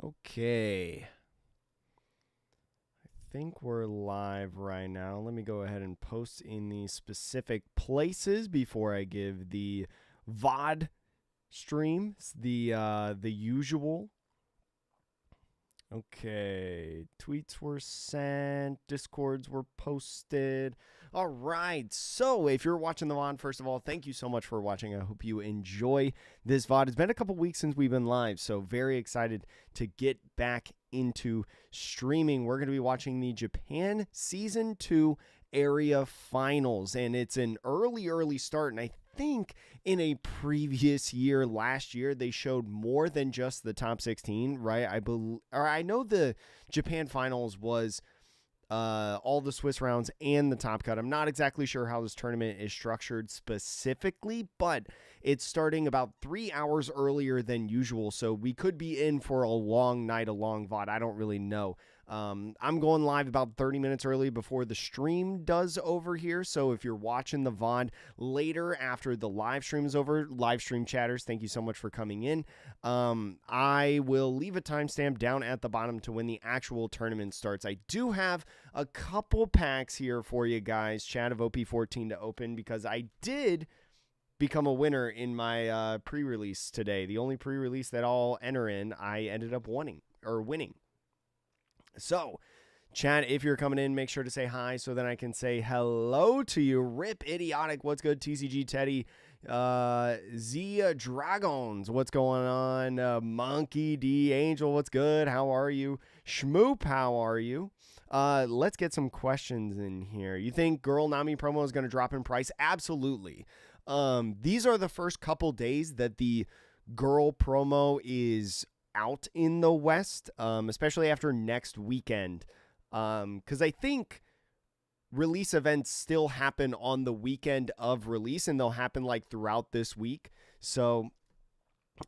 Okay. I think we're live right now. Let me go ahead and post in the specific places before I give the VOD stream, the usual. Okay, tweets were sent, discords were posted. All right, so if you're watching the VOD, first of all, thank you so much for watching. I hope you enjoy this VOD. It's been a couple weeks since we've been live, so very excited to get back into streaming. We're going to be watching the Japan Season 2 Area Finals, and it's an early start, and I think in a previous year, last year, they showed more than just the top 16, right? I know the Japan Finals was all the Swiss rounds and the top cut. I'm not exactly sure how this tournament is structured specifically, but it's starting about 3 hours earlier than usual, so we could be in for a long night, a long VOD. I don't really know. I'm going live about 30 minutes early before the stream does over here. So if you're watching the VOD later after the live stream is over, live stream chatters, thank you so much for coming in. I will leave a timestamp down at the bottom to when the actual tournament starts. I do have a couple packs here for you guys, chat of OP14 to open, because I did become a winner in my pre-release today. The only pre-release that I'll enter in, I ended up winning. So, chat, if you're coming in, make sure to say hi so then I can say hello to you. Rip Idiotic, what's good? TCG Teddy, Zia Dragons, what's going on? Monkey D Angel, what's good? How are you? Schmoop, how are you? Let's get some questions in here. You think Girl Nami promo is going to drop in price? Absolutely. These are the first couple days that the Girl promo is out in the West, especially after next weekend, because I think release events still happen on the weekend of release, and they'll happen like throughout this week. So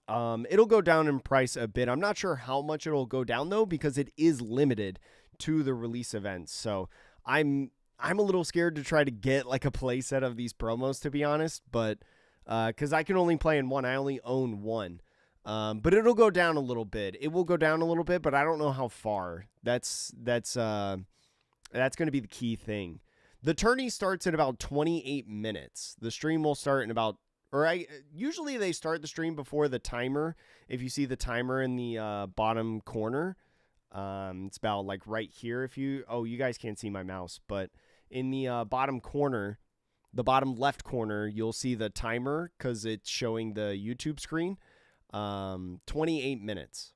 it'll go down in price a bit. I'm not sure how much it'll go down though, because it is limited to the release events. So I'm a little scared to try to get like a play set of these promos, to be honest, but because I can only play in one. I only own one. But it'll go down a little bit. It will go down a little bit, but I don't know how far. That's going to be the key thing. The tourney starts in about 28 minutes. The stream will start in about, usually they start the stream before the timer. If you see the timer in the bottom corner, it's about like right here. You guys can't see my mouse, but in the bottom corner, the bottom left corner, you'll see the timer because it's showing the YouTube screen. 28 minutes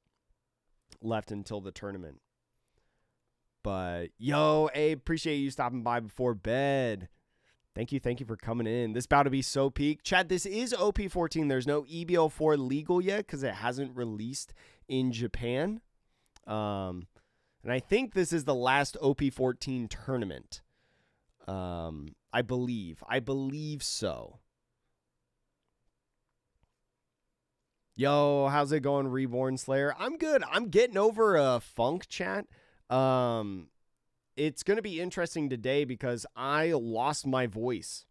left until the tournament. But yo, Abe, appreciate you stopping by before bed. Thank you for coming in. This about to be so peak. Chat, this is OP14. There's no EBO4 legal yet because it hasn't released in Japan. And I think this is the last OP14 tournament. I believe so. Yo, how's it going, Reborn Slayer? I'm good. I'm getting over a funk, chat. It's going to be interesting today because I lost my voice.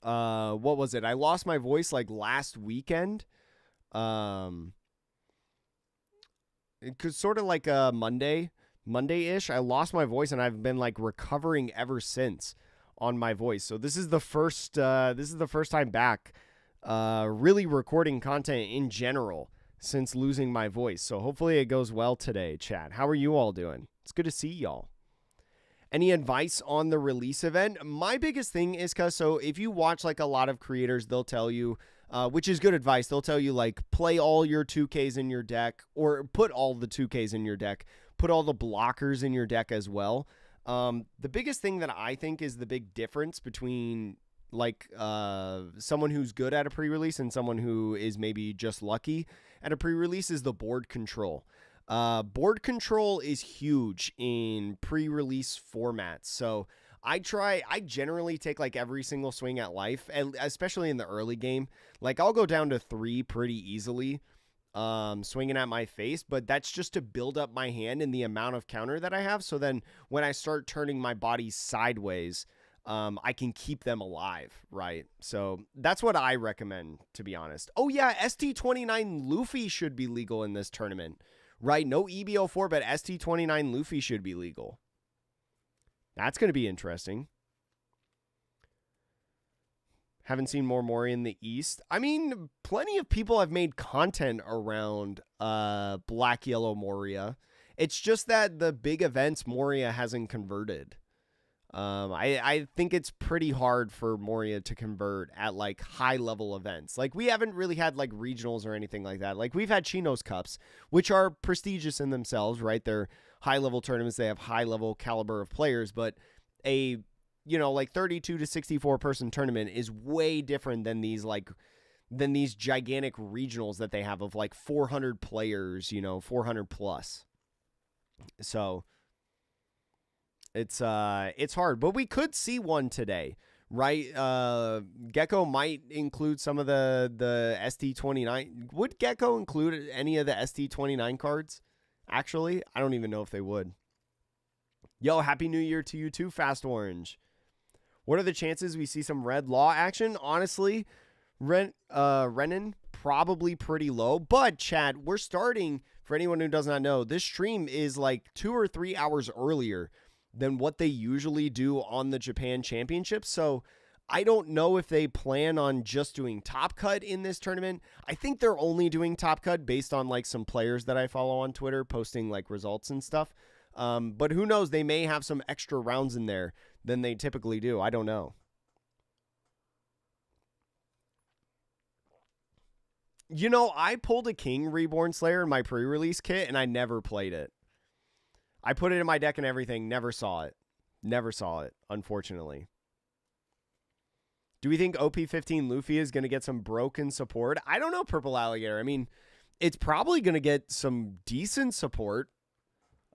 What was it? I lost my voice like last weekend. It was sort of like a Monday-ish. I lost my voice and I've been like recovering ever since on my voice. So this is the first time back. Really recording content in general since losing my voice. So hopefully it goes well today, chat. How are you all doing? It's good to see y'all. Any advice on the release event? My biggest thing is so if you watch like a lot of creators, they'll tell you, which is good advice. They'll tell you like play all your 2Ks in your deck, or put all the 2Ks in your deck, put all the blockers in your deck as well. The biggest thing that I think is the big difference between like someone who's good at a pre-release and someone who is maybe just lucky at a pre-release is the board control. Board control is huge in pre-release formats. So I generally take like every single swing at life, and especially in the early game. Like I'll go down to 3 pretty easily, swinging at my face, but that's just to build up my hand and the amount of counter that I have. So then when I start turning my body sideways, I can keep them alive, right? So that's what I recommend, to be honest. Oh yeah, ST29 Luffy should be legal in this tournament, right? No EBO4, but ST29 Luffy should be legal. That's going to be interesting. Haven't seen more Moria in the East. I mean, plenty of people have made content around Black Yellow Moria. It's just that the big events Moria hasn't converted. I think it's pretty hard for Moria to convert at like high level events. Like we haven't really had like regionals or anything like that. Like we've had Chinos Cups, which are prestigious in themselves, right? They're high level tournaments. They have high level caliber of players, but a, you know, like 32 to 64 person tournament is way different than these gigantic regionals that they have of like 400 players, you know, 400 plus. So it's hard, but we could see one today, right? Gecko might include some of the ST29. Would Gecko include any of the ST29 cards? Actually, I don't even know if they would. Yo, Happy New Year to you too, Fast Orange. What are the chances we see some red law action? Honestly, Renan, probably pretty low. But, Chad, we're starting, for anyone who does not know, this stream is like 2 or 3 hours earlier than what they usually do on the Japan Championship. So, I don't know if they plan on just doing Top Cut in this tournament. I think they're only doing Top Cut based on like some players that I follow on Twitter posting like results and stuff. But who knows? They may have some extra rounds in there than they typically do. I don't know. You know, I pulled a King Reborn Slayer in my pre-release kit, and I never played it. I put it in my deck and everything. Never saw it. Never saw it, unfortunately. Do we think OP14 Luffy is going to get some broken support? I don't know, Purple Alligator. I mean, it's probably going to get some decent support.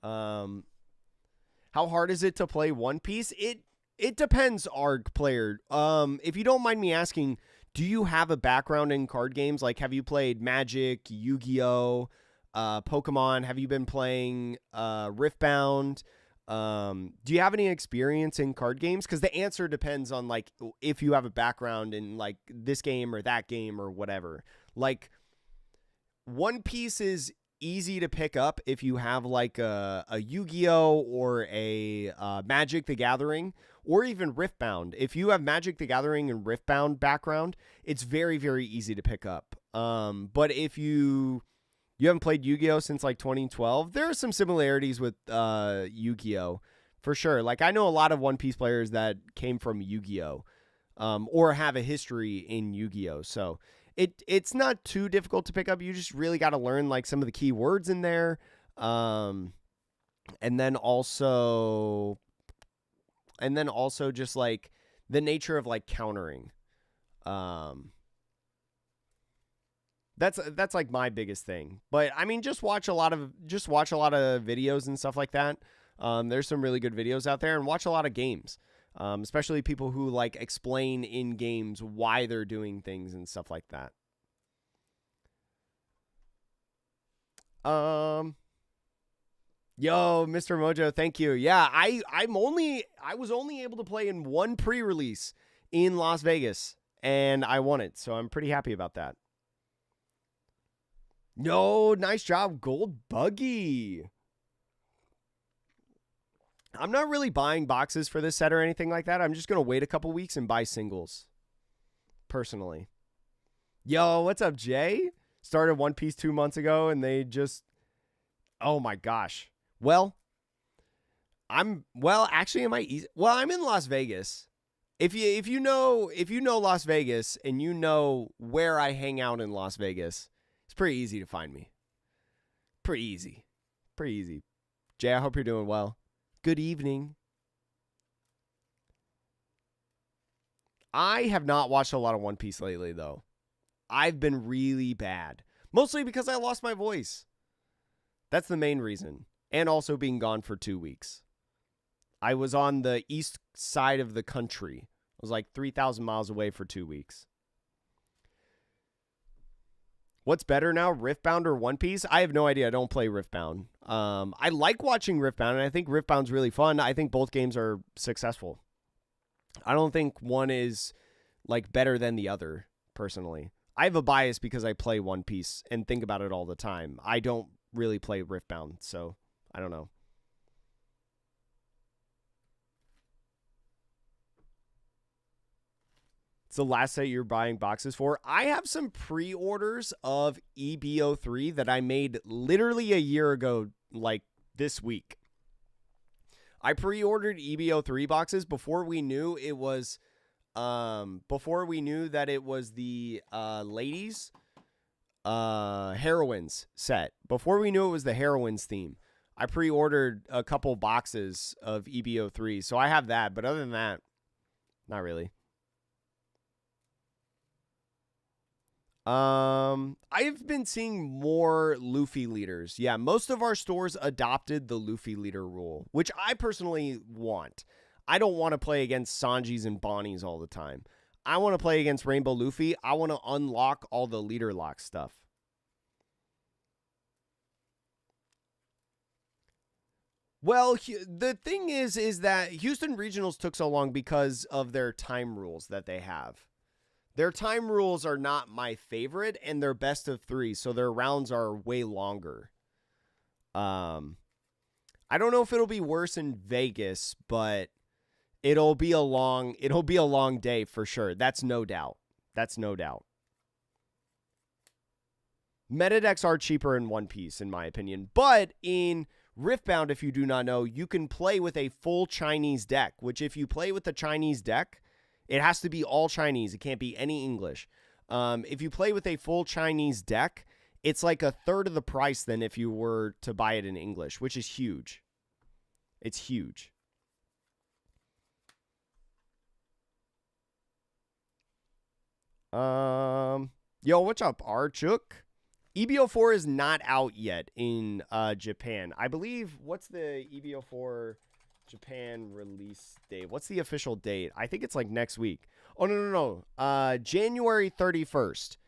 How hard is it to play One Piece? It depends, ARG player. If you don't mind me asking, do you have a background in card games? Like, have you played Magic, Yu-Gi-Oh, Pokemon? Have you been playing Riftbound? Do you have any experience in card games? Because the answer depends on like if you have a background in like this game or that game or whatever. Like, One Piece is easy to pick up if you have like a Yu-Gi-Oh or a Magic the Gathering or even Riftbound. If you have Magic the Gathering and Riftbound background, it's very, very easy to pick up. But if you haven't played Yu-Gi-Oh since like 2012, there are some similarities with Yu-Gi-Oh for sure. Like I know a lot of One Piece players that came from Yu-Gi-Oh or have a history in Yu-Gi-Oh. So it's not too difficult to pick up. You just really got to learn like some of the key words in there. And then also just like the nature of like countering. That's like my biggest thing. But I mean, just watch a lot of videos and stuff like that. There's some really good videos out there, and watch a lot of games. Especially people who like explain in games why they're doing things and stuff like that. Yo, Mr. Mojo, thank you. Yeah, I was only able to play in one pre-release in Las Vegas, and I won it, so I'm pretty happy about that. No, nice job, Gold Buggy. I'm not really buying boxes for this set or anything like that. I'm just going to wait a couple weeks and buy singles, personally. Yo, what's up, Jay? Started One Piece 2 months ago, and they just... Oh, my gosh. Well, actually, am I easy? Well, I'm in Las Vegas. If you know Las Vegas, and you know where I hang out in Las Vegas, it's pretty easy to find me. Pretty easy. Jay, I hope you're doing well. Good evening. I have not watched a lot of One Piece lately, though. I've been really bad. Mostly because I lost my voice. That's the main reason. And also being gone for 2 weeks. I was on the east side of the country. I was like 3,000 miles away for 2 weeks. What's better now, Riftbound or One Piece? I have no idea. I don't play Riftbound. I like watching Riftbound, and I think Riftbound's really fun. I think both games are successful. I don't think one is like better than the other, personally. I have a bias because I play One Piece and think about it all the time. I don't really play Riftbound, so I don't know. It's the last set you're buying boxes for. I have some pre-orders of EBO3 that I made literally a year ago, like this week. I pre-ordered EBO3 boxes before we knew it was before we knew that it was the ladies heroines set. Before we knew it was the heroines theme. I pre-ordered a couple boxes of EBO3, so I have that, but other than that, not really. I've been seeing more Luffy leaders. Yeah, most of our stores adopted the Luffy leader rule, which I personally want. I don't want to play against Sanjis and Bonnies all the time. I want to play against Rainbow Luffy. I want to unlock all the leader lock stuff. Well, the thing is that Houston Regionals took so long because of their time rules that they have. Their time rules are not my favorite, and they're best of 3, so their rounds are way longer. I don't know if it'll be worse in Vegas, but it'll be a long day for sure. That's no doubt. That's no doubt. Meta decks are cheaper in One Piece, in my opinion, but in Riftbound, if you do not know, you can play with a full Chinese deck, which if you play with the Chinese deck, it has to be all Chinese. It can't be any English. If you play with a full Chinese deck, it's like a third of the price than if you were to buy it in English, which is huge. It's huge. Yo, what's up, Archuk? EBO4 is not out yet in Japan. I believe, what's the EBO4 Japan release date? What's the official date? I think it's like next week. Oh, no. January 31st.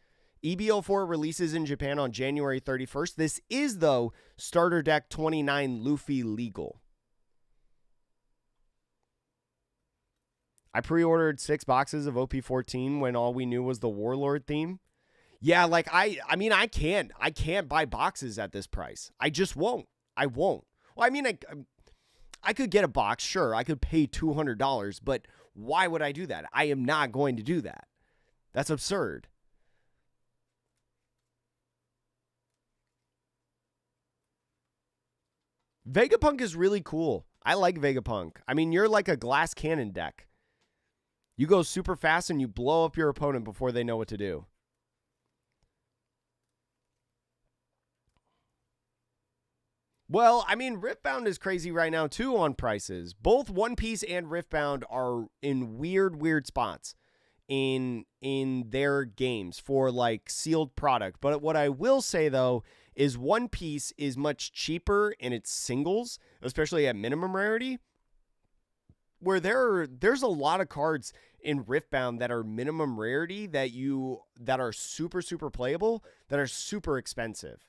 EBO4 releases in Japan on January 31st. This is, though, Starter Deck 29 Luffy legal. I pre-ordered 6 boxes of OP14 when all we knew was the Warlord theme. Yeah, like I mean, I can't buy boxes at this price. I just won't. I won't. Well, I mean, I could get a box, sure. I could pay $200, but why would I do that? I am not going to do that. That's absurd. Vegapunk is really cool. I like Vegapunk. I mean, you're like a glass cannon deck. You go super fast and you blow up your opponent before they know what to do. Well, I mean, Riftbound is crazy right now, too, on prices. Both One Piece and Riftbound are in weird spots in their games for, like, sealed product. But what I will say, though, is One Piece is much cheaper in its singles, especially at minimum rarity, where there's a lot of cards in Riftbound that are minimum rarity that are super playable, that are super expensive.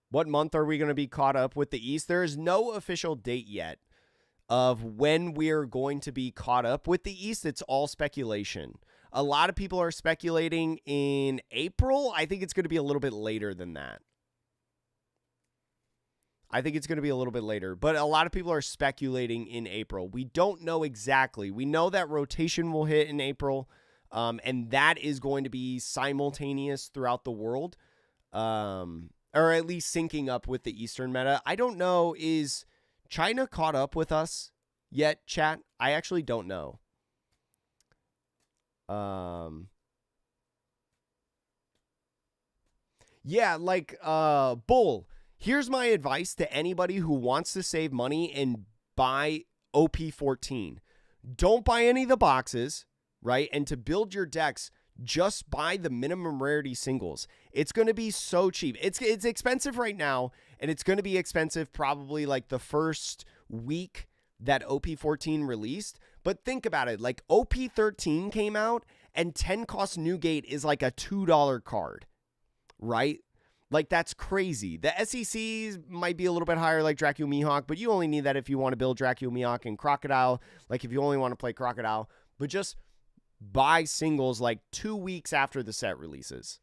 What month are we going to be caught up with the East? There is no official date yet of when we're going to be caught up with the East. It's all speculation. A lot of people are speculating in April. I think it's going to be a little bit later than that. I think it's going to be a little bit later, but a lot of people are speculating in April. We don't know exactly. We know that rotation will hit in April, and that is going to be simultaneous throughout the world. Or at least syncing up with the Eastern meta. I don't know, is China caught up with us yet, chat? I actually don't know. Yeah, like, Bull, here's my advice to anybody who wants to save money and buy OP14. Don't buy any of the boxes, right? And to build your decks, just buy the minimum rarity singles. It's going to be so cheap. It's expensive right now, and it's going to be expensive probably like the first week that OP14 released. But think about it. Like OP13 came out, and 10 cost Newgate is like a $2 card, right? Like, that's crazy. The SECs might be a little bit higher, like Dracula Mihawk, but you only need that if you want to build Dracula Mihawk and Crocodile, like if you only want to play Crocodile. But just buy singles like 2 weeks after the set releases.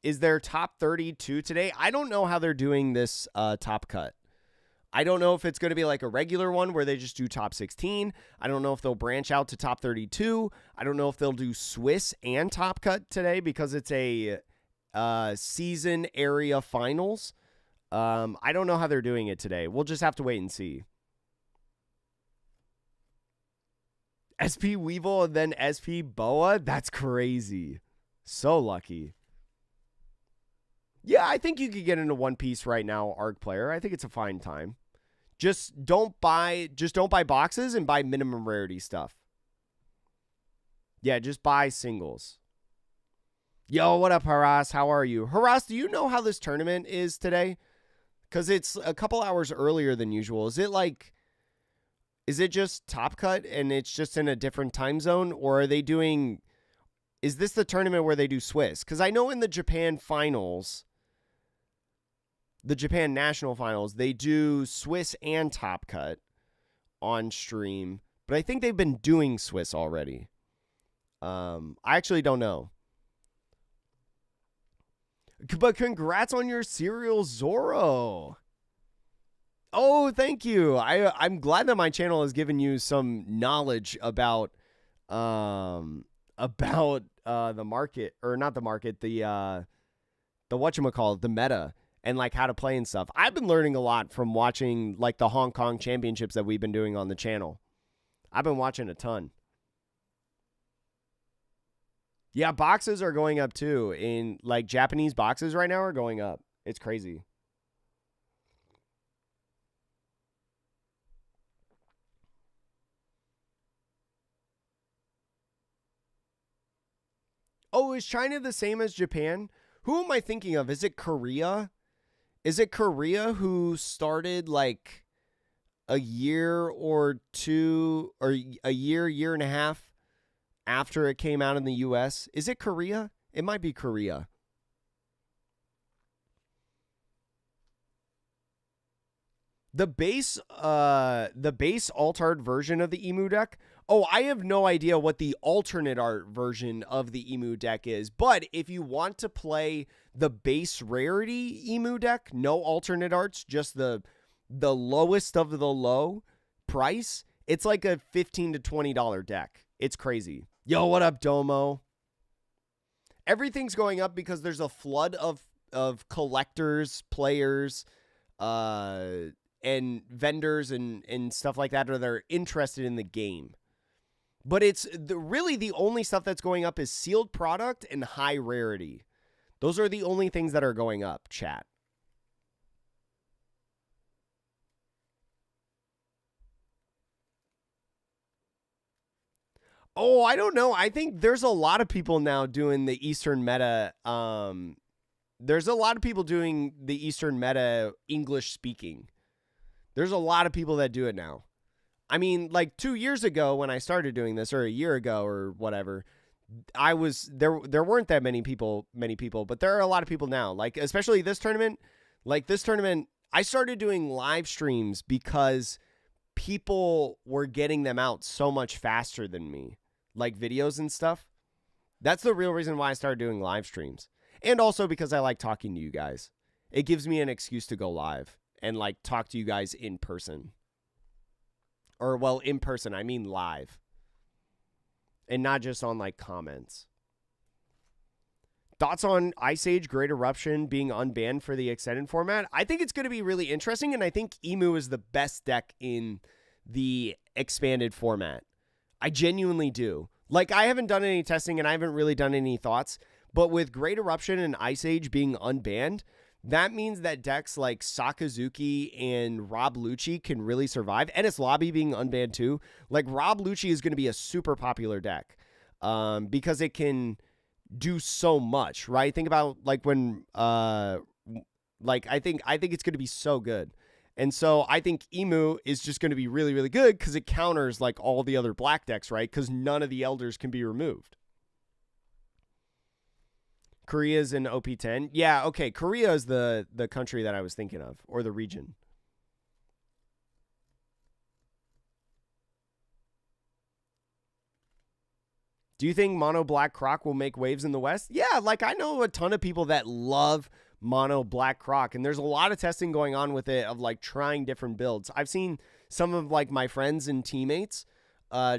Is there top 32 today? I don't know how they're doing this top cut. I don't know if it's going to be like a regular one where they just do top 16. I don't know if they'll branch out to top 32. I don't know if they'll do Swiss and top cut today because it's a season area finals. I don't know how they're doing it today. We'll just have to wait and see. SP Weevil and then SP Boa? That's crazy. So lucky. Yeah, I think you could get into One Piece right now, Arc Player. I think it's a fine time. Just don't buy boxes and buy minimum rarity stuff. Yeah, just buy singles. Yo, what up, Haras? How are you? Haras, do you know how this tournament is today? Because it's a couple hours earlier than usual. Is it just Top Cut and it's just in a different time zone? Or are they doing... Is this the tournament where they do Swiss? Because I know in the Japan finals... The Japan National Finals, they do Swiss and Top Cut on stream. But I think they've been doing Swiss already. I actually don't know. But congrats on your serial Zoro. Oh, thank you. I'm glad that my channel has given you some knowledge about the market. Or not the market, the whatchamacallit, the meta. And, like, how to play and stuff. I've been learning a lot from watching, like, the Hong Kong championships that we've been doing on the channel. I've been watching a ton. Yeah, boxes are going up, too. In, like, Japanese boxes right now are going up. It's crazy. Oh, is China the same as Japan? Who am I thinking of? Is it Korea? Is it Korea who started like a year or two, or a year and a half after it came out in the US? Is it Korea? It might be Korea. The base alt art version of the Emu deck. Oh, I have no idea what the alternate art version of the Emu deck is. But if you want to play the base rarity Emu deck, no alternate arts, just the lowest of the low price, it's like a $15 to $20 deck. It's crazy. Yo, what up, Domo? Everything's going up because there's a flood of collectors, players, and vendors and stuff like that, or they're interested in the game. But it's really the only stuff that's going up is sealed product and high rarity. Those are the only things that are going up, chat. Oh, I don't know. I think there's a lot of people now doing the Eastern meta. There's a lot of people doing the Eastern meta English speaking. There's a lot of people that do it now. I mean, like 2 years ago when I started doing this, or a year ago or whatever, there weren't that many people, but there are a lot of people now. Like, especially this tournament, I started doing live streams because people were getting them out so much faster than me, like videos and stuff. That's the real reason why I started doing live streams. And also because I like talking to you guys. It gives me an excuse to go live and like talk to you guys in person. Or, well, in person, I mean live. And not just on, like, comments. Thoughts on Ice Age Great Eruption being unbanned for the extended format? I think it's going to be really interesting, and I think Emu is the best deck in the expanded format. I genuinely do. Like, I haven't done any testing, and I haven't really done any thoughts, but with Great Eruption and Ice Age being unbanned, that means that decks like Sakazuki and Rob Lucci can really survive. And its Lobby being unbanned too. Like, Rob Lucci is going to be a super popular deck because it can do so much, right? Think about like when, I think it's going to be so good. And so I think Emu is just going to be really, really good because it counters like all the other black decks, right? Because none of the elders can be removed. Korea's in OP10. Yeah, okay. Korea is the country that I was thinking of, or the region. Do you think Mono Black Croc will make waves in the West? Yeah, like I know a ton of people that love Mono Black Croc, and there's a lot of testing going on with it of like trying different builds. I've seen some of like my friends and teammates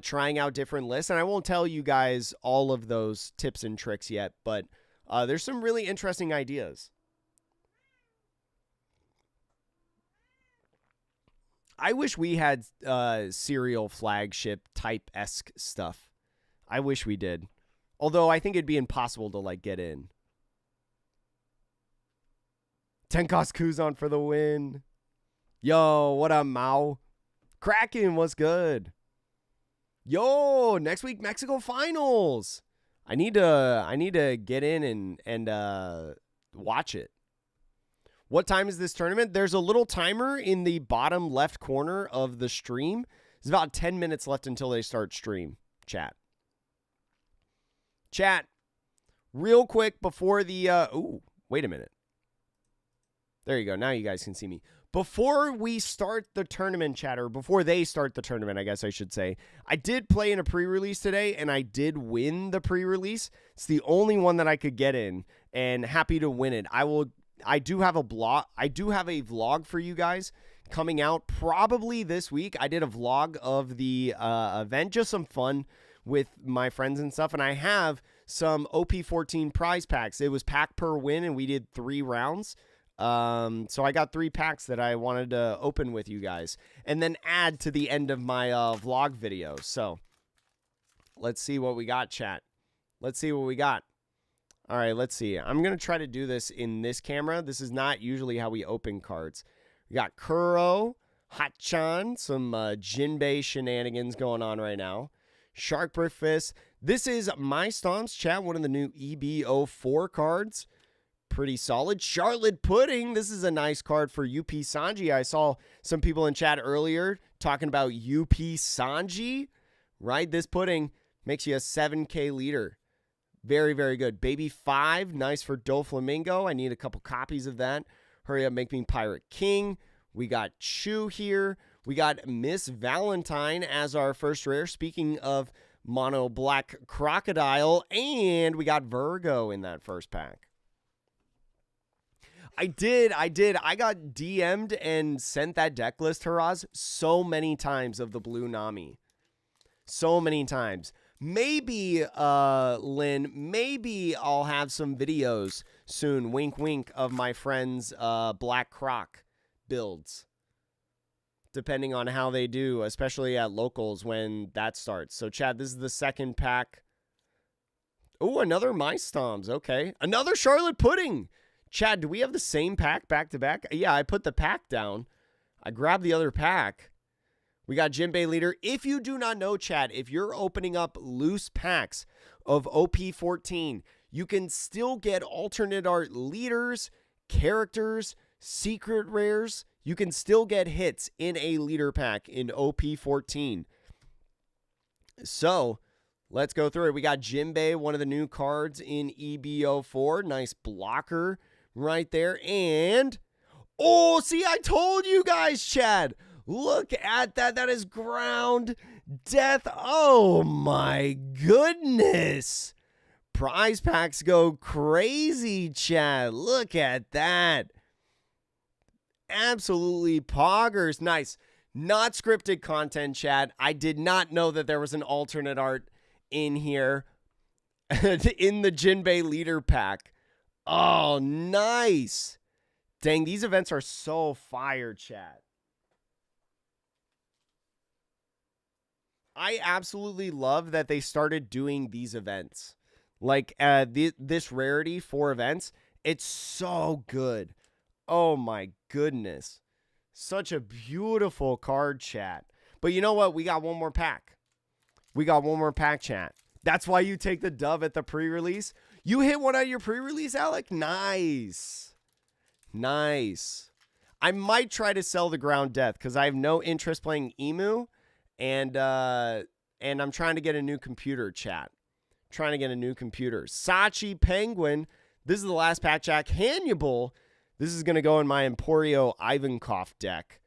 trying out different lists, and I won't tell you guys all of those tips and tricks yet, but there's some really interesting ideas. I wish we had serial flagship type-esque stuff. I wish we did. Although I think it'd be impossible to like get in. Tenkos Kuzan for the win. Yo, what up, Mao? Kraken, what's good? Yo, next week Mexico finals. I need to get in and watch it. What time is this tournament? There's a little timer in the bottom left corner of the stream. There's about 10 minutes left until they start stream. Chat, real quick before the, wait a minute. There you go. Now you guys can see me. Before we start the tournament, chat, or before they start the tournament, I guess I should say, I did play in a pre-release today, and I did win the pre-release. It's the only one that I could get in, and happy to win it. I do have a vlog for you guys coming out probably this week. I did a vlog of the event, just some fun with my friends and stuff, and I have some OP14 prize packs. It was pack per win, and we did 3 rounds. So I got 3 packs that I wanted to open with you guys and then add to the end of my vlog video. So let's see what we got, chat. Let's see what we got. All right, let's see. I'm going to try to do this in this camera. This is not usually how we open cards. We got Kuro, Hachan, some Jinbei shenanigans going on right now. Shark Breakfast. This is My Stomps, chat, one of the new EBO4 cards. Pretty solid. Charlotte Pudding. This is a nice card for UP Sanji. I saw some people in chat earlier talking about UP Sanji. Right? This pudding makes you a 7K leader. Very, very good. Baby 5. Nice for Doflamingo. I need a couple copies of that. Hurry up, make me Pirate King. We got Chew here. We got Miss Valentine as our first rare. Speaking of Mono Black Crocodile. And we got Virgo in that first pack. I did. I got DM'd and sent that deck list, Haraz, so many times of the Blue Nami. So many times. Maybe, Lynn, maybe I'll have some videos soon, wink, wink, of my friend's Black Croc builds. Depending on how they do, especially at locals when that starts. So, Chad, this is the second pack. Oh, another My Stomps. Okay. Another Charlotte Pudding. Chad, do we have the same pack back to back? Yeah, I put the pack down. I grabbed the other pack. We got Jinbei Leader. If you do not know, Chad, if you're opening up loose packs of OP14, you can still get alternate art leaders, characters, secret rares. You can still get hits in a leader pack in OP14. So, let's go through it. We got Jinbei, one of the new cards in EBO4. Nice blocker right there. And, oh, see, I told you guys, Chad. Look at that. That is ground death. Oh, my goodness. Prize packs go crazy, Chad. Look at that. Absolutely poggers. Nice. Not scripted content, Chad. I did not know that there was an alternate art in here in the Jinbei leader pack. Oh, nice. Dang, these events are so fire, Chad. I absolutely love that they started doing these events. Like this rarity for events. It's so good. Oh my goodness. Such a beautiful card, chat. But you know what? We got one more pack. We got one more pack, chat. That's why you take the dub at the pre-release. You hit one at your pre-release, Alec? Nice. Nice. I might try to sell the ground death because I have no interest playing Emu. And I'm trying to get a new computer, chat. Trying to get a new computer. Sachi Penguin. This is the last pack, Jack. Hannibal. This is going to go in my Emporio Ivankov deck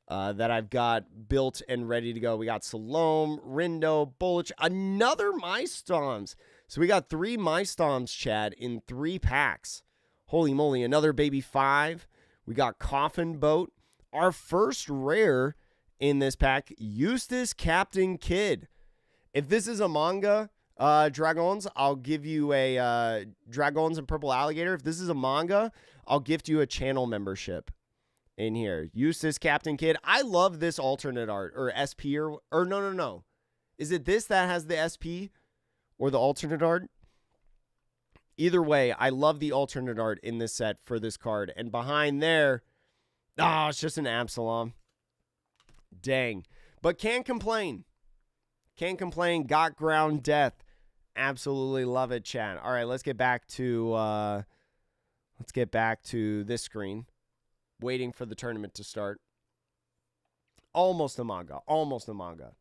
that I've got built and ready to go. We got Salome, Rindo, Bullich, another Mystoms. So we got 3 Mystoms, Chad, in 3 packs. Holy moly, another baby 5. We got Coffin Boat. Our first rare in this pack, Eustace Captain Kidd. If this is a manga, Dragons, I'll give you a Dragons and Purple Alligator. If this is a manga, I'll gift you a channel membership in here. Eustace Captain Kidd. I love this alternate art, or SP, or no. Is it this that has the SP or the alternate art? Either way, I love the alternate art in this set for this card. And behind there, it's just an Absalom. Dang. But can't complain. Can't complain. Got Ground Death. Absolutely love it, chat. All right, let's get back to this screen. Waiting for the tournament to start. Almost a manga. Almost a manga.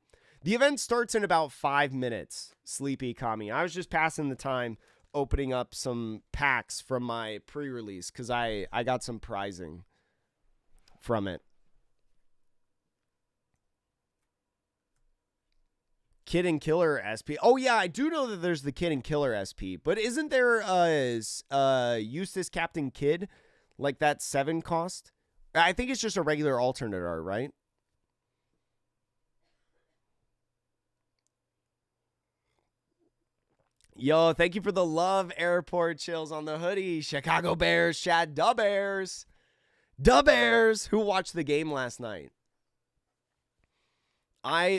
The event starts in about 5 minutes. Sleepy Kami. I was just passing the time opening up some packs from my pre-release because I got some prizing from it. Kid and Killer SP. Oh, yeah, I do know that there's the Kid and Killer SP. But isn't there Eustace Captain Kidd? Like that 7 cost? I think it's just a regular alternate art, right? Yo, thank you for the love, Airport Chills on the hoodie. Chicago Bears, Chad, Da Bears. Da Bears, who watched the game last night.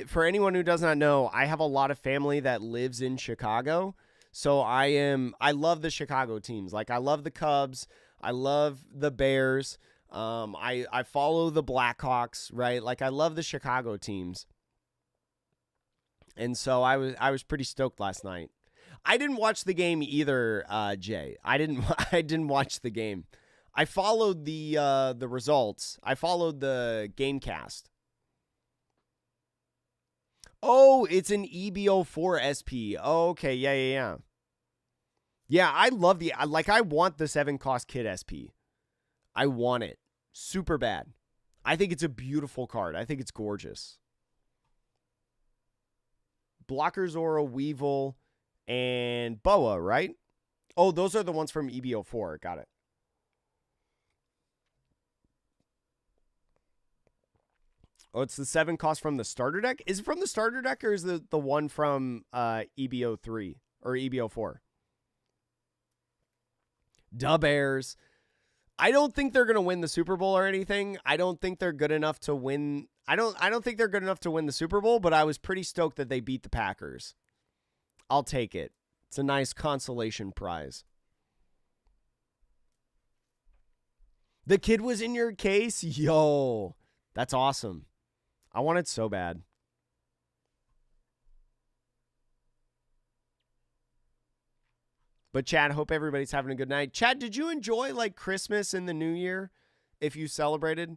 For anyone who does not know, I have a lot of family that lives in Chicago. So I love the Chicago teams. Like, I love the Cubs. I love the Bears. I follow the Blackhawks, right? Like, I love the Chicago teams. And so I was pretty stoked last night. I didn't watch the game either, Jay. I didn't watch the game. I followed the results. I followed the Gamecast. Oh, it's an EBO4 SP. Oh, okay, yeah. Yeah, I love I want the 7 cost Kid SP. I want it super bad. I think it's a beautiful card. I think it's gorgeous. Blocker Zora, Weevil, and Boa, right? Oh, those are the ones from EBO4. Got it. Oh, it's the 7 cost from the starter deck? Is it from the starter deck, or is it the one from EBO3 or EBO4? Da Bears. I don't think they're going to win the Super Bowl or anything. I don't think they're good enough to win. I don't think they're good enough to win the Super Bowl, but I was pretty stoked that they beat the Packers. I'll take it. It's a nice consolation prize. The kid was in your case? Yo, that's awesome. I want it so bad. But Chad, hope everybody's having a good night. Chad, did you enjoy like Christmas and the New Year? If you celebrated,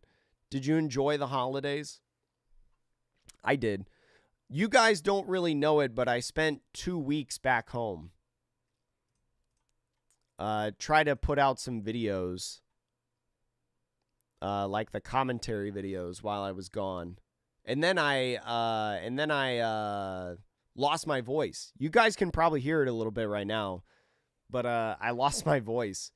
did you enjoy the holidays? I did. You guys don't really know it, but I spent 2 weeks back home. Try to put out some videos, like the commentary videos while I was gone. And then I lost my voice. You guys can probably hear it a little bit right now. But I lost my voice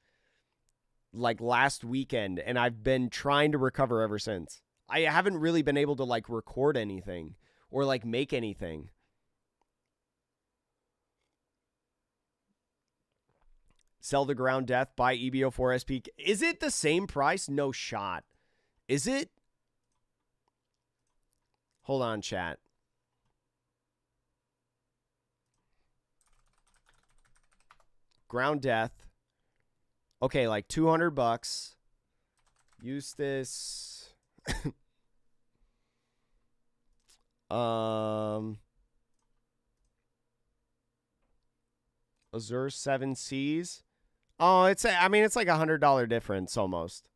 like last weekend, and I've been trying to recover ever since. I haven't really been able to like record anything or like make anything. Sell the Ground Death, buy EBO4 SP. Is it the same price? No shot. Is it? Hold on, chat. Ground Death. Okay, like $200. Eustace. Azure 7 Cs. Oh, it's like $100 difference almost.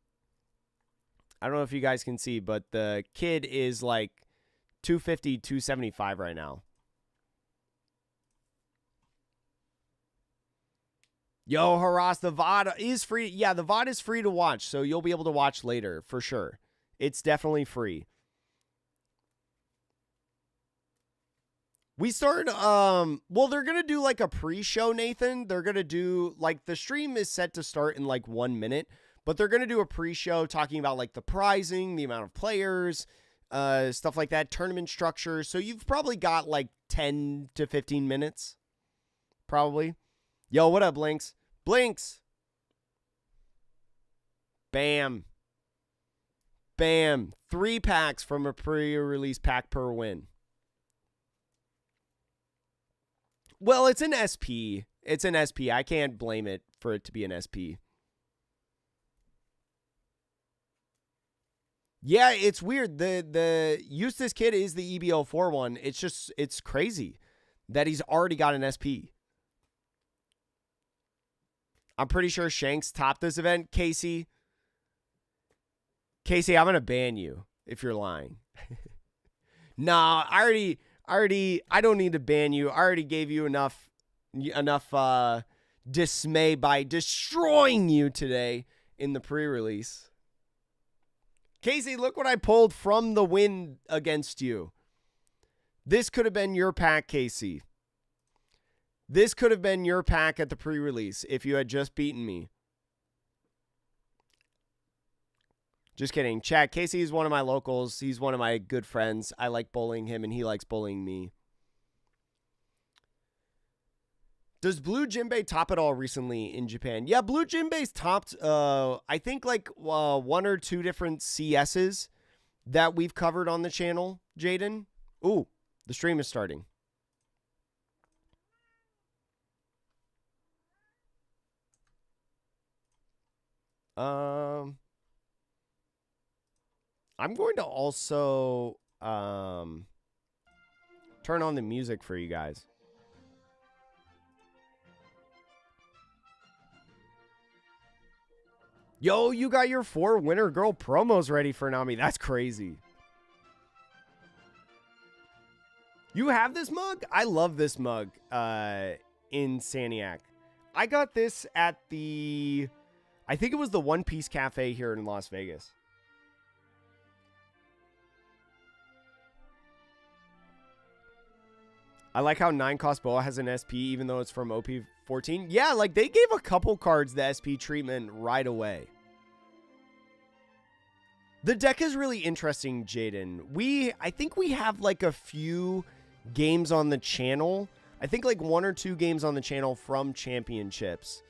I don't know if you guys can see, but the kid is like $250, $275 right now. Yo, Haras, the VOD is free. Yeah, the VOD is free to watch, so you'll be able to watch later for sure. It's definitely free. We started, well, they're going to do like a pre-show, Nathan. They're going to do, like, the stream is set to start in like 1 minute, but they're going to do a pre-show talking about like the prizing, the amount of players, stuff like that, tournament structure. So you've probably got like 10 to 15 minutes, probably. Yo, what up, Blinks? Blinks. Bam. Bam. 3 packs from a pre-release pack per win. Well, it's an SP. It's an SP. I can't blame it for it to be an SP. Yeah, it's weird. The Eustace kid is the EBO4 one. It's crazy that he's already got an SP. I'm pretty sure Shanks topped this event. Casey, I'm going to ban you if you're lying. Nah, I don't need to ban you. I already gave you enough dismay by destroying you today in the pre-release. Casey, look what I pulled from the win against you. This could have been your pack, Casey. This could have been your pack at the pre-release if you had just beaten me. Just kidding. Chat, Casey is one of my locals. He's one of my good friends. I like bullying him, and he likes bullying me. Does Blue Jinbei top it all recently in Japan? Yeah, Blue Jinbei's topped, I think, like 1 or 2 different CSs that we've covered on the channel, Jaden. Ooh, the stream is starting. I'm going to also turn on the music for you guys. Yo, you got your 4 Winter Girl promos ready for Nami. That's crazy. You have this mug? I love this mug in Saniac. I got this at the, I think it was the One Piece Cafe here in Las Vegas. I like how 9-cost Boa has an SP even though it's from OP14. Yeah, like they gave a couple cards the SP treatment right away. The deck is really interesting, Jaden. I think we have like a few games on the channel. I think like 1 or 2 games on the channel from championships.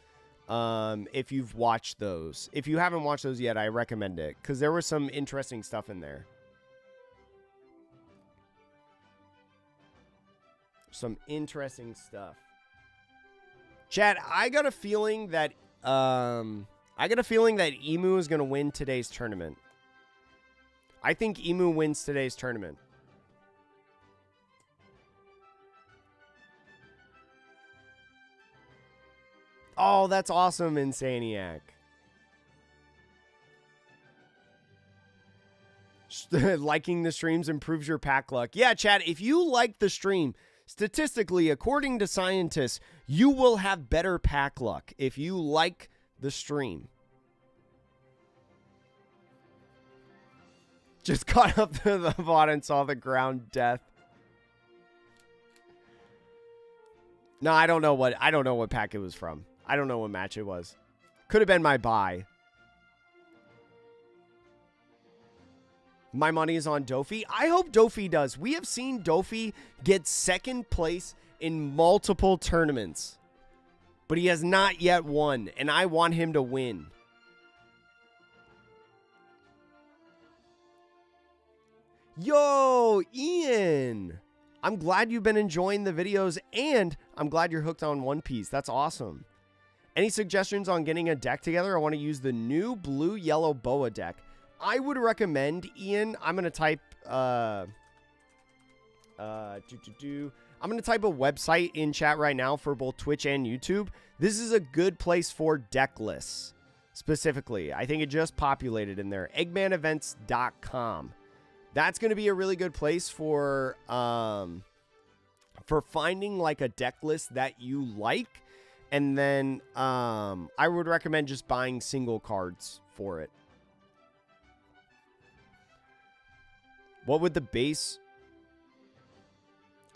If you've watched those. If you haven't watched those yet, I recommend it because there was some interesting stuff in there. Some interesting stuff. Chad, I got a feeling that Emu is going to win today's tournament. I think Emu wins today's tournament. Oh, that's awesome, Insaniac. Liking the streams improves your pack luck. Yeah, Chad, if you like the stream, statistically, according to scientists, you will have better pack luck if you like the stream. Just caught up to the VOD and saw the ground death. No, I don't know what pack it was from. I don't know what match it was. Could have been my buy. My money is on Dofi. I hope Dofi does. We have seen Dofi get 2nd place in multiple tournaments. But he has not yet won, and I want him to win. Yo, Ian. I'm glad you've been enjoying the videos, and I'm glad you're hooked on One Piece. That's awesome. Any suggestions on getting a deck together? I want to use the new blue-yellow Boa deck. I would recommend, Ian, I'm going to type, I'm going to type a website in chat right now for both Twitch and YouTube. This is a good place for deck lists, specifically. I think it just populated in there. eggmanevents.com. That's going to be a really good place for finding like a deck list that you like And then I would recommend just buying single cards for it. What would the base...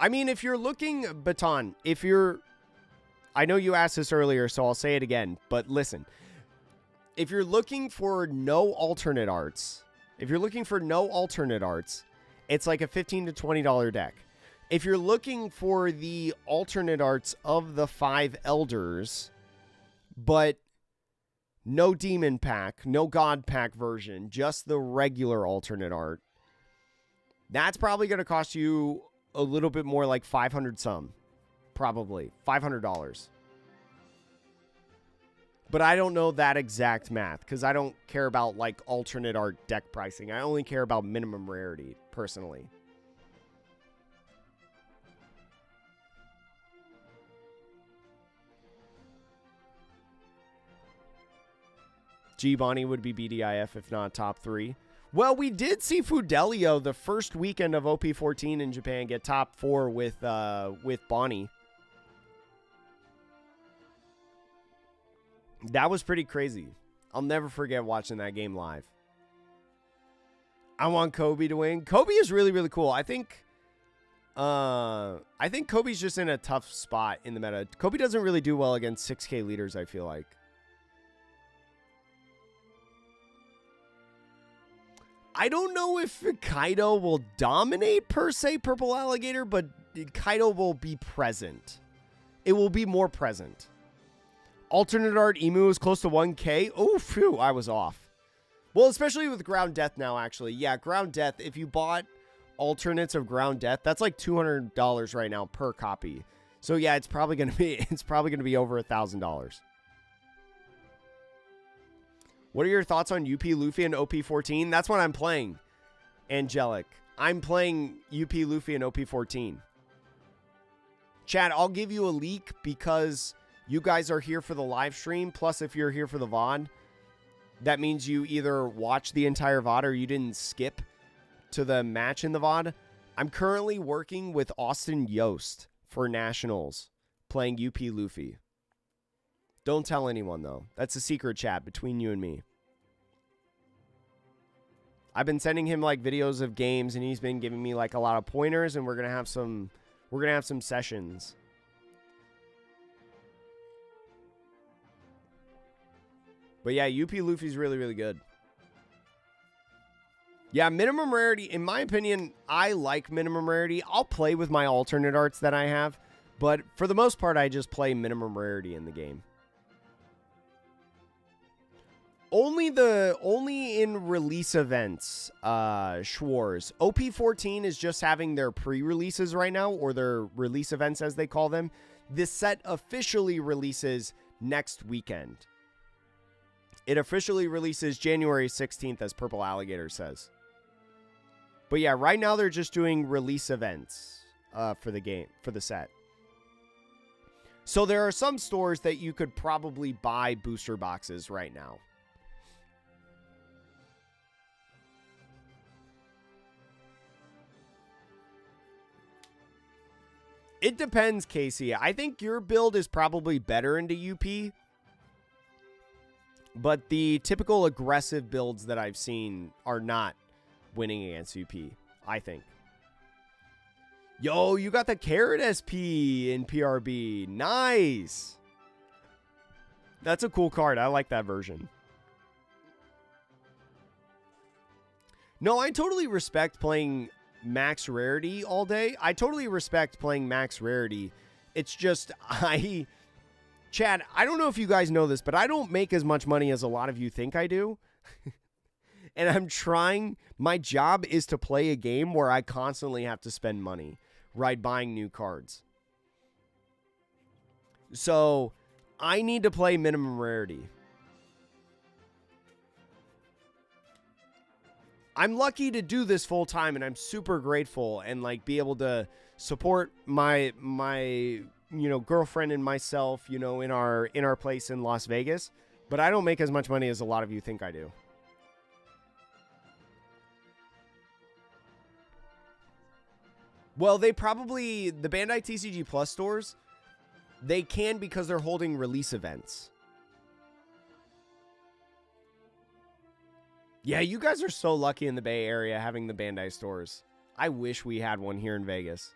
I mean, if you're looking... Baton, if you're... I know you asked this earlier, so I'll say it again. But listen. If you're looking for no alternate arts... If you're looking for no alternate arts, it's like a $15 to $20 deck. If you're looking for the alternate arts of the 5 Elders, but no Demon Pack, no God Pack version, just the regular alternate art, that's probably going to cost you a little bit more, like 500 some. Probably. $500. But I don't know that exact math because I don't care about like alternate art deck pricing. I only care about minimum rarity personally. G Bonnie would be BDIF if not top 3. Well, we did see Fudelio the first weekend of OP14 in Japan get top 4 with Bonnie. That was pretty crazy. I'll never forget watching that game live. I want Kobe to win. Kobe is really, really cool. I think Kobe's just in a tough spot in the meta. Kobe doesn't really do well against 6K leaders, I feel like. I don't know if Kaido will dominate, per se, Purple Alligator, but Kaido will be present. It will be more present. Alternate art Emu is close to 1K. Oh, phew, I was off. Well, especially with Ground Death now, actually. Yeah, Ground Death, if you bought alternates of Ground Death, that's like $200 right now per copy. So yeah, it's probably gonna be over $1,000. What are your thoughts on UP Luffy and OP14? That's what I'm playing, Angelic. I'm playing UP Luffy and OP14. Chad, I'll give you a leak because you guys are here for the live stream. Plus, if you're here for the VOD, that means you either watch the entire VOD or you didn't skip to the match in the VOD. I'm currently working with Austin Yost for Nationals, playing UP Luffy. Don't tell anyone, though. That's a secret chat between you and me. I've been sending him like videos of games, and he's been giving me like a lot of pointers, and we're gonna have some sessions. But yeah, UP Luffy's really, really good. Yeah, minimum rarity, in my opinion, I like minimum rarity. I'll play with my alternate arts that I have, but for the most part, I just play minimum rarity in the game. Only in release events, Schwarz. OP14 is just having their pre-releases right now, or their release events as they call them. This set officially releases next weekend. It officially releases January 16th, as Purple Alligator says. But yeah, right now they're just doing release events for the game, for the set. So there are some stores that you could probably buy booster boxes right now. It depends, Casey. I think your build is probably better into UP. But the typical aggressive builds that I've seen are not winning against UP, I think. Yo, you got the Carrot SP in PRB. Nice. That's a cool card. I like that version. No, I totally respect playing max rarity all day. I totally respect playing max rarity. It's just, Chad, I don't know if you guys know this, but I don't make as much money as a lot of you think I do. And I'm trying, my job is to play a game where I constantly have to spend money, right, buying new cards. So, I need to play minimum rarity. I'm lucky to do this full time, and I'm super grateful and like be able to support my girlfriend and myself, in our place in Las Vegas. But I don't make as much money as a lot of you think I do. Well, the Bandai TCG Plus stores, They can because they're holding release events. Yeah, you guys are so lucky in the Bay Area having the Bandai stores. I wish we had one here in Vegas.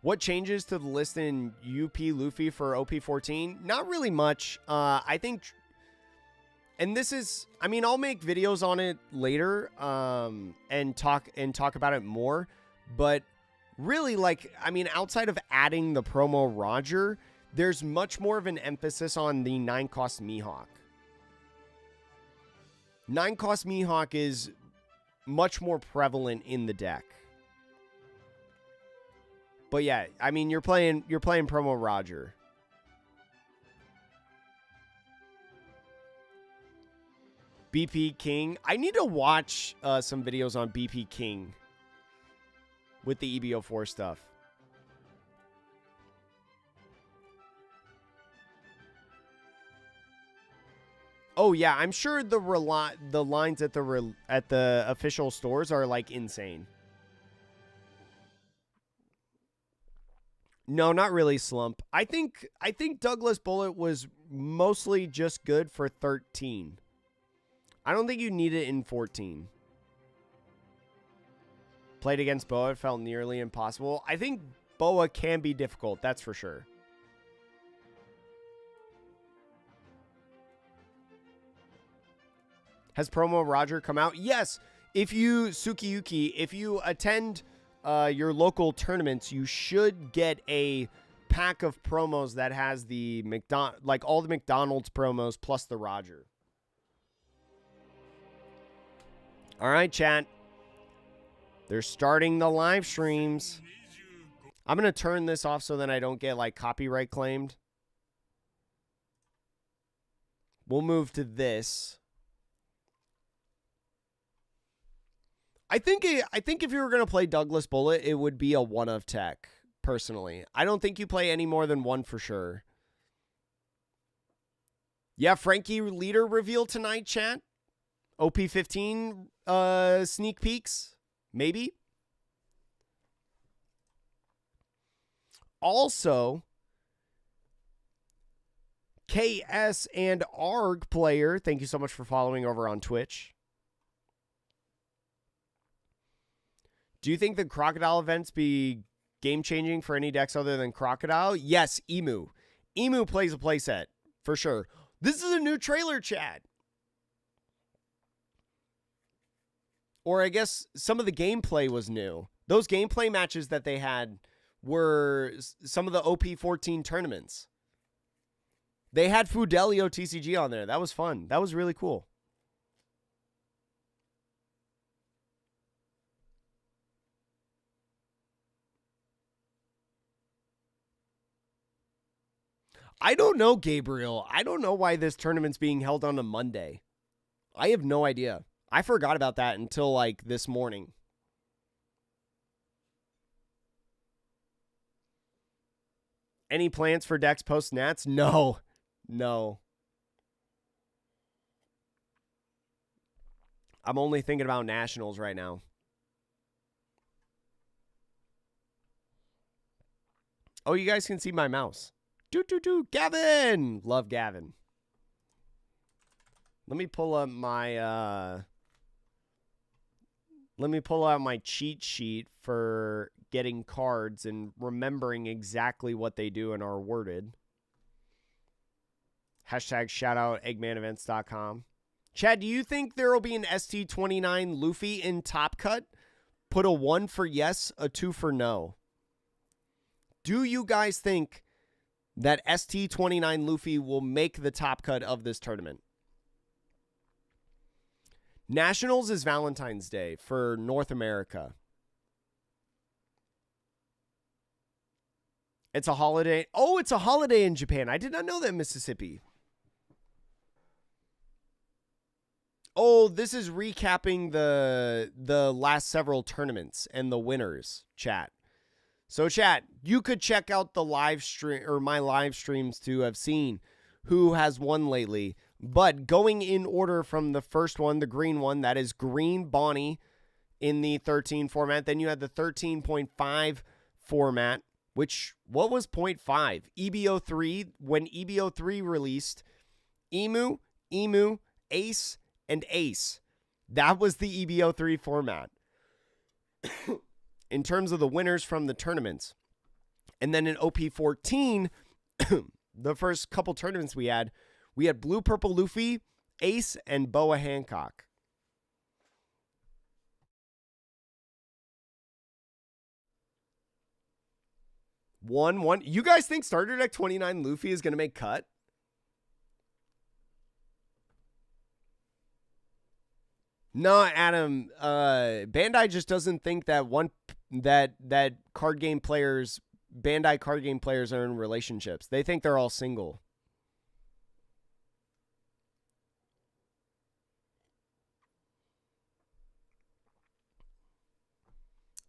What changes to the list in UP Luffy for OP14? Not really much. I think, and this is, I mean, I'll make videos on it later and talk about it more. But really, like, I mean, outside of adding the promo Roger, there's much more of an emphasis on the 9-cost Mihawk. 9-cost Mihawk is much more prevalent in the deck. But yeah, I mean, you're playing promo Roger. BP King. I need to watch some videos on BP King with the EBO4 stuff. Oh yeah, I'm sure the lines at the official stores are like insane. No, not really slump. I think Douglas Bullet was mostly just good for 13. I don't think you need it in 14. Played against Boa, it felt nearly impossible. I think Boa can be difficult, that's for sure. Has promo Roger come out? Yes. If you, Sukiyuki, if you attend your local tournaments, you should get a pack of promos that has the like all the McDonald's promos plus the Roger. All right, chat. They're starting the live streams. I'm going to turn this off so that I don't get like copyright claimed. We'll move to this. I think if you were going to play Douglas Bullet, it would be a one of tech, personally. I don't think you play any more than one for sure. Yeah, Frankie leader reveal tonight, chat. OP15 sneak peeks, maybe. Also, KS and ARG player, thank you so much for following over on Twitch. Do you think the Crocodile events be game-changing for any decks other than Crocodile? Yes, Emu. Emu plays a playset, for sure. This is a new trailer, chat. Or I guess some of the gameplay was new. Those gameplay matches that they had were some of the OP14 tournaments. They had Fudelio TCG on there. That was fun. That was really cool. I don't know, Gabriel. I don't know why this tournament's being held on a Monday. I have no idea. I forgot about that until like this morning. Any plans for decks post Nats? No. No. I'm only thinking about Nationals right now. Oh, you guys can see my mouse. Gavin! Love Gavin. Let me pull up my cheat sheet for getting cards and remembering exactly what they do and are worded. Hashtag shoutout eggmanevents.com. Chad, do you think there will be an ST29 Luffy in Top Cut? Put a 1 for yes, a 2 for no. Do you guys think that ST29 Luffy will make the Top Cut of this tournament? Nationals is Valentine's Day for North America. It's a holiday. Oh, it's a holiday in Japan. I did not know that, Mississippi. Oh, this is recapping the last several tournaments and the winners, chat. So, chat, you could check out the live stream or my live streams to have seen who has won lately. But going in order from the first one, the green one, that is Green Bonnie in the 13 format. Then you had the 13.5 format What was 0.5? EBO3, when EBO3 released, Emu, Ace, and Ace. That was the EBO3 format. In terms of the winners from the tournaments. And then in OP14, the first couple tournaments we had Blue Purple Luffy, Ace, and Boa Hancock. One. You guys think Starter Deck 29 Luffy is going to make cut? No, Adam. Bandai just doesn't think that that card game players, Bandai card game players, are in relationships. They think they're all single.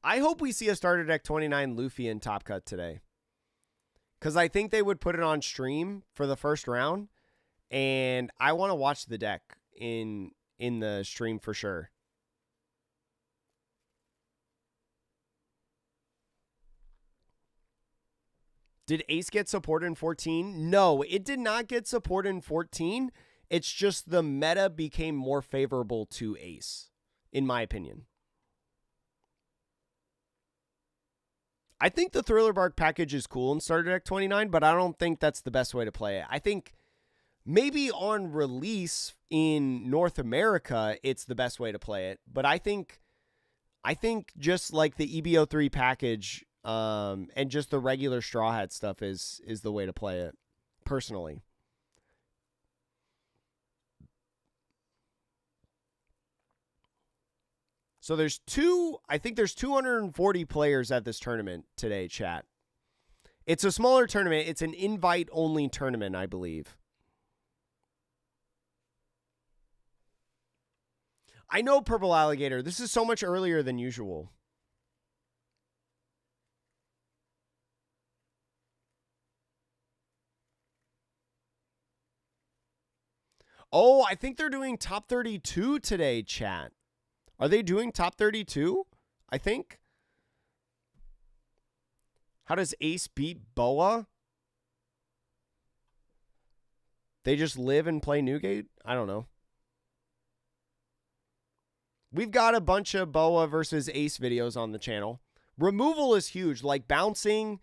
I hope we see a Starter Deck 29 Luffy in Top Cut today. Because I think they would put it on stream for the first round. And I want to watch the deck in the stream for sure. Did Ace get support in 14? No, it did not get support in 14. It's just the meta became more favorable to Ace, in my opinion. I think the Thriller Bark package is cool in Starter Deck 29, but I don't think that's the best way to play it. I think maybe on release in North America, it's the best way to play it. But I think just like the EBO3 package and just the regular Straw Hat stuff is the way to play it, personally. So I think there's 240 players at this tournament today, chat. It's a smaller tournament. It's an invite-only tournament, I believe. I know, Purple Alligator. This is so much earlier than usual. Oh, I think they're doing top 32 today, chat. Are they doing top 32? I think. How does Ace beat Boa? They just live and play Newgate? I don't know. We've got a bunch of Boa versus Ace videos on the channel. Removal is huge. Like bouncing,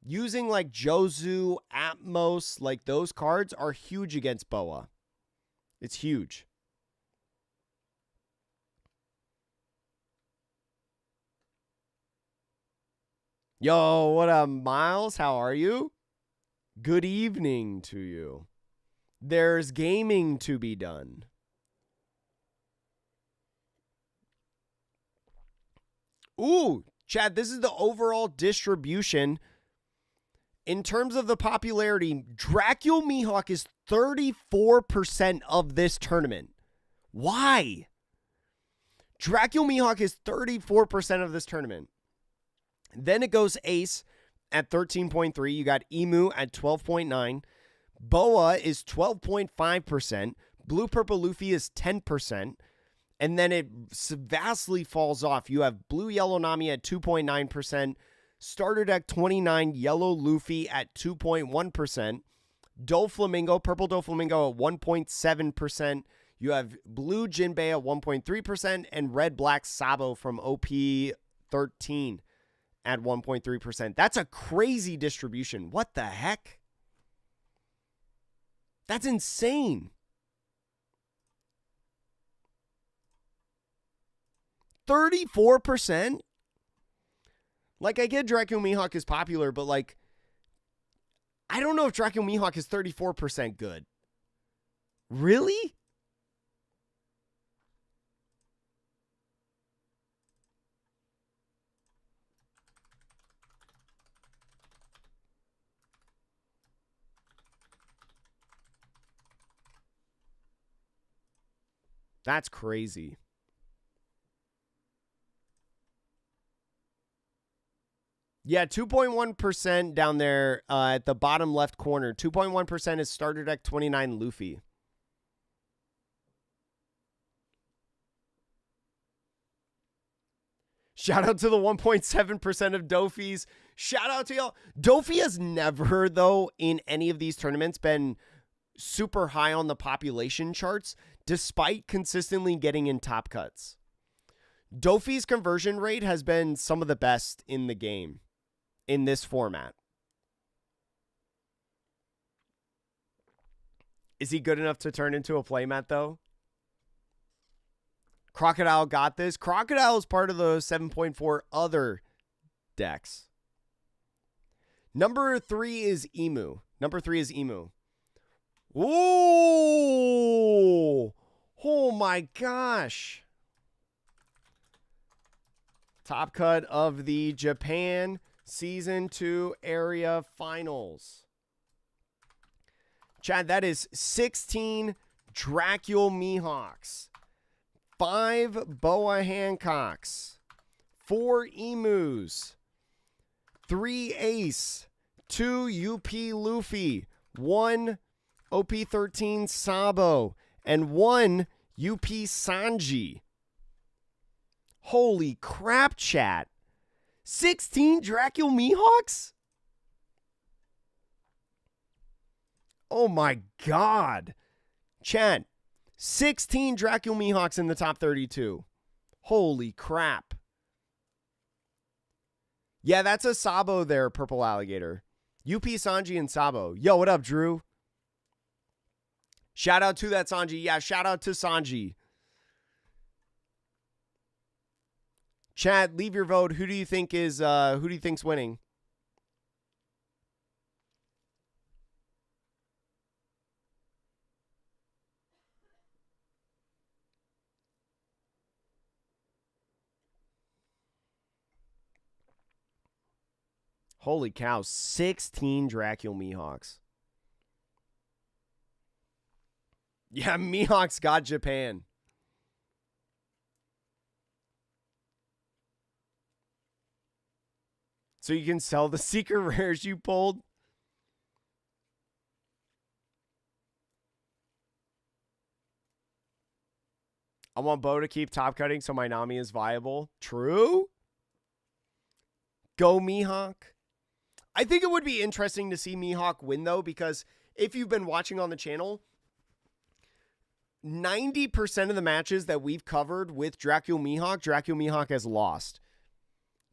using like Jozu, Atmos, like those cards are huge against Boa. It's huge. Yo, what up, Miles? How are you? Good evening to you. There's gaming to be done. Ooh, Chad, this is the overall distribution. In terms of the popularity, Dracul Mihawk is 34% of this tournament. Why? Dracul Mihawk is 34% of this tournament. Then it goes Ace at 13.3. You got Emu at 12.9. Boa is 12.5%. Blue Purple Luffy is 10%. And then it vastly falls off. You have Blue Yellow Nami at 2.9%. Starter Deck 29 Yellow Luffy at 2.1%. Doflamingo, Purple Doflamingo at 1.7%. You have Blue Jinbei at 1.3%. And Red Black Sabo from OP13 at 1.3%. That's a crazy distribution. What the heck? That's insane. 34%? Like, I get Dracul Mihawk is popular, but like, I don't know if Dracul Mihawk is 34% good. Really? That's crazy. Yeah, 2.1% down there at the bottom left corner. 2.1% is Starter Deck 29 Luffy. Shout out to the 1.7% of Dofies. Shout out to y'all. Dofi has never, though, in any of these tournaments been super high on the population charts, despite consistently getting in top cuts. Dofi's conversion rate has been some of the best in the game in this format. Is he good enough to turn into a playmat, though? Crocodile got this. Crocodile is part of the 7.4 other decks. Number 3 is Emu. Ooh! Oh my gosh. Top cut of the Japan Season 2 Area Finals. Chad, that is 16 Dracule Mihawks, 5 Boa Hancocks, 4 Emus, 3 Ace, 2 UP Luffy, 1 OP14 Sabo, and 1 UP Sanji. Holy crap, chat. 16 Dracule Mihawks? Oh my god. Chat, 16 Dracule Mihawks in the top 32. Holy crap. Yeah, that's a Sabo there, Purple Alligator. UP Sanji and Sabo. Yo, what up, Drew? Shout out to that Sanji. Yeah, shout out to Sanji. Chat, leave your vote. Who do you think is who do you think's winning? Holy cow, 16 Dracule Mihawks. Yeah, Mihawks got Japan. So you can sell the secret rares you pulled? I want Bo to keep top cutting so my Nami is viable. True? Go Mihawk. I think it would be interesting to see Mihawk win, though, because if you've been watching on the channel, 90% of the matches that we've covered with Dracule Mihawk has lost.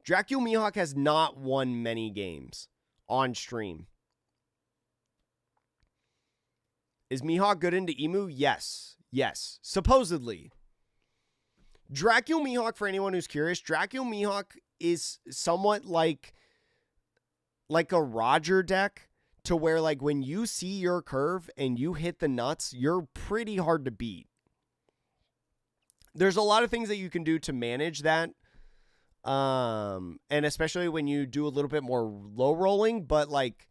Dracule Mihawk has not won many games on stream. Is Mihawk good into Emu? Yes. Yes. Supposedly. Dracule Mihawk, for anyone who's curious, Dracule Mihawk is somewhat like a Roger deck, to where like when you see your curve and you hit the nuts, you're pretty hard to beat. There's a lot of things that you can do to manage that. And especially when you do a little bit more low rolling, but like,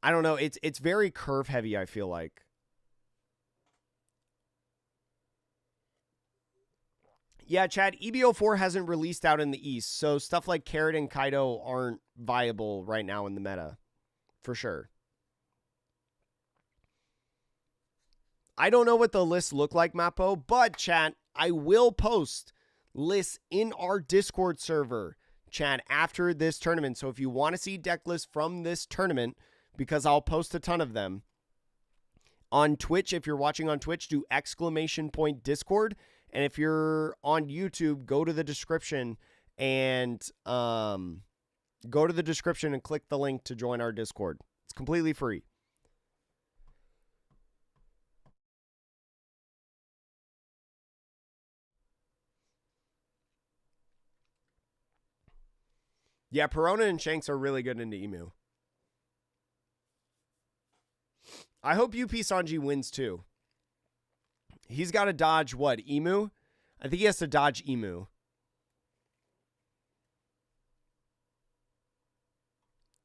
I don't know, it's very curve heavy, I feel like. Yeah, Chad, EBO4 hasn't released out in the East, so stuff like Carrot and Kaido aren't viable right now in the meta, for sure. I don't know what the lists look like, Mappo, but, chat, I will post lists in our Discord server, chat, after this tournament. So if you want to see deck lists from this tournament, because I'll post a ton of them, on Twitch, if you're watching on Twitch, do !Discord. And if you're on YouTube, go to the description and click the link to join our Discord. It's completely free. Yeah, Perona and Shanks are really good into Emu. I hope UP Sanji wins too. He's got to dodge what? Emu? I think he has to dodge Emu.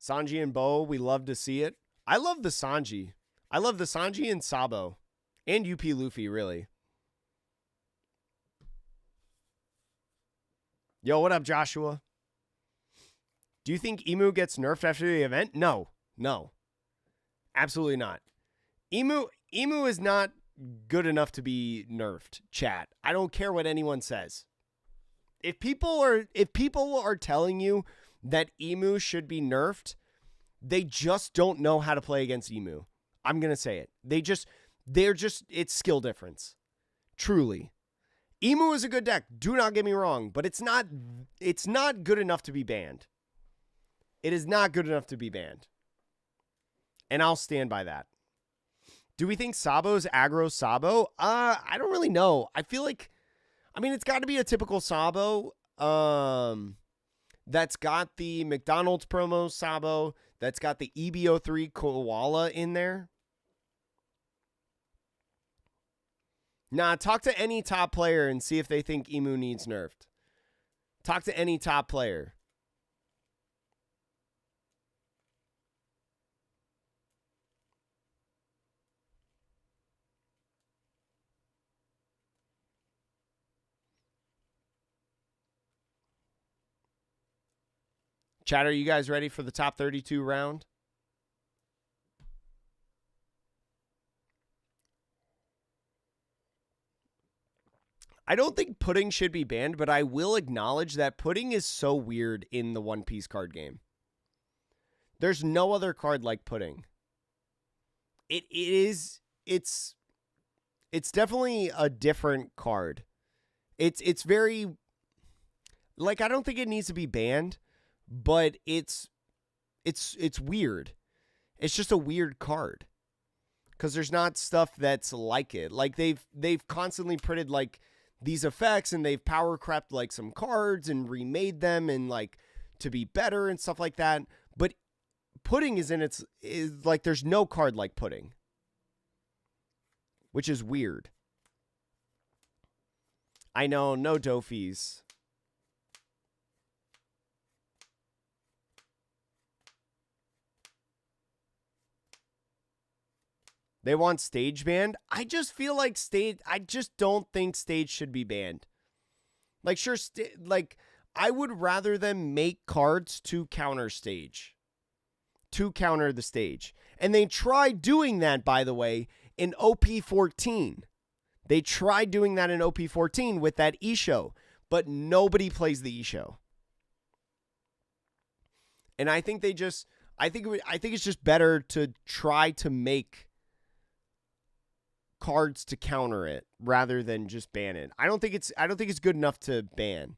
Sanji and Bo, we love to see it. I love the Sanji. I love the Sanji and Sabo. And UP Luffy, really. Yo, what up, Joshua? Do you think Emu gets nerfed after the event? No. No. Absolutely not. Emu is not good enough to be nerfed, chat. I don't care what anyone says. if people are telling you that Emu should be nerfed, they just don't know how to play against Emu. I'm going to say it. It's skill difference. Truly. Emu is a good deck. Do not get me wrong, but it's not good enough to be banned. It is not good enough to be banned. And I'll stand by that. Do we think Sabo's aggro Sabo? I don't really know. I feel like, it's got to be a typical Sabo. That's got the McDonald's promo Sabo. That's got the EBO3 Koala in there. Nah, talk to any top player and see if they think Emu needs nerfed. Talk to any top player. Chat, are you guys ready for the top 32 round? I don't think pudding should be banned, but I will acknowledge that pudding is so weird in the One Piece card game. There's no other card like pudding. It's definitely a different card. It's very, like, I don't think it needs to be banned, but it's weird. It's just a weird card because there's not stuff that's like it. Like they've constantly printed like these effects and they've power crept like some cards and remade them and like to be better and stuff like that. But pudding is like there's no card like pudding, which is weird. I know, no Dofies. They want stage banned. I just feel like I just don't think stage should be banned. Like, sure, I would rather them make cards to counter stage. To counter the stage. And they tried doing that, by the way, in OP14. They tried doing that in OP14 with that E-Show. But nobody plays the E-Show. And I think I think it's just better to try to make cards to counter it rather than just ban it. I don't think it's good enough to ban.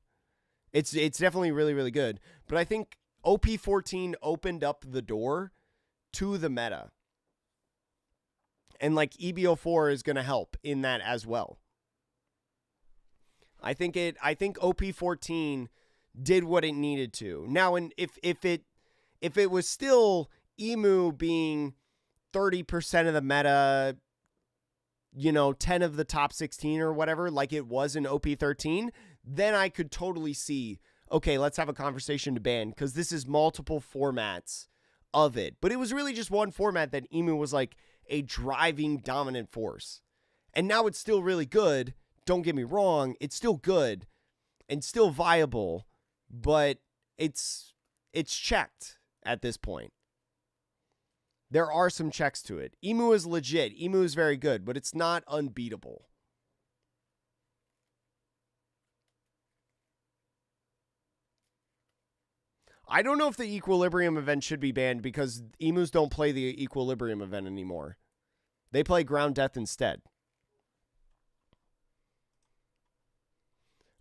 It's definitely really, really good, but I think OP14 opened up the door to the meta. And like EBO4 is going to help in that as well. I think OP14 did what it needed to. Now, and if it was still Emu being 30% of the meta, 10 of the top 16 or whatever, like it was in OP13, then I could totally see, okay, let's have a conversation to ban, because this is multiple formats of it. But it was really just one format that Emu was like a driving dominant force. And now it's still really good. Don't get me wrong. It's still good and still viable, but it's checked at this point. There are some checks to it. Emu is legit. Emu is very good, but it's not unbeatable. I don't know if the Equilibrium event should be banned because Emus don't play the Equilibrium event anymore. They play Ground Death instead.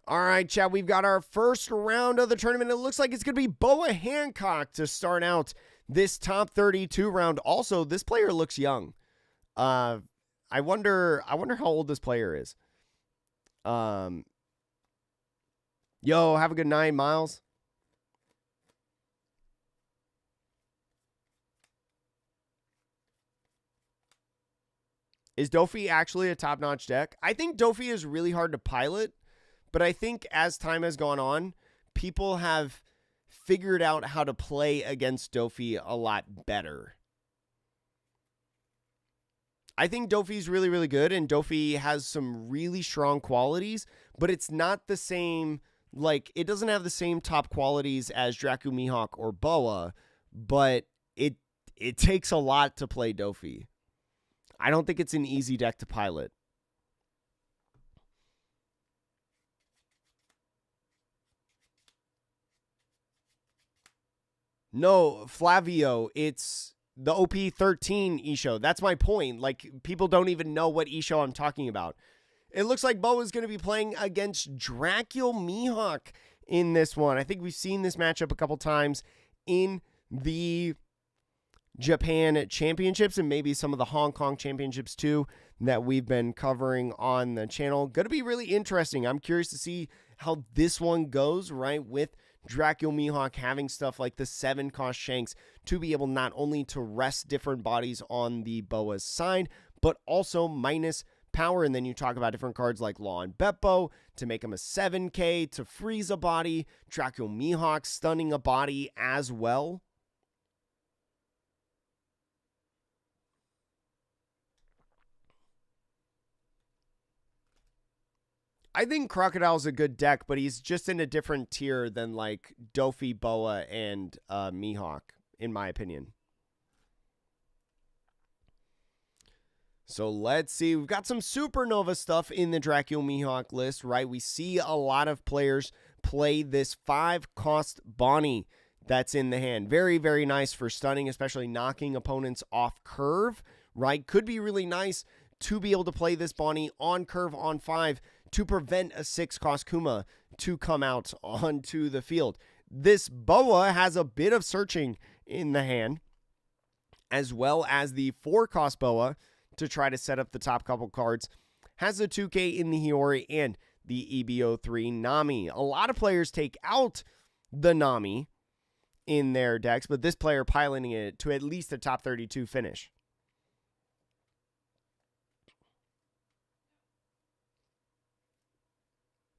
All right, chat, we've got our first round of the tournament. It looks like it's going to be Boa Hancock to start out this top 32 round. Also, this player looks young. I wonder how old this player is. Yo, have a good night, Miles. Is Dofi actually a top-notch deck? I think Dofi is really hard to pilot, but I think as time has gone on, people have figured out how to play against Dofi a lot better. I think Dofi's really, really good, and Dofi has some really strong qualities, but it's not the same, like, it doesn't have the same top qualities as Dracu Mihawk or Boa, but it takes a lot to play Dofi. I don't think it's an easy deck to pilot. No, Flavio, it's the OP13 Isho. That's my point. Like, people don't even know what Isho I'm talking about. It looks like Bo is going to be playing against Dracul Mihawk in this one. I think we've seen this matchup a couple times in the Japan Championships and maybe some of the Hong Kong Championships too that we've been covering on the channel. Going to be really interesting. I'm curious to see how this one goes, right, with Dracul Mihawk having stuff like the 7-cost Shanks to be able not only to rest different bodies on the Boa's side, but also minus power. And then you talk about different cards like Law and Beppo to make him a 7K to freeze a body, Dracul Mihawk stunning a body as well. I think Crocodile's a good deck, but he's just in a different tier than like Dofi, Boa, and Mihawk, in my opinion. So let's see. We've got some Supernova stuff in the Dracul Mihawk list, right? We see a lot of players play this 5-cost Bonnie that's in the hand. Very, very nice for stunning, especially knocking opponents off curve, right? Could be really nice to be able to play this Bonnie on curve on 5 to prevent a 6-cost Kuma to come out onto the field. This Boa has a bit of searching in the hand, as well as the 4-cost Boa to try to set up the top couple cards. Has the 2K in the Hiyori and the EBO3 Nami. A lot of players take out the Nami in their decks, but this player piloting it to at least a top 32 finish.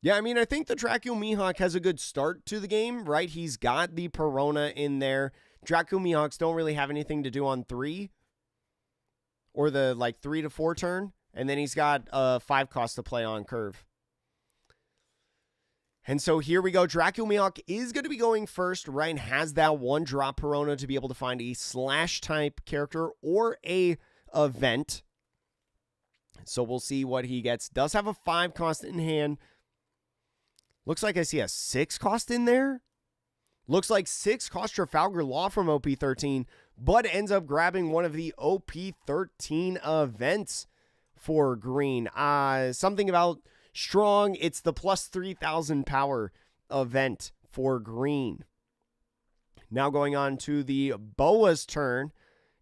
Yeah, I mean, I think the Dracul Mihawk has a good start to the game, right? He's got the Perona in there. Dracul Mihawks don't really have anything to do on 3 or the like 3 to 4 turn. And then he's got 5 cost to play on curve. And so here we go. Dracul Mihawk is going to be going first, right? And has that 1-drop Perona to be able to find a slash type character or a event. So we'll see what he gets. Does have a 5 cost in hand. Looks like I see a 6 cost in there. Looks like 6 cost Trafalgar Law from OP13, but ends up grabbing one of the OP13 events for green. Something about strong. It's the plus 3,000 power event for green. Now going on to the Boa's turn.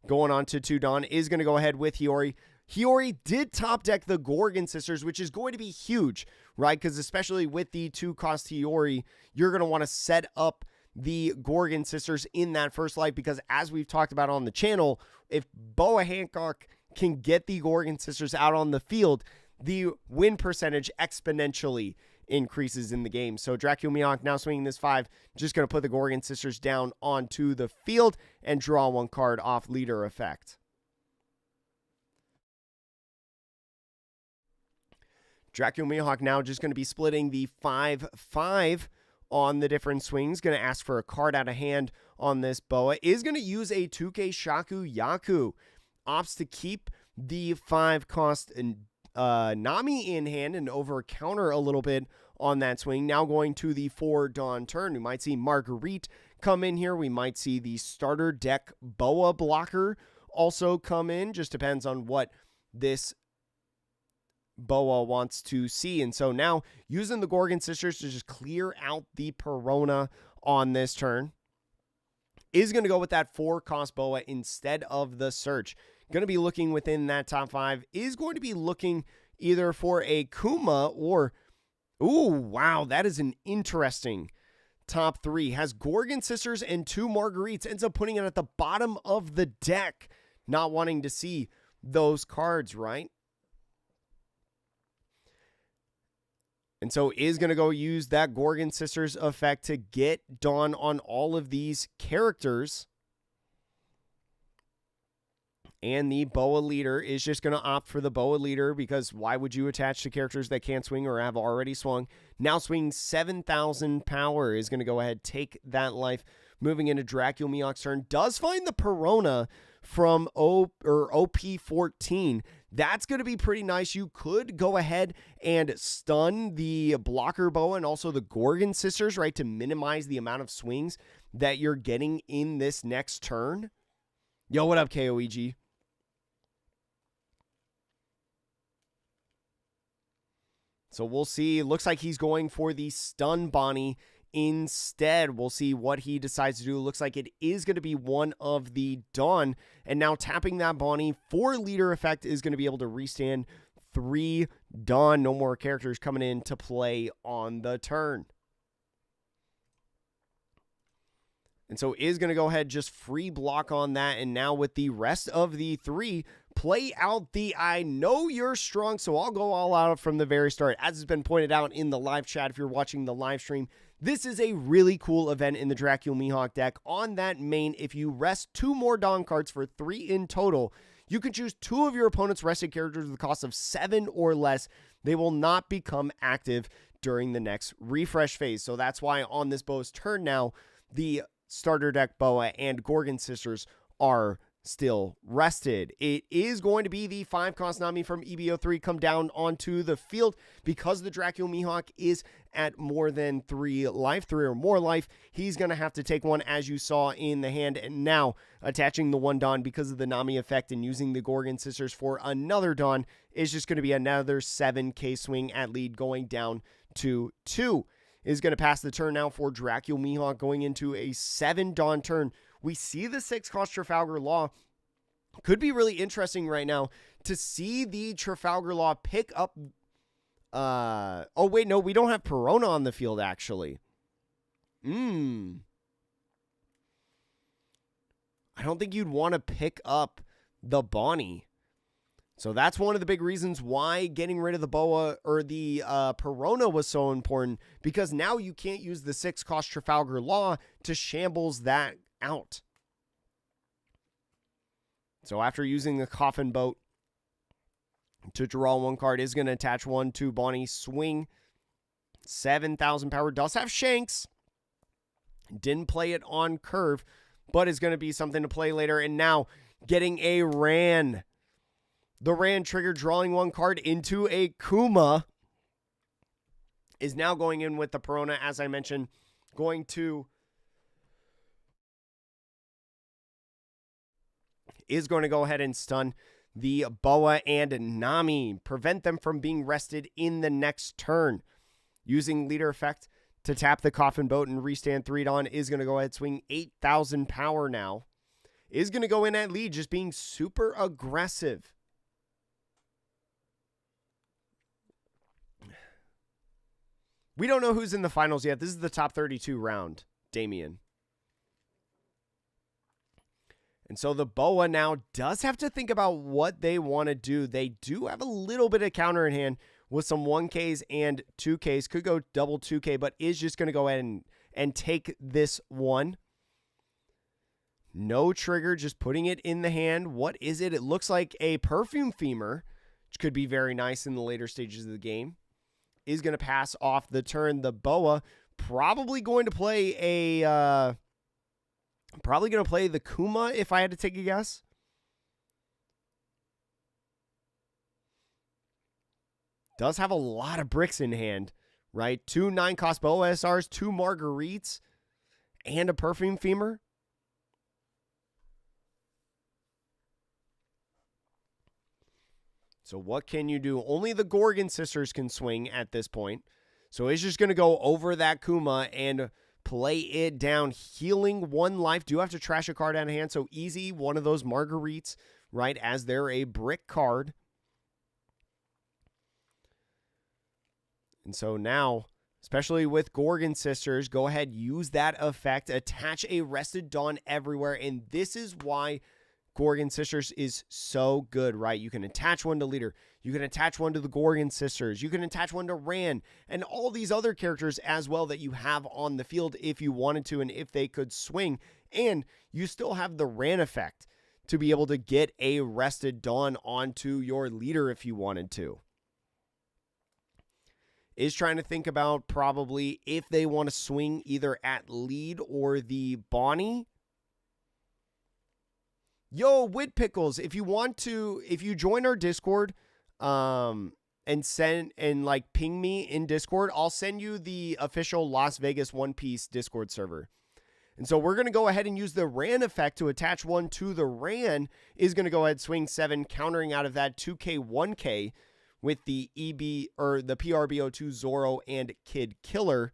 Going on to 2 Dawn is going to go ahead with Hiyori. Hiyori did top deck the Gorgon Sisters, which is going to be huge, right? Because especially with the 2-cost Hiyori, you're going to want to set up the Gorgon Sisters in that first life, because as we've talked about on the channel, if Boa Hancock can get the Gorgon Sisters out on the field, the win percentage exponentially increases in the game. So Dracul Mihawk now swinging this 5, just going to put the Gorgon Sisters down onto the field and draw 1 card off leader effect. Dracul Mihawk now just going to be splitting the 5-5 on the different swings. Going to ask for a card out of hand on this Boa. Is going to use a 2K Shaku Yaku. Opts to keep the 5-cost Nami in hand and over counter a little bit on that swing. Now going to the 4 Dawn turn. We might see Marguerite come in here. We might see the starter deck Boa blocker also come in. Just depends on what this Boa wants to see. And so now using the Gorgon Sisters to just clear out the Perona on this turn. Is going to go with that 4-cost Boa instead of the search. Going to be looking within that top 5. Is going to be looking either for a Kuma or... Ooh, wow, that is an interesting top 3. Has Gorgon Sisters and 2 Marguerites. Ends up putting it at the bottom of the deck. Not wanting to see those cards, right? And so is going to go use that Gorgon Sisters effect to get Dawn on all of these characters. And the Boa leader is just going to opt for the Boa leader, because why would you attach to characters that can't swing or have already swung? Now swinging 7,000 power is going to go ahead, take that life. Moving into Dracul Mihawk's turn. Does find the Perona, from OP14. That's going to be pretty nice. You could go ahead and stun the blocker boa and also the Gorgon Sisters, right, to minimize the amount of swings that you're getting in this next turn. Yo, what up, KOEG? So we'll see. Looks like he's going for the stun Bonnie instead. We'll see what he decides to do. Looks like it is going to be one of the Dawn. And now tapping that Bonnie for leader effect is going to be able to restand 3 Dawn. No more characters coming in to play on the turn. And so is going to go ahead, just free block on that. And now with the rest of the 3, play out the I know you're strong, so I'll go all out from the very start. As has been pointed out in the live chat, if you're watching the live stream, this is a really cool event in the Dracula Mihawk deck. On that main, if you rest 2 more Dawn cards for 3 in total, you can choose 2 of your opponent's rested characters with a cost of 7 or less. They will not become active during the next refresh phase. So that's why on this Boa's turn now, the starter deck Boa and Gorgon Sisters are still rested. It is going to be the 5-cost Nami from EBO3 come down onto the field because the Dracula Mihawk is at more than 3 life, 3 or more life. He's going to have to take one, as you saw in the hand, and now attaching the 1 Dawn because of the Nami effect and using the Gorgon Sisters for another Dawn is just going to be another 7k swing at lead, going down to 2. Is going to pass the turn now for Dracula Mihawk going into a 7 Dawn turn. We see the 6-cost Trafalgar Law. Could be really interesting right now to see the Trafalgar Law pick up. Oh, wait, no, we don't have Perona on the field, actually. I don't think you'd want to pick up the Bonnie. So that's one of the big reasons why getting rid of the Boa or the Perona was so important, because now you can't use the 6-cost Trafalgar Law to shambles that out. So after using the Coffin Boat to draw 1 card, is going to attach 1 to Bonnie. Swing 7,000 power. Does have Shanks. Didn't play it on curve, but is going to be something to play later. And now getting a Ran. The Ran trigger, drawing 1 card into a Kuma, is now going in with the Perona, as I mentioned, going to go ahead and stun the Boa and Nami, prevent them from being rested in the next turn. Using leader effect to tap the Coffin Boat and restand 3 Dawn, is going to go ahead, swing 8,000 power now. Is going to go in at lead, just being super aggressive. We don't know who's in the finals yet. This is the top 32 round, Damien. And so the Boa now does have to think about what they want to do. They do have a little bit of counter in hand with some 1Ks and 2Ks. Could go double 2K, but is just going to go ahead and take this one. No trigger, just putting it in the hand. What is it? It looks like a Perfume Femur, which could be very nice in the later stages of the game. Is going to pass off the turn. The Boa probably going to play a the Kuma, if I had to take a guess. Does have a lot of bricks in hand, right? 2 9-cost Boa SRs, 2 Marguerites, and a Perfume Femur. So what can you do? Only the Gorgon Sisters can swing at this point. So it's just going to go over that Kuma and play it down. Healing 1 life. Do have to trash a card out of hand. So easy, one of those Marguerites, right, as they're a brick card. And so now, especially with Gorgon Sisters, go ahead, use that effect. Attach a Rested Dawn everywhere. And this is why Gorgon Sisters is so good, right? You can attach 1 to leader. You can attach 1 to the Gorgon Sisters. You can attach 1 to Ran and all these other characters as well that you have on the field if you wanted to and if they could swing. And you still have the Ran effect to be able to get a Rested Dawn onto your leader if you wanted to. Is trying to think about probably if they want to swing either at lead or the Bonnie. Yo, Wit Pickles, if you join our Discord, and like ping me in Discord, I'll send you the official Las Vegas One Piece Discord server. And so we're going to go ahead and use the Ran effect to attach one to the Ran. Is going to go ahead swing 7, countering out of that 2K 1K with the EB or the PRBO2 Zoro and Kid Killer.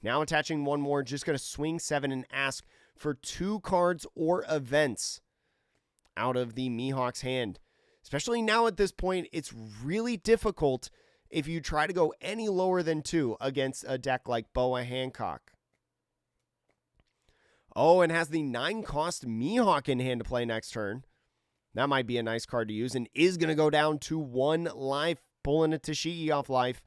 Now attaching one more, just going to swing 7 and ask for 2 cards or events out of the Mihawk's hand. Especially now at this point, it's really difficult if you try to go any lower than 2 against a deck like Boa Hancock. Oh, and has the 9-cost Mihawk in hand to play next turn. That might be a nice card to use, and is going to go down to 1 life, pulling a Tashigi off life.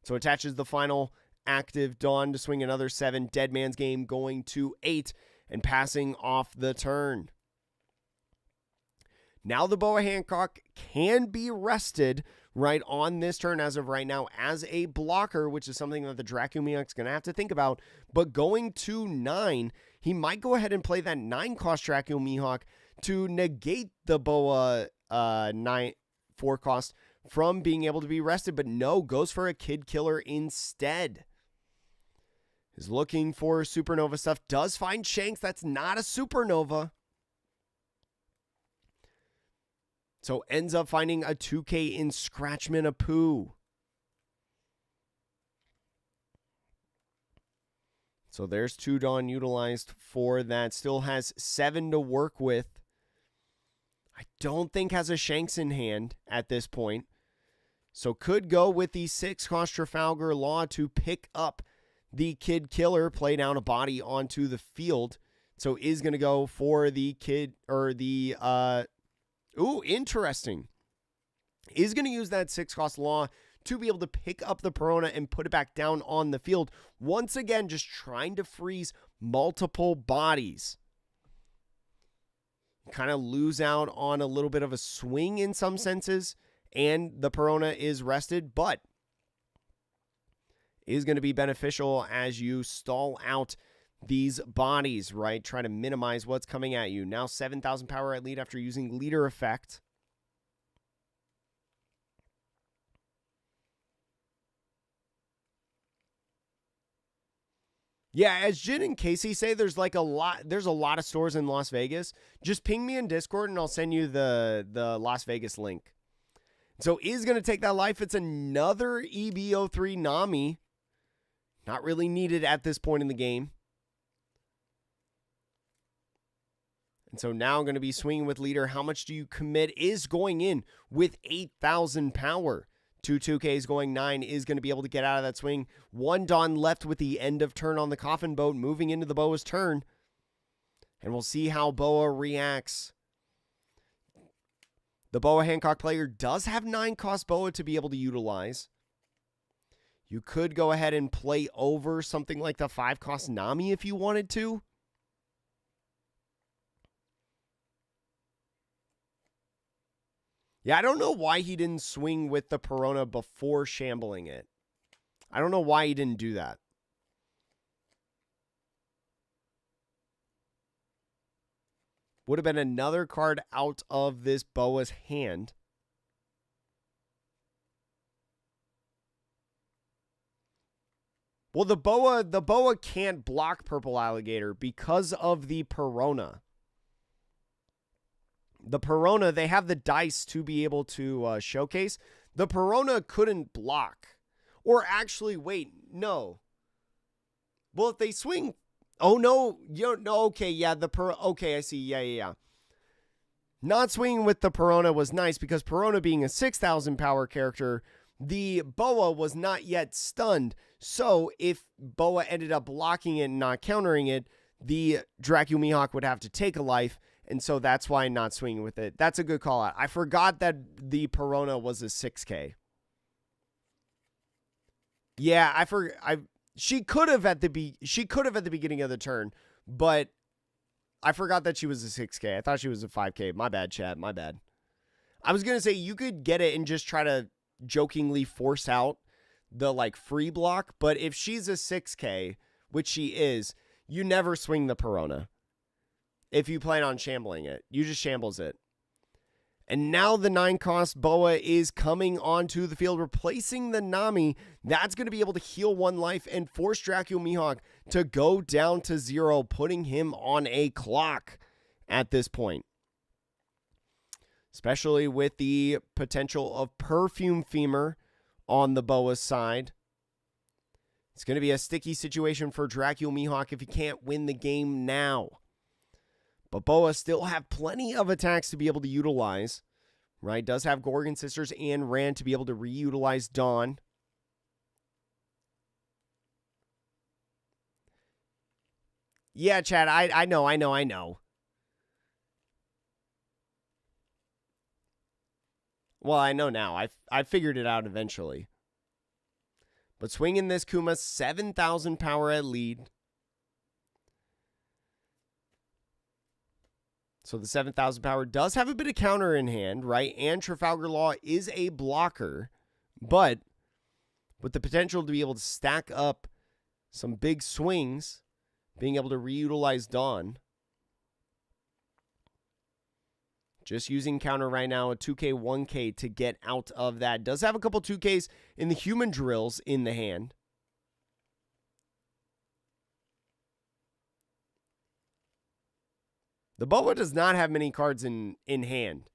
So attaches the final active Dawn to swing another 7. Dead Man's Game going to 8 and passing off the turn. Now the Boa Hancock can be rested right on this turn as of right now as a blocker, which is something that the Dracumihawk's going to have to think about. But going to 9, he might go ahead and play that 9-cost Dracumihawk to negate the Boa 4-cost from being able to be rested. But no, goes for a Kid Killer instead. Is looking for Supernova stuff. Does find Shanks. That's not a Supernova. So ends up finding a 2K in Scratchman Apu. So there's 2 Dawn utilized for that. Still has 7 to work with. I don't think has a Shanks in hand at this point. So could go with the 6-cost Trafalgar Law to pick up the Kid Killer, play down a body onto the field. So is going to go for the kid or the ooh, interesting. Is going to use that 6-cost Law to be able to pick up the Perona and put it back down on the field. Once again, just trying to freeze multiple bodies. Kind of lose out on a little bit of a swing in some senses, and the Perona is rested, but is going to be beneficial as you stall out these bodies, right? Try to minimize what's coming at you. Now 7,000 power at lead after using leader effect. Yeah, as Jin and Casey say, there's a lot of stores in Las Vegas. Just ping me in Discord and I'll send you the Las Vegas link. So is going to take that life. It's another EBO3 Nami. Not really needed at this point in the game. And so now I'm going to be swinging with leader. How much do you commit? Is going in with 8,000 power. 2 2Ks going 9 is going to be able to get out of that swing. 1 Dawn left with the end of turn on the Coffin Boat, moving into the Boa's turn. And we'll see how Boa reacts. The Boa Hancock player does have 9-cost Boa to be able to utilize. You could go ahead and play over something like the 5-cost Nami if you wanted to. Yeah, I don't know why he didn't swing with the Perona before shambling it. I don't know why he didn't do that. Would have been another card out of this Boa's hand. Well, the Boa can't block Purple Alligator because of the Perona. The Perona, they have the dice to be able to showcase. The Perona couldn't block. Or actually, wait, no. Well, if they swing... Oh, no. No, okay, yeah, okay, I see. Yeah. Not swinging with the Perona was nice because Perona being a 6,000 power character, the Boa was not yet stunned. So if Boa ended up blocking it and not countering it, the Dracumihawk would have to take a life. And so that's why I'm not swinging with it. That's a good call out. I forgot that the Perona was a 6K. Yeah, she could have at the beginning of the turn, but I forgot that she was a 6K. I thought she was a 5K. My bad, chat. My bad. I was going to say you could get it and just try to jokingly force out the free block, but if she's a 6K, which she is, you never swing the Perona. if you plan on shambling it. You just shambles it. And now the 9-cost Boa is coming onto the field, replacing the Nami. That's going to be able to heal 1 life and force Dracula Mihawk to go down to 0, putting him on a clock at this point. Especially with the potential of Perfume Femur on the Boa's side. It's going to be a sticky situation for Dracula Mihawk if he can't win the game now. But Boa still have plenty of attacks to be able to utilize, right? Does have Gorgon Sisters and Rand to be able to reutilize Dawn. Yeah, Chad, I know. Well, I know now. I figured it out eventually. But swinging this Kuma, 7,000 power at lead. So the 7,000 power does have a bit of counter in hand, right? And Trafalgar Law is a blocker, but with the potential to be able to stack up some big swings, being able to reutilize Dawn. Just using counter right now, a 2K, 1K to get out of that. Does have a couple 2Ks in the human drills in the hand. The Boa does not have many cards in hand.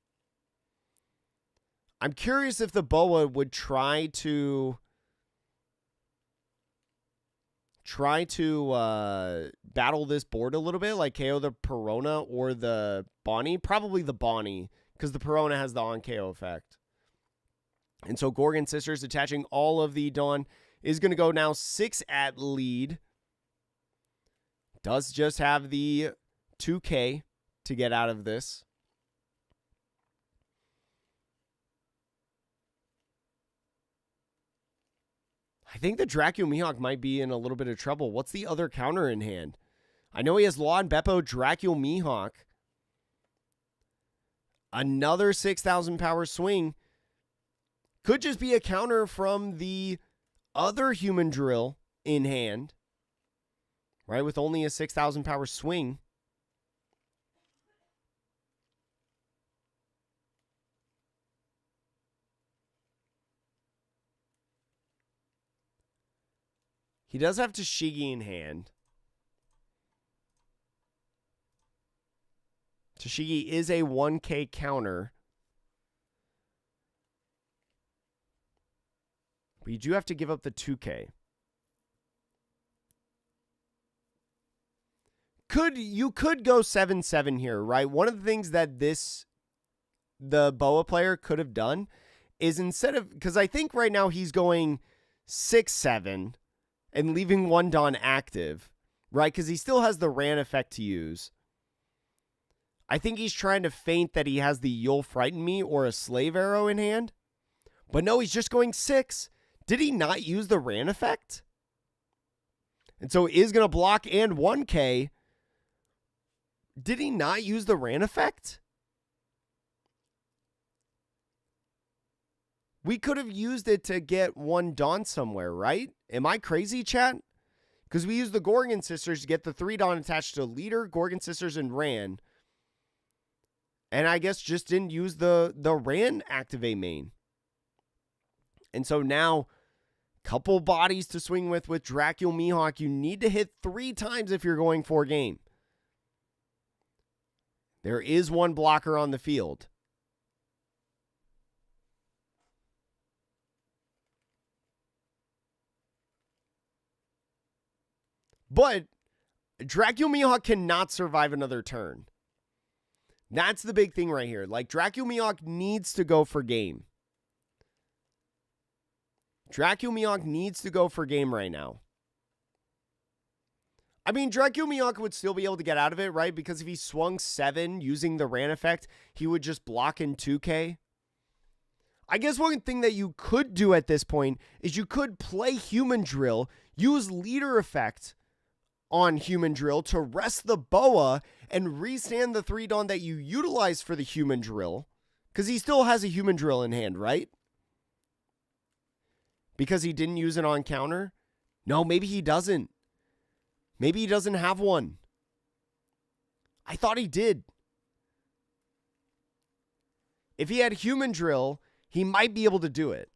I'm curious if the Boa would try to battle this board a little bit, like KO the Perona or the Bonnie. Probably the Bonnie, because the Perona has the on-KO effect. And so Gorgon Sisters attaching all of the Dawn is going to go now 6 at lead. Does just have the 2K to get out of this. I think the Dracula Mihawk might be in a little bit of trouble. What's the other counter in hand? I know he has Law and Beppo, Dracula Mihawk. Another 6,000 power swing. Could just be a counter from the other human drill in hand. Right, with only a 6,000 power swing. He does have Tashigi in hand. Tashigi is a 1K counter. But you do have to give up the 2K. You could go 7-7 here, right? One of the things that the Boa player could have done is instead of, because I think right now he's going 6-7 and leaving 1 Dawn active, right? Because he still has the Ran effect to use. I think he's trying to feint that he has the You'll Frighten Me or a Slave Arrow in hand. But no, he's just going 6. Did he not use the Ran effect? And so is going to block and 1K. Did he not use the Ran effect? We could have used it to get 1 Dawn somewhere, right? Am I crazy, chat? Because we used the Gorgon Sisters to get the 3 Dawn attached to Leader, Gorgon Sisters, and Ran. And I guess just didn't use the Ran activate main. And so now, couple bodies to swing with Dracula Mihawk. You need to hit 3 times if you're going for game. There is 1 blocker on the field. But Dracula Mihawk cannot survive another turn. That's the big thing right here. Like, Dracula Mihawk needs to go for game. Dracula Mihawk needs to go for game right now. I mean, Dracula Mihawk would still be able to get out of it, right? Because if he swung 7 using the Ran effect, he would just block in 2K. I guess one thing that you could do at this point is you could play Human Drill, use Leader effect on Human Drill to rest the Boa and restand the 3 Dawn that you utilize for the Human Drill. Because he still has a Human Drill in hand, right? Because he didn't use it on counter? No, maybe he doesn't. Maybe he doesn't have one. I thought he did. If he had human drill, he might be able to do it.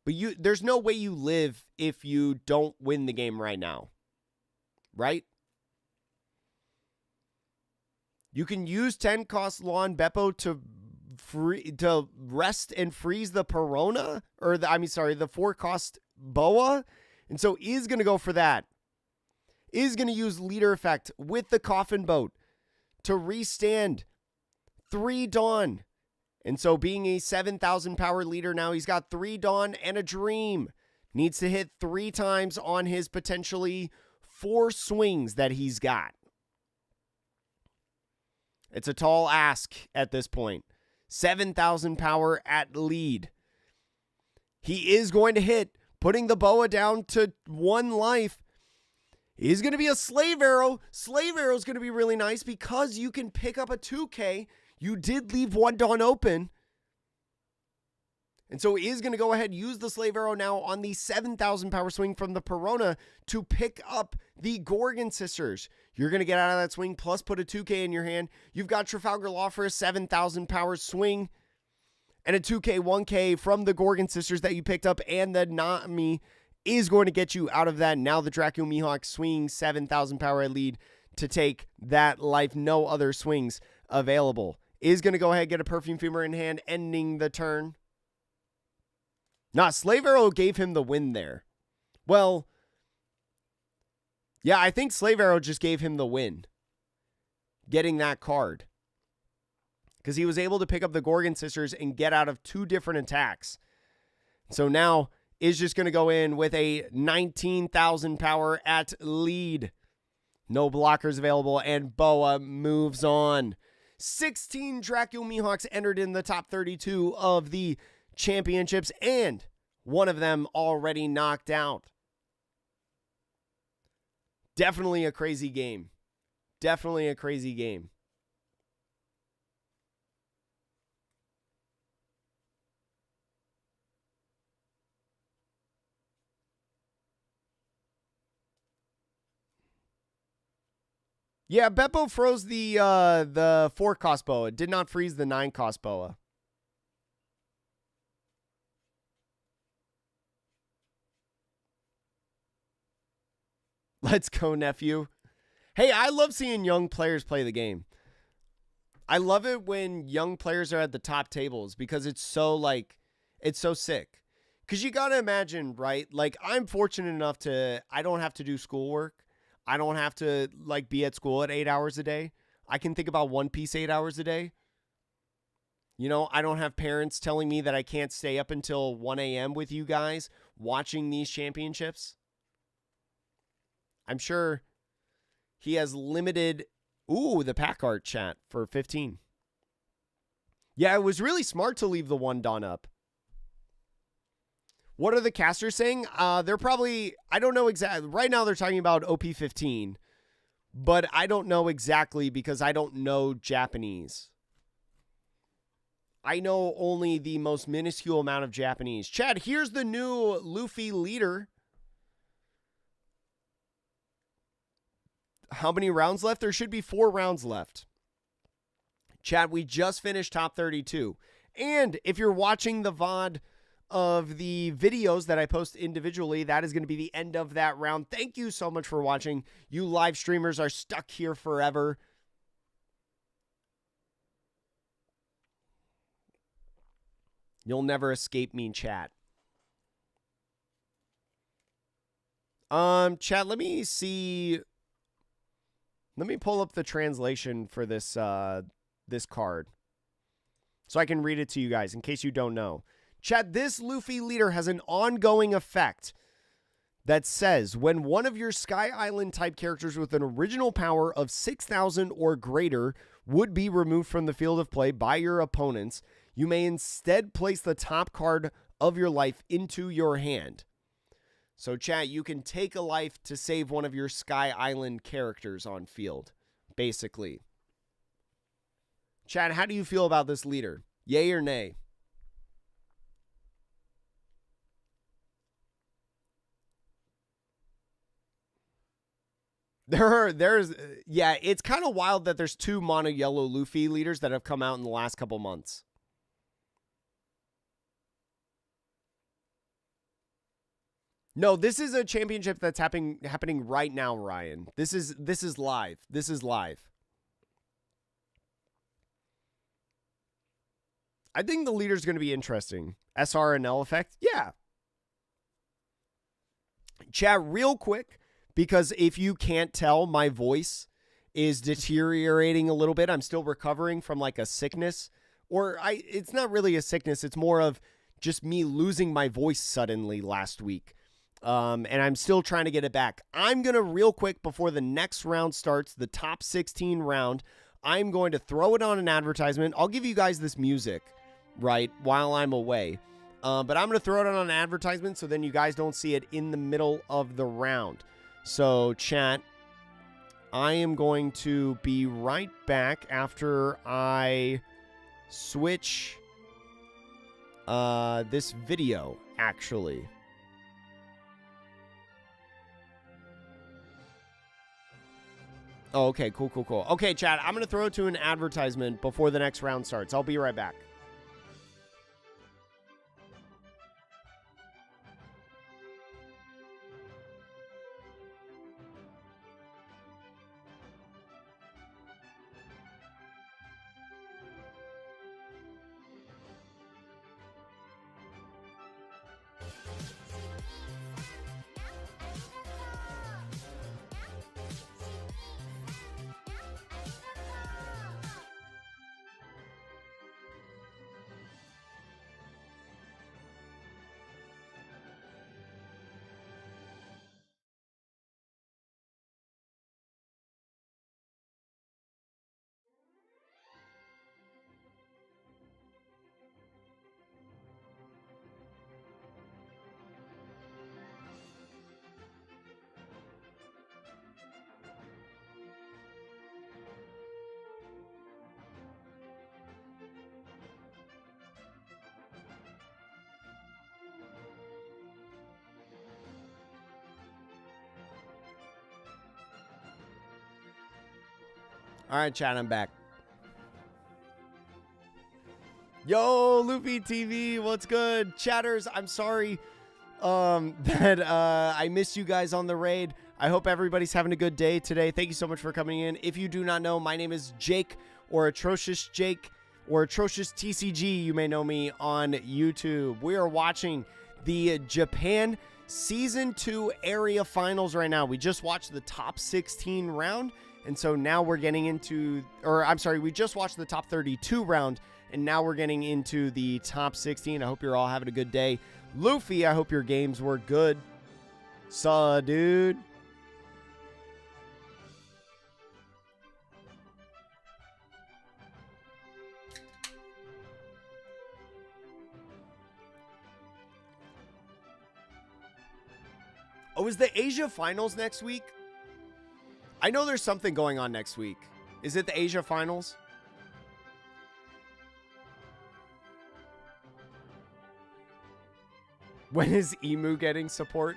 But there's no way you live if you don't win the game right now. Right? You can use 10 cost Lawn Beppo to rest and freeze the Perona, or the 4 cost Boa. And so is going to go for that. Is going to use leader effect with the Coffin Boat to restand 3 Dawn. And so being a 7,000 power leader now, he's got 3 Dawn and a Dream. Needs to hit 3 times on his potentially 4 swings that he's got. It's a tall ask at this point. 7,000 power at lead. He is going to hit, putting the Boa down to 1 life. He's going to be a Slave Arrow. Slave Arrow is going to be really nice because you can pick up a 2K. You did leave 1 Dawn open. And so he is going to go ahead and use the Slave Arrow now on the 7,000 power swing from the Perona to pick up the Gorgon Sisters. You're going to get out of that swing, plus put a 2K in your hand. You've got Trafalgar Law for a 7,000 power swing and a 2K, 1K from the Gorgon Sisters that you picked up, and the Nami is going to get you out of that. Now the Dracula Mihawk swinging 7,000 power at lead to take that life. No other swings available. Is going to go ahead and get a Perfume Fumer in hand, ending the turn. Slave Arrow gave him the win there. Well, yeah, I think Slave Arrow just gave him the win, getting that card. Because he was able to pick up the Gorgon Sisters and get out of 2 different attacks. So now is just going to go in with a 19,000 power at lead. No blockers available, and Boa moves on. 16 Dracula Mihawks entered in the top 32 of the championships, and one of them already knocked out. Definitely a crazy game. Definitely a crazy game. Yeah, Beppo froze the 4 cost Boa. Did not freeze the 9 cost Boa. Let's go, nephew. Hey, I love seeing young players play the game. I love it when young players are at the top tables because it's so sick. Because you got to imagine, right? Like, I'm fortunate enough I don't have to do schoolwork. I don't have to be at school at 8 hours a day. I can think about One Piece 8 hours a day. You know, I don't have parents telling me that I can't stay up until 1 a.m. with you guys watching these championships. I'm sure he has limited... Ooh, the pack art chat for 15. Yeah, it was really smart to leave the 1 Dawn up. What are the casters saying? They're probably... I don't know exactly. Right now they're talking about OP14. But I don't know exactly because I don't know Japanese. I know only the most minuscule amount of Japanese. Chad, here's the new Luffy leader. How many rounds left? There should be 4 rounds left. Chad, we just finished top 32. And if you're watching the VOD of the videos that I post individually, that is going to be the end of that round. Thank you so much for watching. You live streamers are stuck here forever. You'll never escape me, chat. Chat, let me see. Let me pull up the translation for this this card so I can read it to you guys in case you don't know. Chat, this Luffy leader has an ongoing effect that says when one of your Sky Island type characters with an original power of 6,000 or greater would be removed from the field of play by your opponents, you may instead place the top card of your life into your hand. So, chat, you can take a life to save one of your Sky Island characters on field, basically. Chat, how do you feel about this leader? Yay or nay? Yeah, it's kind of wild that there's 2 mono yellow Luffy leaders that have come out in the last couple months. No, this is a championship that's happening right now, Ryan. This is live. This is live. I think the leader's going to be interesting. SR and L effect? Yeah. Chat, real quick, because if you can't tell, my voice is deteriorating a little bit. I'm still recovering from like a sickness. It's not really a sickness. It's more of just me losing my voice suddenly last week. And I'm still trying to get it back. I'm going to real quick before the next round starts, the top 16 round, I'm going to throw it on an advertisement. I'll give you guys this music, right, while I'm away. But I'm going to throw it on an advertisement so then you guys don't see it in the middle of the round. So, chat, I am going to be right back after I switch this video, actually. Oh, okay, cool. Okay, chat, I'm going to throw it to an advertisement before the next round starts. I'll be right back. All right, chat, I'm back. Yo, Luffy TV, what's good? Chatters, I'm sorry that I missed you guys on the raid. I hope everybody's having a good day today. Thank you so much for coming in. If you do not know, my name is Jake, or Atrocious Jake, or Atrocious TCG. You may know me on YouTube. We are watching the Japan Season 2 Area Finals right now. We just watched the top 16 round. And so now we're getting into, we just watched the top 32 round, and now we're getting into the top 16. I hope you're all having a good day. Luffy, I hope your games were good. Saw, dude. Oh, is the Asia Finals next week? I know there's something going on next week. Is it the Asia Finals? When is Emu getting support?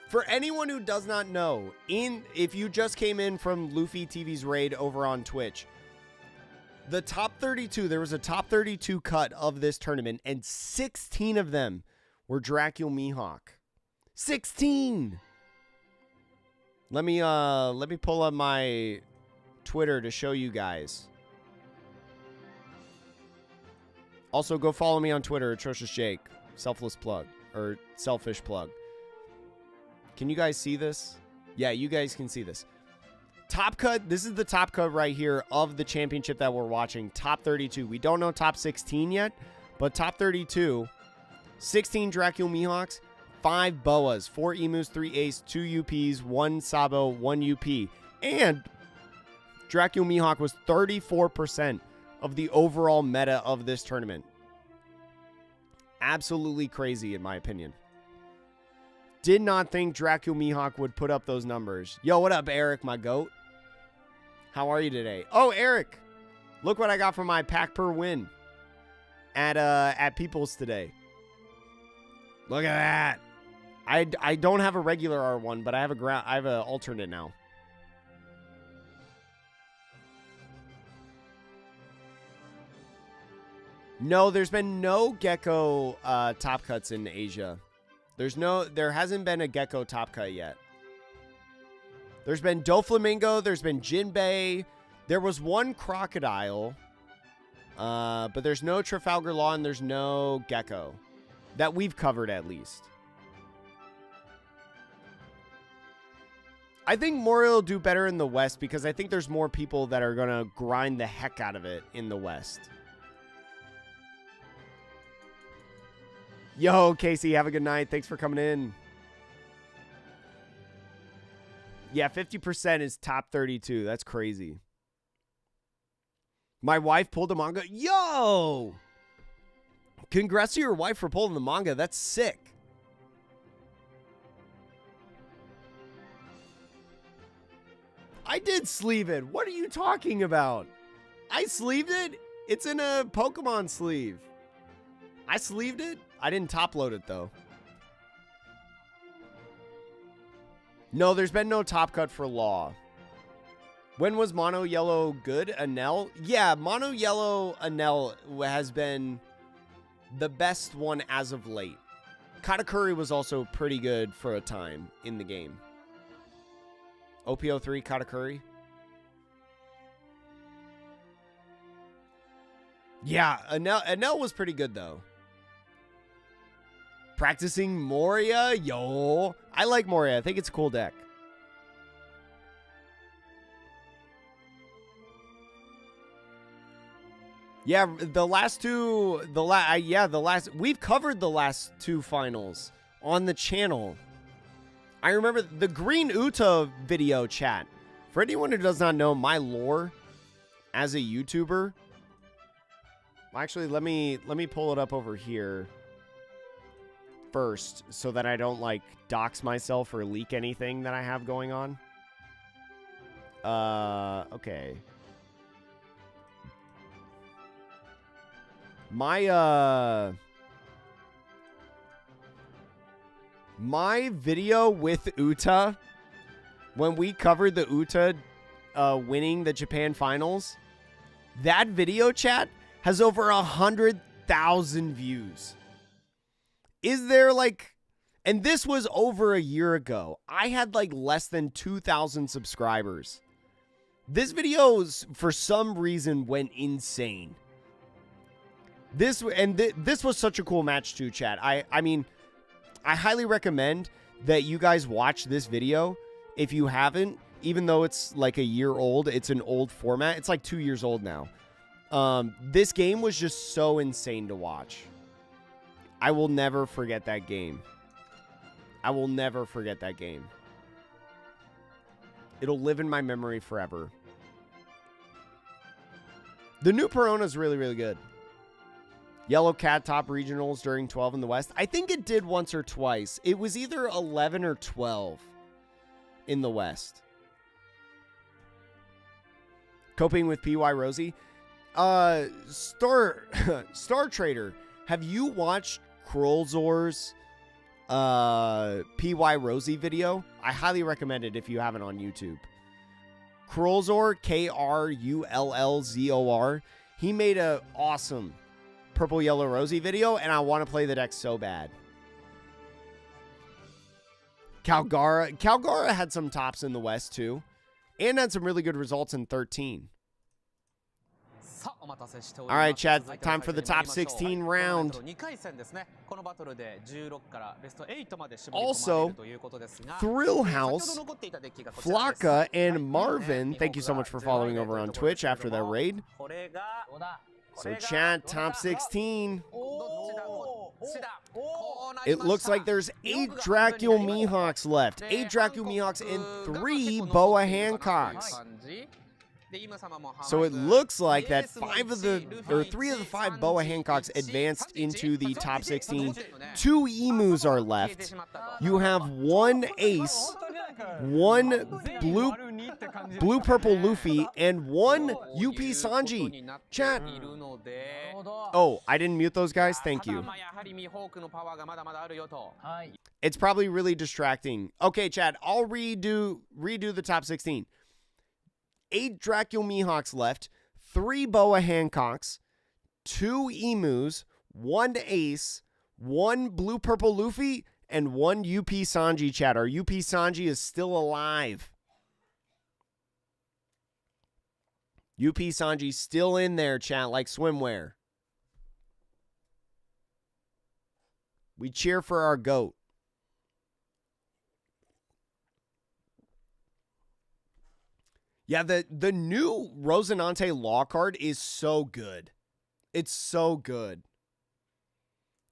For anyone who does not know, if you just came in from Luffy TV's raid over on Twitch, the top 32, there was a top 32 cut of this tournament, and 16 of them were Dracula Mihawk. 16! Let me pull up my Twitter to show you guys. Also, go follow me on Twitter, Atrocious Jake. Selfless plug. Or selfish plug. Can you guys see this? Yeah, you guys can see this. Top cut. This is the top cut right here of the championship that we're watching. Top 32. We don't know top 16 yet, but top 32. 16 Dracula Mihawks. 5 Boas, 4 Emus, 3 Ace, 2 UPs, 1 Sabo, 1 UP. And Dracula Mihawk was 34% of the overall meta of this tournament. Absolutely crazy, in my opinion. Did not think Dracula Mihawk would put up those numbers. Yo, what up, Eric, my goat? How are you today? Oh, Eric, look what I got for my pack per win at People's today. Look at that. I don't have a regular R1, but I have an alternate now. No, there's been no Gecko top cuts in Asia. There hasn't been a Gecko top cut yet. There's been Doflamingo, there's been Jinbei. There was one Crocodile. But there's no Trafalgar Law and there's no Gecko. That we've covered at least. I think Moria will do better in the West because I think there's more people that are going to grind the heck out of it in the West. Yo, Casey, have a good night. Thanks for coming in. Yeah, 50% is top 32. That's crazy. My wife pulled a manga. Yo! Congrats to your wife for pulling the manga. That's sick. I did sleeve it. What are you talking about? I sleeved it? It's in a Pokemon sleeve. I sleeved it? I didn't top load it, though. No, there's been no top cut for Law. When was Mono Yellow good? Anel? Yeah, Mono Yellow Anel has been the best one as of late. Katakuri was also pretty good for a time in the game. OP14 Katakuri. Yeah, Anel was pretty good, though. Practicing Moria? Yo. I like Moria. I think it's a cool deck. Yeah, we've covered the last two finals on the channel. I remember the Green Uta video, chat. For anyone who does not know my lore as a YouTuber, actually, let me pull it up over here first so that I don't like dox myself or leak anything that I have going on. Okay. My video with Uta, when we covered the Uta winning the Japan finals, that video, chat, has over 100,000 views. Is there like, and this was over a year ago. I had like less than 2,000 subscribers. This video, for some reason, went insane. This was such a cool match too, chat. I mean, I highly recommend that you guys watch this video if you haven't, even though it's like a year old. It's an old format. It's like 2 years old now. This game was just so insane to watch. I will never forget that game. I will never forget that game. It'll live in my memory forever. The new Perona is really, really good. Yellow Cat top regionals during 12 in the West. I think it did once or twice. It was either 11 or 12 in the West. Coping with PY Rosie. Star Trader, have you watched Krolzor's PY Rosie video? I highly recommend it if you haven't on YouTube. Krolzor, Krullzor. He made a awesome Purple Yellow Rosie video, and I want to play the deck so bad. Calgara had some tops in the West too, and had some really good results in 13. All right, chat, time for the top 16 round. Also, Thrill House, Flocka, and Marvin, thank you so much for following over on Twitch after that raid. So, chat, top 16. It looks like there's 8 Dracul Mihawks left. 8 Dracul Mihawks and 3 Boa Hancocks. So it looks like that 3 of the 5 Boa Hancocks advanced into the top 16. 2 Emus are left. You have 1 Ace, 1 blue purple Luffy, and 1 UP Sanji. Chat. Oh, I didn't mute those guys. Thank you. It's probably really distracting. Okay, chat. I'll redo the top 16. 8 Dracul Mihawks left, 3 Boa Hancocks, 2 emus, 1 ace, 1 blue-purple Luffy, and 1 UP Sanji, chat. Our UP Sanji is still alive. UP Sanji still in there, chat, like swimwear. We cheer for our GOAT. Yeah, the new Rosinante Law card is so good. It's so good.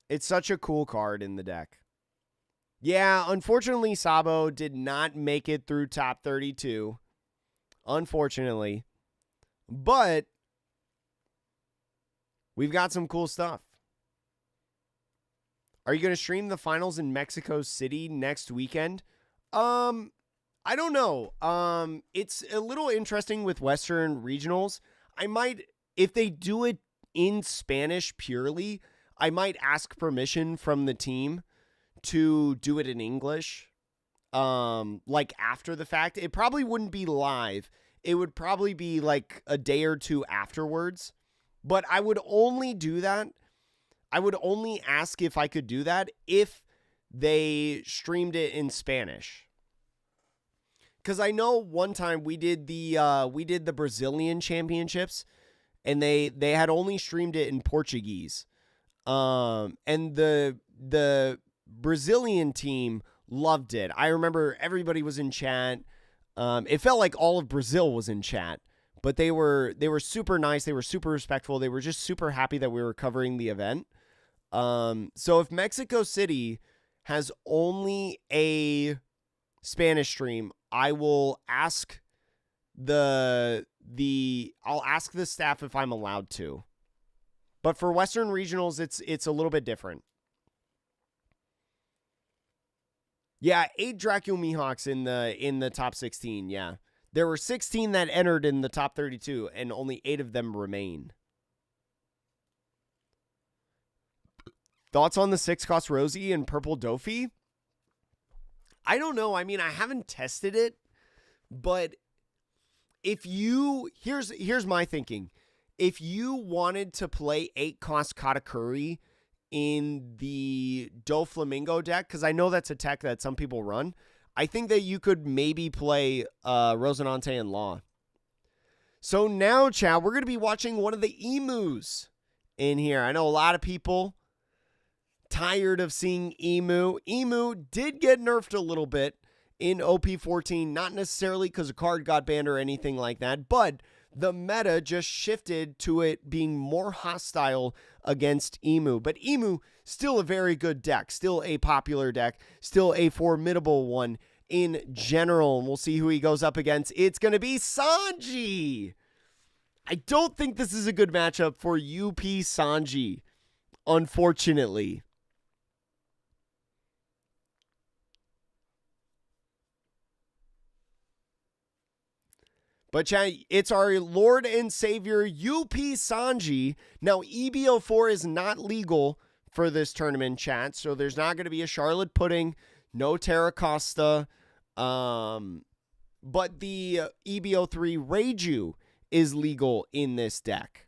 It's such a cool card in the deck. Yeah, unfortunately, Sabo did not make it through top 32. Unfortunately. But we've got some cool stuff. Are you going to stream the finals in Mexico City next weekend? I don't know. It's a little interesting with Western regionals. I might, if they do it in Spanish purely, I might ask permission from the team to do it in English. Like after the fact. It probably wouldn't be live. It would probably be like a day or two afterwards. But I would only do that. I would only ask if I could do that if they streamed it in Spanish. Because I know one time we did the Brazilian championships, and they had only streamed it in Portuguese. And the Brazilian team loved it. I remember everybody was in chat. It felt like all of Brazil was in chat, but they were super nice. They were super respectful. They were just super happy that we were covering the event. So if Mexico City has only a Spanish stream, I will ask I'll ask the staff if I'm allowed to. But for Western regionals, it's a little bit different. Yeah, 8 Dracula Mihawks in the top 16, yeah. There were 16 that entered in the top 32, and only 8 of them remain. Thoughts on the 6-cost Rosie and Purple Dofi? I don't know. I mean, I haven't tested it, but here's my thinking. If you wanted to play 8-cost Katakuri in the Doflamingo deck, because I know that's a tech that some people run, I think that you could maybe play Rosinante and Law. So now, chat, we're going to be watching one of the emus in here. I know a lot of people tired of seeing Emu. Emu did get nerfed a little bit in OP14, not necessarily because a card got banned or anything like that, but the meta just shifted to it being more hostile against Emu. But Emu, still a very good deck, still a popular deck, still a formidable one in general. And we'll see who he goes up against. It's going to be Sanji. I don't think this is a good matchup for UP Sanji, unfortunately. But chat, it's our Lord and Savior, UP Sanji. Now, EBO4 is not legal for this tournament, chat, so there's not going to be a Charlotte Pudding, no Terra Costa. But the EBO3 Reiju is legal in this deck.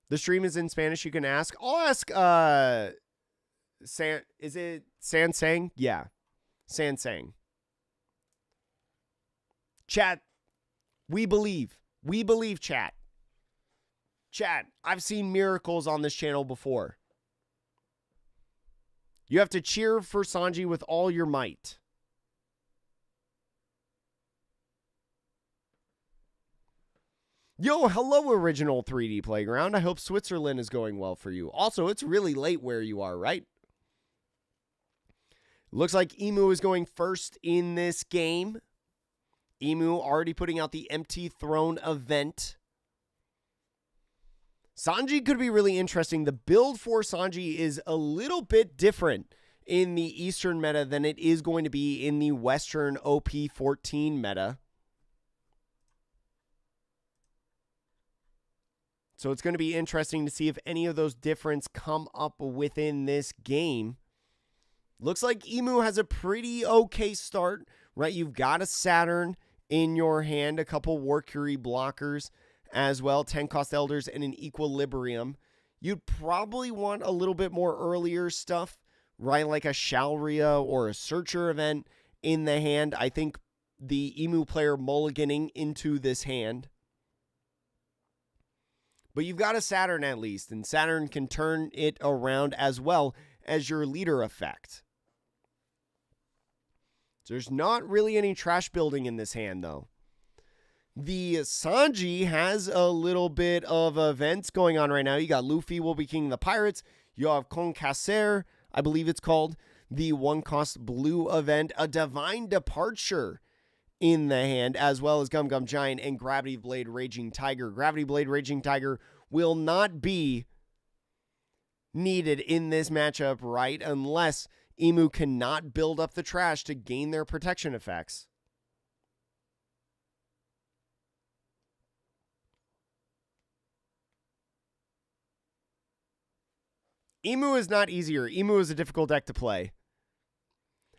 The stream is in Spanish, you can ask. I'll ask, is it Sansang? Yeah. Sansang. Chat, we believe. We believe, chat. Chat, I've seen miracles on this channel before. You have to cheer for Sanji with all your might. Yo, hello, Original 3D Playground. I hope Switzerland is going well for you. Also, it's really late where you are, right? Looks like Emu is going first in this game. Emu already putting out the Empty Throne event. Sanji could be really interesting. The build for Sanji is a little bit different in the Eastern meta than it is going to be in the Western OP14 meta. So it's going to be interesting to see if any of those differences come up within this game. Looks like Emu has a pretty okay start, right? You've got a Saturn in your hand, a couple Warcury blockers as well, 10 cost Elders, and an Equilibrium. You'd probably want a little bit more earlier stuff, right? Like a Shalria or a Searcher event in the hand. I think the Emu player mulliganing into this hand. But you've got a Saturn at least, and Saturn can turn it around as well as your leader effect. There's not really any trash building in this hand, though. The Sanji has a little bit of events going on right now. You got Luffy will be king of the pirates. You have Conquacer, I believe it's called, the 1-cost blue event, a Divine Departure in the hand, as well as Gum Gum Giant and Gravity Blade Raging Tiger. Gravity Blade Raging Tiger will not be needed in this matchup, right? Unless Emu cannot build up the trash to gain their protection effects. Emu is not easier. Emu is a difficult deck to play.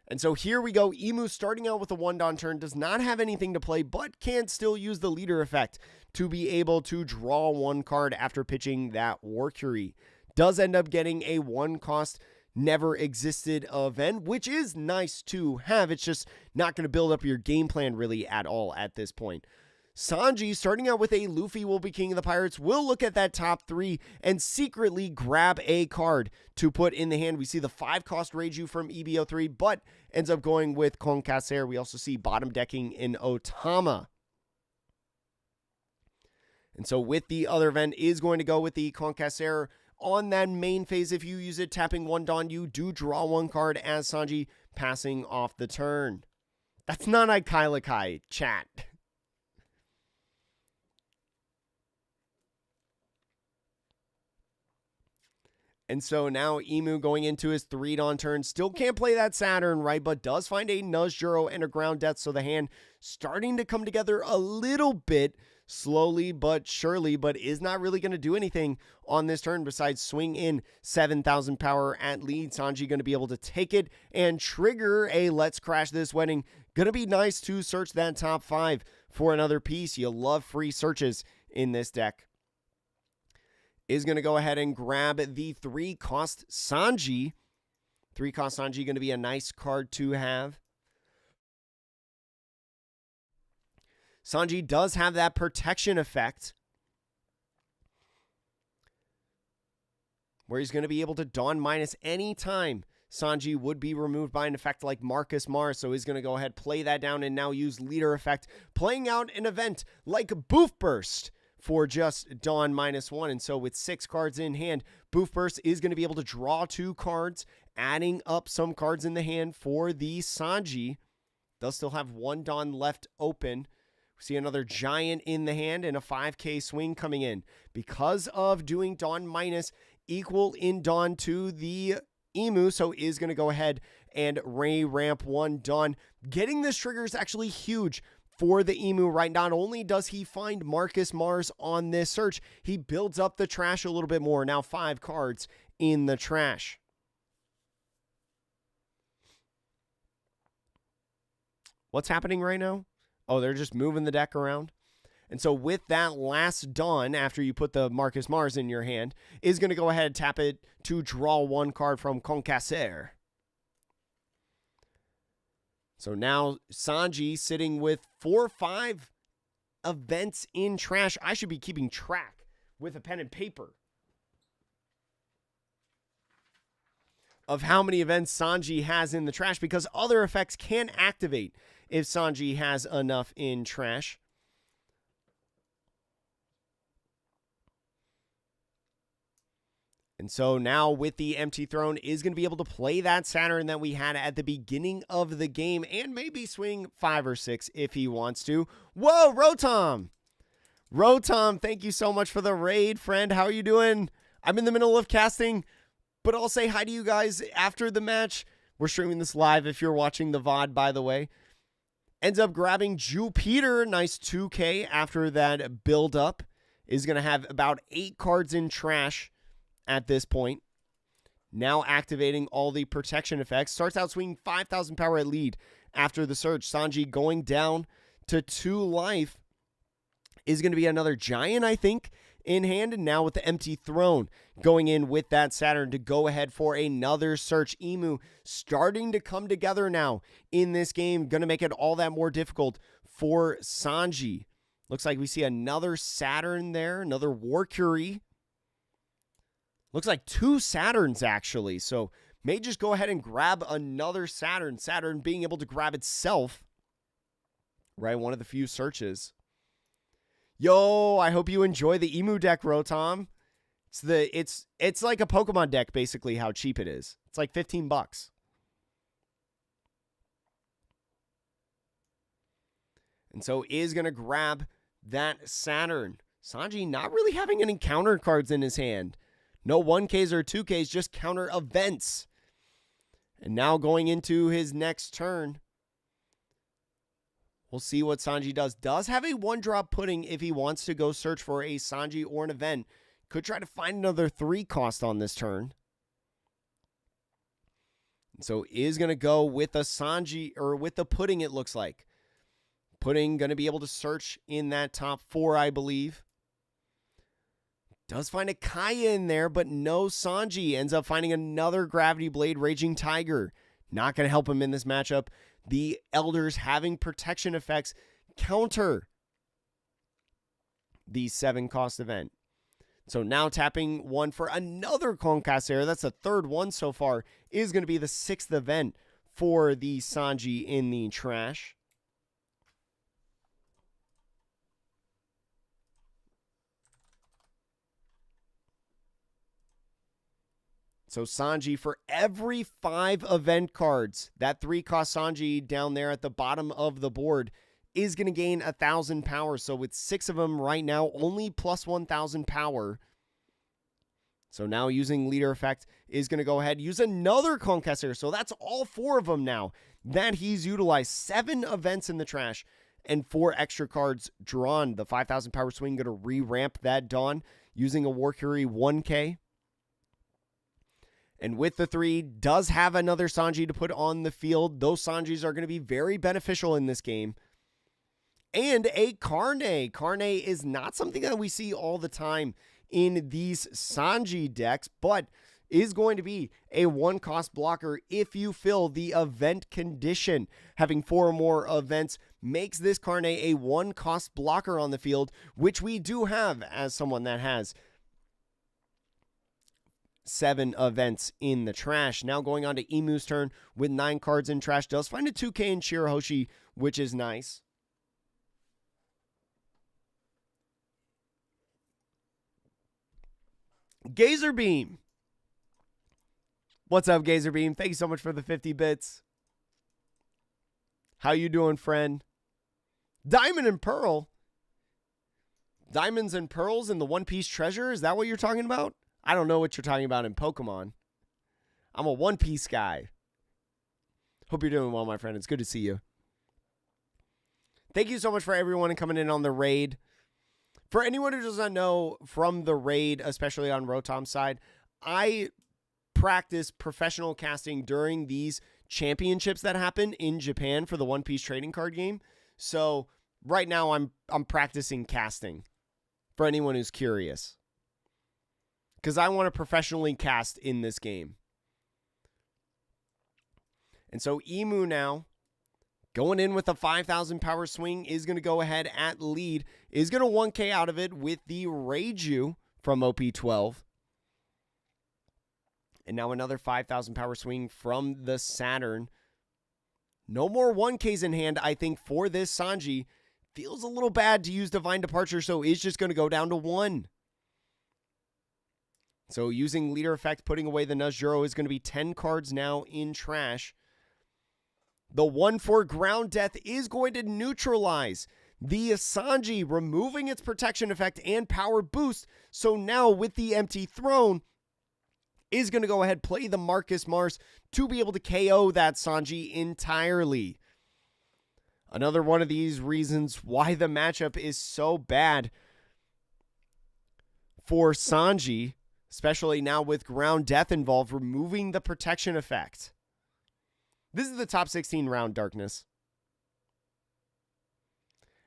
And so here we go. Emu starting out with a 1-Don turn, does not have anything to play, but can still use the leader effect to be able to draw 1 card after pitching that Warcury. Does end up getting a 1-cost never existed event, which is nice to have. It's just not going to build up your game plan really at all at this point. Sanji, starting out with a Luffy will be king of the pirates, will look at that top 3 and secretly grab a card to put in the hand. We see the 5-cost Reiju from EBO3, but ends up going with Conquacer. We also see bottom decking in Otama. And so with the other event is going to go with the Conquacer. On that main phase, if you use it, tapping 1 Don, you do draw 1 card as Sanji passing off the turn. That's not Ikailakai, chat. And so now Emu going into his 3-Don turn. Still can't play that Saturn, right? But does find a Nuzjuro and a Ground Death. So the hand starting to come together a little bit slowly but surely, but is not really going to do anything on this turn besides swing in 7,000 power at lead. Sanji going to be able to take it and trigger a Let's Crash This Wedding. Going to be nice to search that top 5 for another piece. You'll love free searches in this deck. Is going to go ahead and grab the 3-cost Sanji. 3-cost Sanji going to be a nice card to have. Sanji does have that protection effect, where he's going to be able to Dawn minus any time Sanji would be removed by an effect like Marcus Mars. So he's going to go ahead, play that down, and now use leader effect, playing out an event like Boof Burst for just Dawn minus 1. And so with 6 cards in hand, Boof Burst is going to be able to draw 2 cards, adding up some cards in the hand for the Sanji. Does still have 1 Dawn left open. We see another Giant in the hand and a 5k swing coming in. Because of doing Dawn minus, equal in Dawn to the Emu, so is going to go ahead and ramp 1 Dawn. Getting this trigger is actually huge for the Emu, right? Not only does he find Marcus Mars on this search, he builds up the trash a little bit more. Now 5 cards in the trash. What's happening right now? Oh, they're just moving the deck around. And so with that last Dawn, after you put the Marcus Mars in your hand, is going to go ahead and tap it to draw 1 card from Conquacer. So now Sanji sitting with 4 or 5 events in trash. I should be keeping track with a pen and paper of how many events Sanji has in the trash, because other effects can activate if Sanji has enough in trash. And so now with the empty throne is going to be able to play that Saturn that we had at the beginning of the game and maybe swing 5 or 6 if he wants to. Whoa, Rotom! Rotom, thank you so much for the raid, friend. How are you doing? I'm in the middle of casting, but I'll say hi to you guys after the match. We're streaming this live if you're watching the VOD, by the way. Ends up grabbing Jupiter, nice 2k after that build up. Is going to have about 8 cards in trash at this point. Now activating all the protection effects. Starts out swinging 5,000 power at lead after the surge. Sanji going down to 2 life is going to be another giant, I think, in hand. And now with the empty throne going in with that Saturn to go ahead for another search. Emu starting to come together now in this game. Going to make it all that more difficult for Sanji. Looks like we see another Saturn there, another Warcury. Looks like 2 Saturns, actually. So may just go ahead and grab another Saturn. Saturn being able to grab itself. Right, one of the few searches. Yo, I hope you enjoy the Emu deck, Rotom. It's like a Pokemon deck, basically, how cheap it is. It's like $15. And so is going to grab that Saturn. Sanji not really having any counter cards in his hand. No 1Ks or 2Ks, just counter events. And now going into his next turn, we'll see what Sanji does. Does have a 1-drop pudding if he wants to go search for a Sanji or an event. Could try to find another 3 cost on this turn. So is going to go with a Sanji, or with the pudding, it looks like. Pudding going to be able to search in that top 4, I believe. Does find a Kaya in there, but no Sanji. Ends up finding another Gravity Blade Raging Tiger. Not going to help him in this matchup. The Elders having protection effects counter the 7-cost event. So now tapping 1 for another Concassera. That's the 3rd one so far. Is going to be the 6th event for the Sanji in the trash. So Sanji, for every 5 event cards, that 3-cost Sanji down there at the bottom of the board is going to gain 1,000 power. So with 6 of them right now, only plus 1,000 power. So now using leader effect is going to go ahead, use another Concassera. So that's all 4 of them now that he's utilized. 7 events in the trash and 4 extra cards drawn. The 5,000 power swing going to re-ramp that Dawn using a Warcury 1K. And with the 3, does have another Sanji to put on the field. Those Sanjis are going to be very beneficial in this game. And a Carne. Carne is not something that we see all the time in these Sanji decks, but is going to be a 1-cost blocker if you fill the event condition. Having 4 or more events makes this Carne a 1-cost blocker on the field, which we do have as someone that has 7 events in the trash. Now going on to Emu's turn with 9 cards in trash. Does find a 2K in Shirahoshi, which is nice. Gazer Beam. What's up, Gazer Beam? Thank you so much for the 50 bits. How you doing, friend? Diamond and Pearl. Diamonds and Pearls in the One Piece treasure? Is that what you're talking about? I don't know what you're talking about in Pokemon. I'm a One Piece guy. Hope you're doing well, my friend. It's good to see you. Thank you so much for everyone coming in on the raid. For anyone who does not know from the raid, especially on Rotom's side, I practice professional casting during these championships that happen in Japan for the One Piece trading card game. So right now I'm practicing casting for anyone who's curious, because I want to professionally cast in this game. And so Emu now going in with a 5,000 power swing is going to go ahead at lead, is going to 1K out of it with the Reiju from OP12. And now another 5,000 power swing from the Saturn. No more 1Ks in hand, I think, for this Sanji. Feels a little bad to use Divine Departure, so is just going to go down to 1. So using leader effect, putting away the Nuzjuro is going to be 10 cards now in trash. The 1 for Ground Death is going to neutralize the Sanji, removing its protection effect and power boost. So now with the empty throne, is going to go ahead, play the Marcus Mars to be able to KO that Sanji entirely. Another one of these reasons why the matchup is so bad for Sanji, especially now with Ground Death involved, removing the protection effect. This is the top 16 round, Darkness.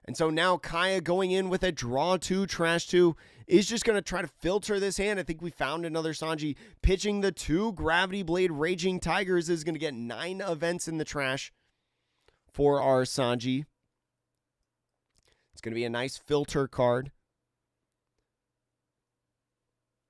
And so now Kaya going in with a draw 2, trash 2 is just going to try to filter this hand. I think we found another Sanji. Pitching the 2 Gravity Blade Raging Tigers is going to get 9 events in the trash for our Sanji. It's going to be a nice filter card.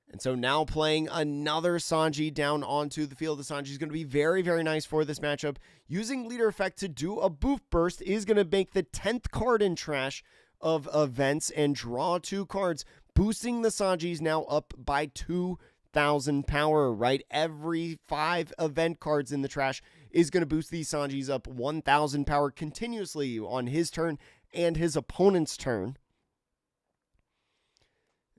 And so now playing another Sanji down onto the field. The Sanji is going to be very, very nice for this matchup. Using Leader Effect to do a Boof Burst is going to make the 10th card in trash of events and draw 2 cards, boosting the Sanjis now up by 2,000 power, right? Every 5 event cards in the trash is going to boost these Sanjis up 1,000 power continuously on his turn and his opponent's turn.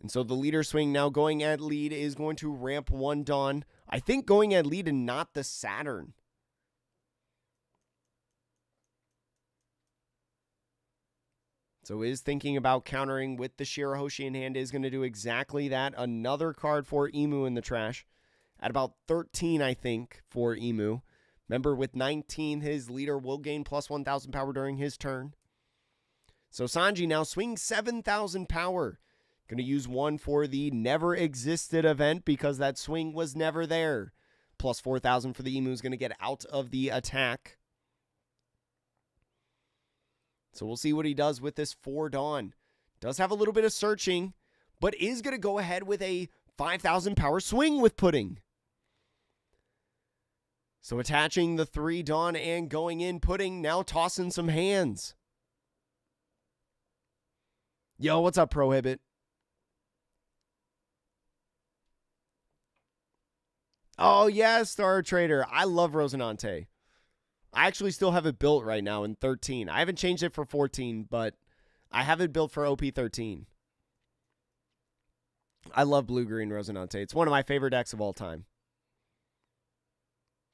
And so the leader swing now going at lead is going to ramp 1 Dawn. I think going at lead and not the Saturn. So is thinking about countering with the Shirahoshi in hand, is going to do exactly that. Another card for Emu in the trash. At about 13, I think, for Emu. Remember, with 19, his leader will gain plus 1,000 power during his turn. So Sanji now swings 7,000 power. Going to use 1 for the never existed event because that swing was never there. Plus 4,000 for the Emu is going to get out of the attack. So we'll see what he does with this 4 Dawn. Does have a little bit of searching, but is going to go ahead with a 5,000 power swing with Pudding. So attaching the 3 Dawn and going in Pudding, now tossing some hands. Yo, what's up, Prohibit? Oh, yeah, Star Trader. I love Rosinante. I actually still have it built right now in 13. I haven't changed it for 14, but I have it built for OP13. I love blue-green Rosinante. It's one of my favorite decks of all time.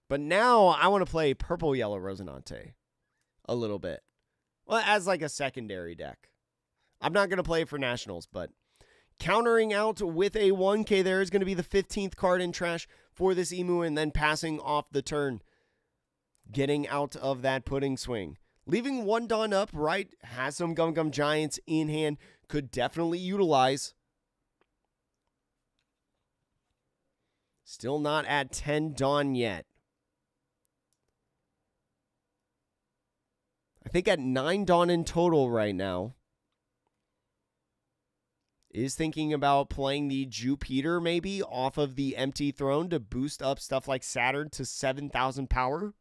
But now I want to play purple-yellow Rosinante a little bit. Well, as like a secondary deck. I'm not going to play for Nationals, but countering out with a 1K there is going to be the 15th card in trash for this Emu, and then passing off the turn. Getting out of that Pudding swing. Leaving 1 Dawn up, right? Has some Gum Gum Giants in hand. Could definitely utilize. Still not at 10 Dawn yet. I think at 9 Dawn in total right now. Is thinking about playing the Jupiter maybe off of the empty throne to boost up stuff like Saturn to 7,000 power.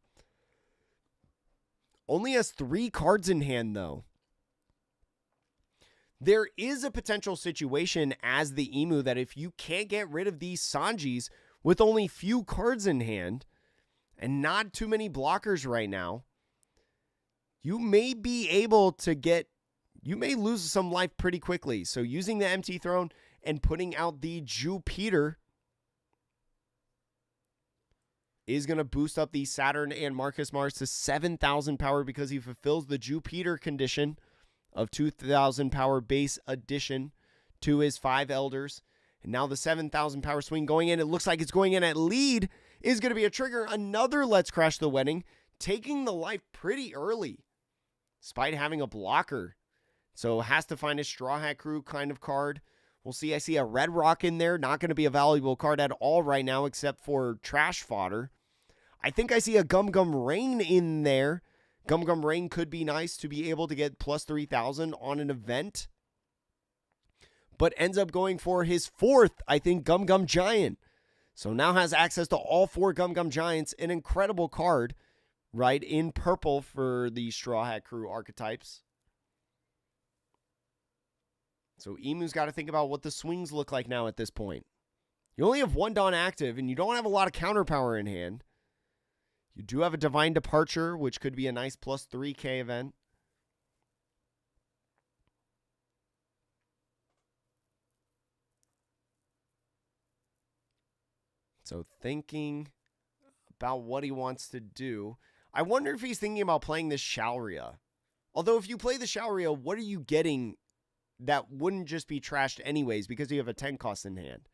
Only has 3 cards in hand, though. There is a potential situation as the Emu that if you can't get rid of these Sanjis with only few cards in hand and not too many blockers right now, you may be able to get, you may lose some life pretty quickly. So using the empty throne and putting out the Jupiter is going to boost up the Saturn and Marcus Mars to 7,000 power because he fulfills the Jupiter condition of 2,000 power base addition to his 5 Elders. And now the 7,000 power swing going in. It looks like it's going in at lead is going to be a trigger. Another Let's Crash the Wedding, taking the life pretty early despite having a blocker. So has to find a Straw Hat Crew kind of card. We'll see. I see a Red Rock in there. Not going to be a valuable card at all right now except for trash fodder. I think I see a Gum Gum Rain in there. Gum Gum Rain could be nice to be able to get plus 3,000 on an event. But ends up going for his 4th, I think, Gum Gum Giant. So now has access to all 4 Gum Gum Giants. An incredible card, right, in purple for the Straw Hat Crew archetypes. So Emu's got to think about what the swings look like now at this point. You only have 1 Dawn active, and you don't have a lot of counter power in hand. You do have a Divine Departure, which could be a nice plus 3K event. So thinking about what he wants to do. I wonder if he's thinking about playing this Shalria. Although if you play the Shalria, what are you getting that wouldn't just be trashed anyways because you have a 10 cost in hand?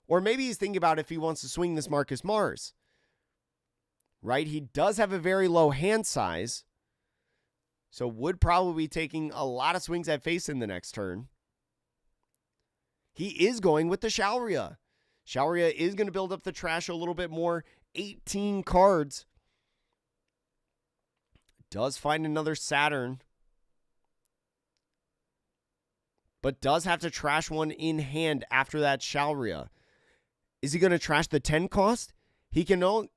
Or maybe he's thinking about if he wants to swing this Marcus Mars. Right? He does have a very low hand size. So would probably be taking a lot of swings at face in the next turn. He is going with the Shalria. Shalria is going to build up the trash a little bit more. 18 cards. Does find another Saturn. But does have to trash one in hand after that Shalria. Is he going to trash the 10 cost? He can only...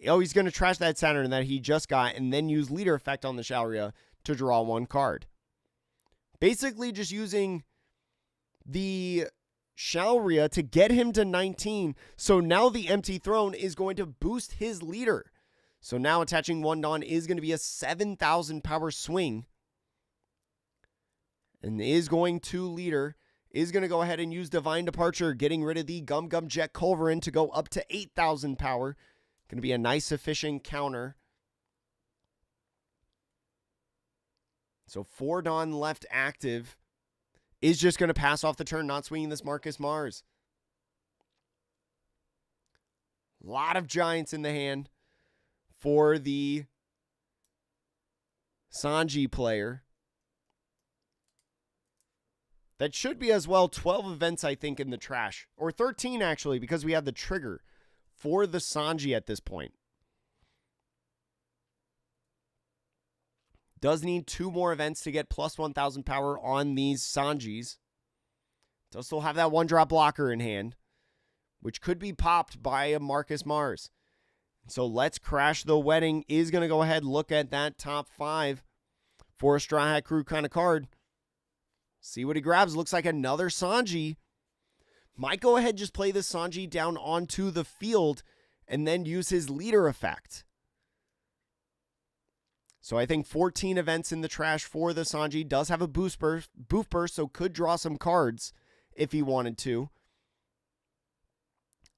Oh, he's going to trash that Saturn that he just got and then use leader effect on the Shalria to draw one card. Basically just using the Shalria to get him to 19. So now the empty throne is going to boost his leader. So now attaching one Dawn is going to be a 7,000 power swing. And is going to leader. Is going to go ahead and use Divine Departure, getting rid of the Gum Gum Jet Culverin to go up to 8,000 power. Going to be a nice efficient counter. So 4 Dawn left active. Is just going to pass off the turn, not swinging this Marcus Mars. A lot of Giants in the hand for the Sanji player. That should be as well 12 events, I think, in the trash. Or 13, actually, because we have the trigger for the Sanji at this point. Does need 2 more events to get plus 1,000 power on these Sanjis. Does still have that 1-drop blocker in hand, which could be popped by a Marcus Mars. So let's crash the wedding. Is going to go ahead and look at that top 5 for a Straw Hat Crew kind of card. See what he grabs. Looks like another Sanji. Might go ahead and just play this Sanji down onto the field and then use his leader effect. So I think 14 events in the trash for the Sanji. Does have a boof burst, so could draw some cards if he wanted to.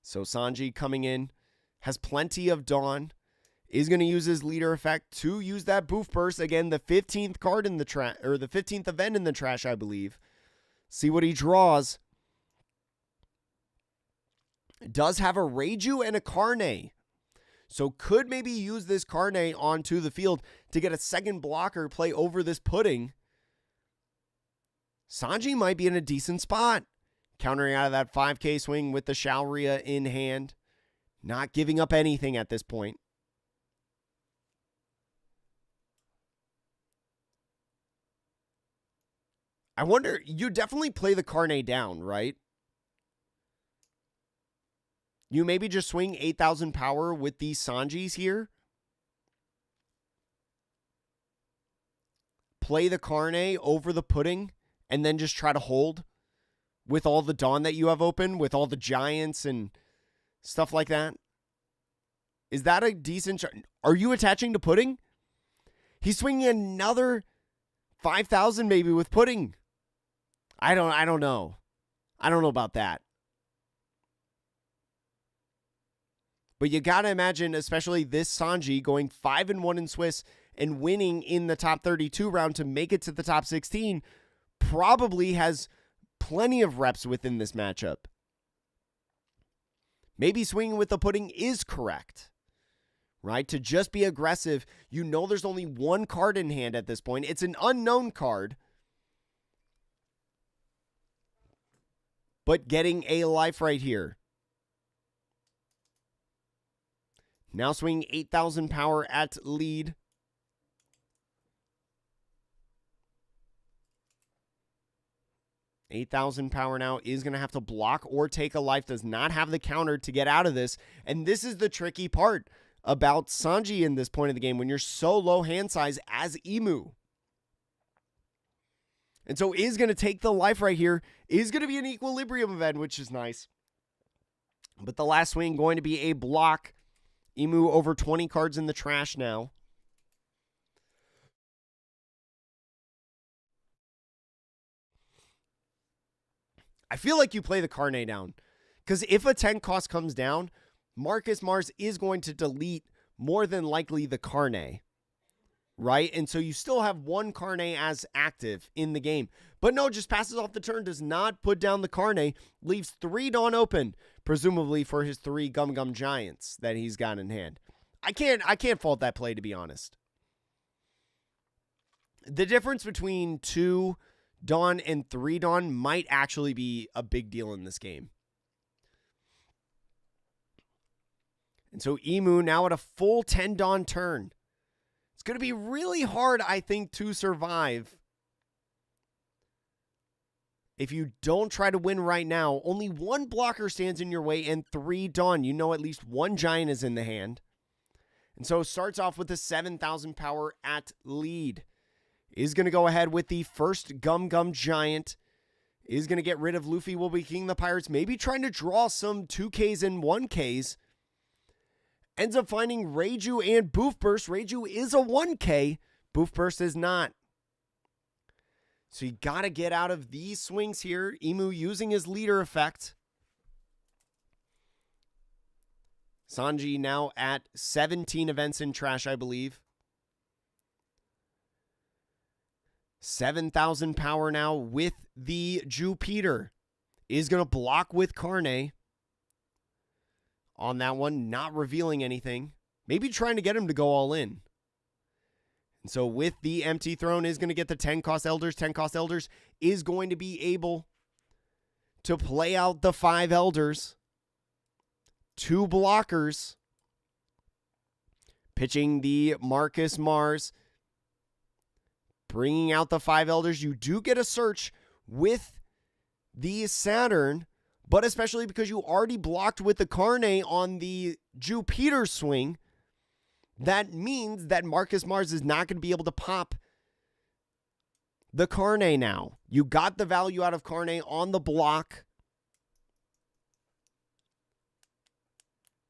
So Sanji coming in, has plenty of Dawn. Is going to use his leader effect to use that boof burst. Again, the 15th card in the trash, or the 15th event in the trash, I believe. See what he draws. Does have a Reiju and a Carne. So could maybe use this Carne onto the field to get a second blocker play over this pudding. Sanji might be in a decent spot. Countering out of that 5K swing with the Shalria in hand. Not giving up anything at this point. I wonder, you definitely play the Carne down, right? You maybe just swing 8,000 power with these Sanjis here. Play the Carne over the pudding, and then just try to hold with all the Dawn that you have open, with all the Giants and stuff like that. Is that a decent... Are you attaching to pudding? He's swinging another 5,000 maybe with pudding. I don't know. I don't know about that. But you got to imagine, especially this Sanji going 5-1 in Swiss and winning in the top 32 round to make it to the top 16, probably has plenty of reps within this matchup. Maybe swinging with the pudding is correct, right? To just be aggressive. You know there's only one card in hand at this point. It's an unknown card. But getting a life right here. Now swinging 8,000 power at lead. $8,000 power now is going to have to block or take a life. Does not have the counter to get out of this. And this is the tricky part about Sanji in this point of the game when you're so low hand size as Emu. And so is going to take the life right here. Is going to be an equilibrium event, which is nice. But the last swing going to be a block. Emu over 20 cards in the trash now. I feel like you play the Carne down. Because if a 10 cost comes down, Marcus Mars is going to delete more than likely the Carne. Right? And so you still have one Carne as active in the game. But no, just passes off the turn, does not put down the Carne, leaves 3 Dawn open, presumably for his 3 Gum Gum Giants that he's got in hand. I can't fault that play, to be honest. The difference between 2 Dawn and 3 Dawn might actually be a big deal in this game. And so Emu now at a full 10 Dawn turn. It's going to be really hard, I think, to survive. If you don't try to win right now, only 1 blocker stands in your way and 3 Dawn. You know at least 1 giant is in the hand. And so starts off with a 7,000 power at lead. Is going to go ahead with the first Gum Gum Giant. Is going to get rid of Luffy will be King of the Pirates. Maybe trying to draw some 2Ks and 1Ks. Ends up finding Reiju and Boof Burst. Reiju is a 1K. Boof Burst is not. So you got to get out of these swings here. Emu using his leader effect. Sanji now at 17 events in trash, I believe. 7,000 power now with the Jupiter. Is going to block with Carne. On that one, not revealing anything. Maybe trying to get him to go all in. And so with the empty throne is going to get the 10 cost elders. 10 cost elders is going to be able to play out the 5 elders. 2 blockers. Pitching the Marcus Mars. Bringing out the 5 elders. You do get a search with the Saturn. But especially because you already blocked with the Carne on the Jupiter swing. That means that Marcus Mars is not going to be able to pop the Carne now. You got the value out of Carne on the block.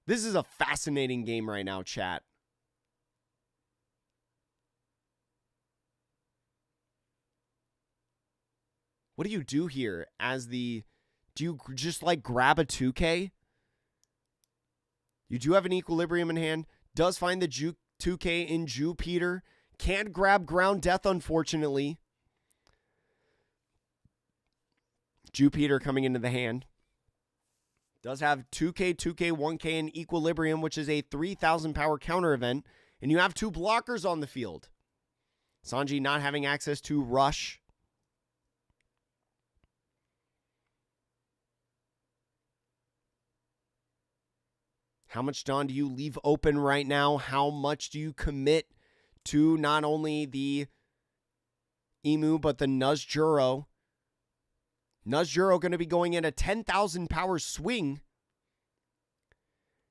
This is a fascinating game right now, chat. What do you do here as the... Do you just like grab a 2K? You do have an equilibrium in hand. Does find the 2K in Jupiter. Can't grab Ground Death, unfortunately. Jupiter coming into the hand. Does have 2K, 2K, 1K in Equilibrium, which is a 3,000 power counter event. And you have 2 blockers on the field. Sanji not having access to Rush. How much Dawn do you leave open right now? How much do you commit to not only the Emu, but the Nuzjuro? Nuzjuro going to be going in a 10,000 power swing.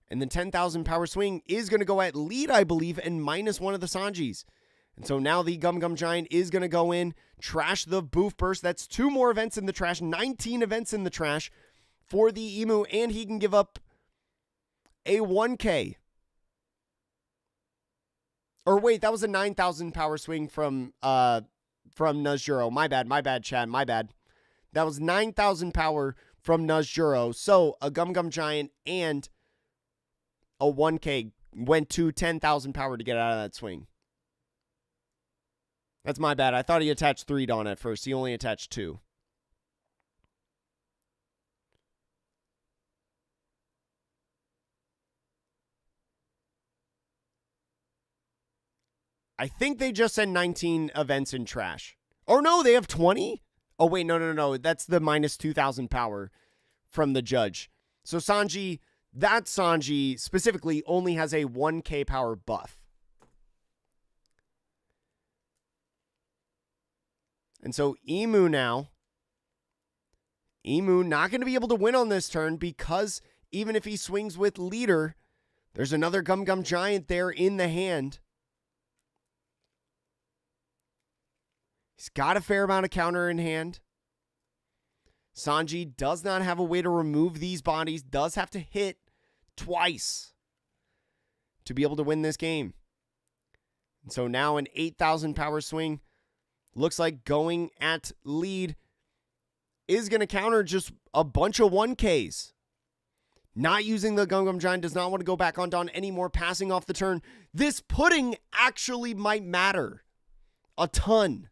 And the 10,000 power swing is going to go at lead, I believe, and -1 of the Sanjis. And so now the Gum Gum Giant is going to go in, trash the Boof Burst. That's 2 more events in the trash, 19 events in the trash for the Emu, and he can give up a 1K. Or wait, that was a 9,000 power swing from Nuzjuro. My bad, Chad, my bad. That was 9,000 power from Nuzjuro. So a Gum Gum Giant and a 1K went to 10,000 power to get out of that swing. That's my bad. I thought he attached 3 Dawn at first. He only attached 2. I think they just said 19 events in trash. Oh, no, they have 20? Oh, wait, no. That's the -2,000 power from the judge. So Sanji, that Sanji specifically only has a 1K power buff. And so Emu now. Emu not going to be able to win on this turn because even if he swings with leader, there's another Gum Gum Giant there in the hand. He's got a fair amount of counter in hand. Sanji does not have a way to remove these bodies. Does have to hit twice to be able to win this game. And so now an 8,000 power swing. Looks like going at lead is going to counter just a bunch of 1Ks. Not using the Gum Gum Giant. Does not want to go back on Dawn anymore. Passing off the turn. This pudding actually might matter a ton.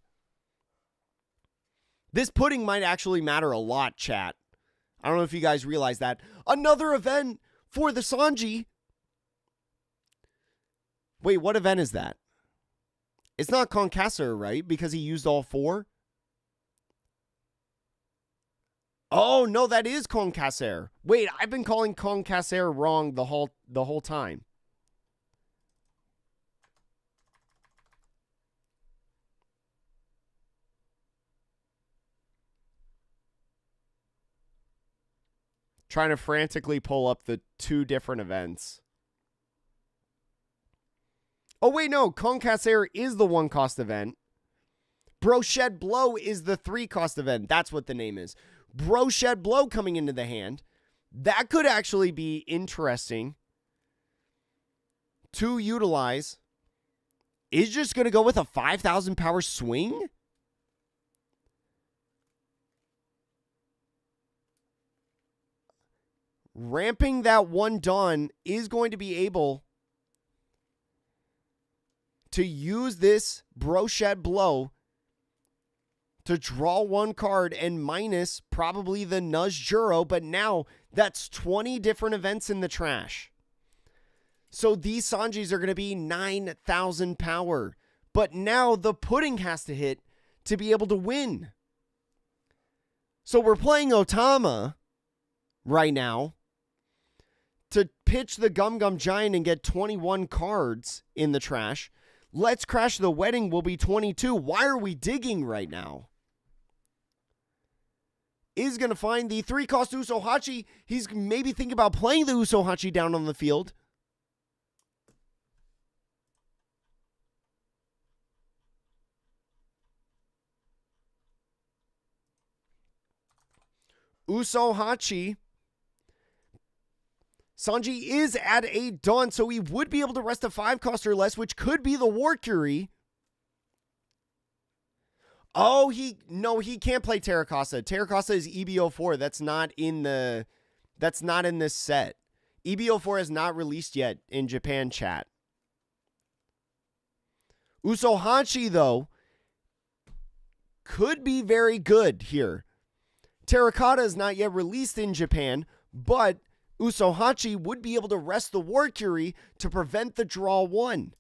This pudding might actually matter a lot, chat. I don't know if you guys realize that. Another event for the Sanji. Wait, what event is that? It's not Concassar, right? Because he used all 4. Oh, no, that is Concassar. Wait, I've been calling Concassar wrong the whole time. Trying to frantically pull up the 2 different events. Oh, wait, no. Concassar is the 1-cost event. Brochette Blow is the 3-cost event. That's what the name is. Brochette Blow coming into the hand. That could actually be interesting to utilize. Is just going to go with a 5,000 power swing? Ramping that 1 Dawn is going to be able to use this Brochette Blow to draw 1 card and minus probably the Nudge Juro, but now that's 20 different events in the trash. So these Sanjis are going to be 9,000 power, but now the pudding has to hit to be able to win. So we're playing Otama right now to pitch the Gum Gum Giant and get 21 cards in the trash. Let's Crash the Wedding will be 22. Why are we digging right now? Is going to find the 3-cost Usohachi. He's maybe thinking about playing the Usohachi down on the field. Usohachi. Sanji is at a Dawn, so he would be able to rest a 5-cost or less, which could be the War Curie. Oh, he can't play Terracosta. Terracosta is EBO4. That's not in this set. EBO4 is not released yet in Japan, chat. Usohachi, though, could be very good here. Terracotta is not yet released in Japan, but Usohachi would be able to rest the War Curie to prevent the draw 1.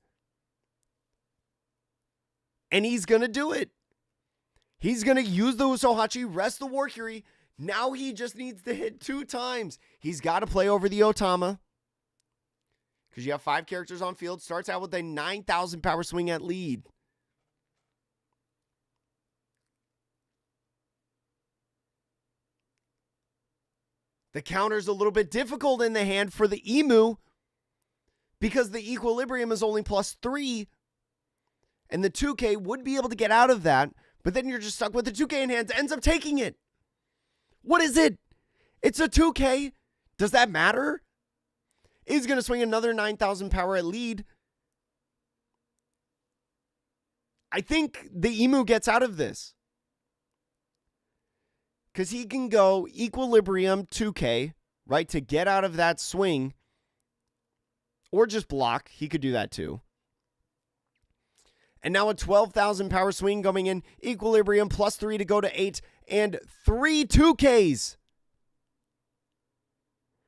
And he's going to do it. He's going to use the Usohachi, rest the War Curie. Now he just needs to hit 2 times. He's got to play over the Otama. Because you have 5 characters on field. Starts out with a 9,000 power swing at lead. The counter's a little bit difficult in the hand for the Emu because the Equilibrium is only +3. And the 2K would be able to get out of that, but then you're just stuck with the 2K in hand. Ends up taking it. What is it? It's a 2K. Does that matter? Is going to swing another 9,000 power at lead. I think the Emu gets out of this. Because he can go Equilibrium 2K, right, to get out of that swing. Or just block. He could do that too. And now a 12,000 power swing going in. Equilibrium +3 to go to 8. And 3 2Ks.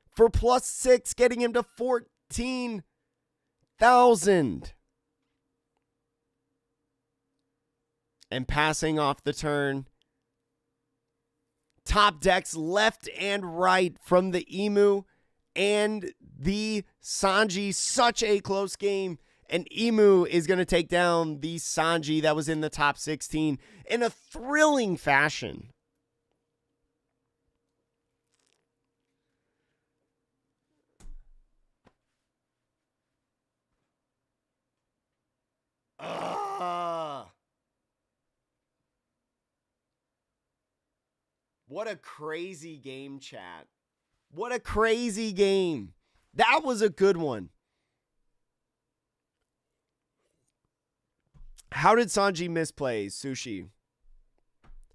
For +6, getting him to 14,000. And passing off the turn. Top decks left and right from the Emu and the Sanji. Such a close game. And Emu is going to take down the Sanji that was in the top 16 in a thrilling fashion. What a crazy game, chat. What a crazy game. That was a good one. How did Sanji misplay, Sushi?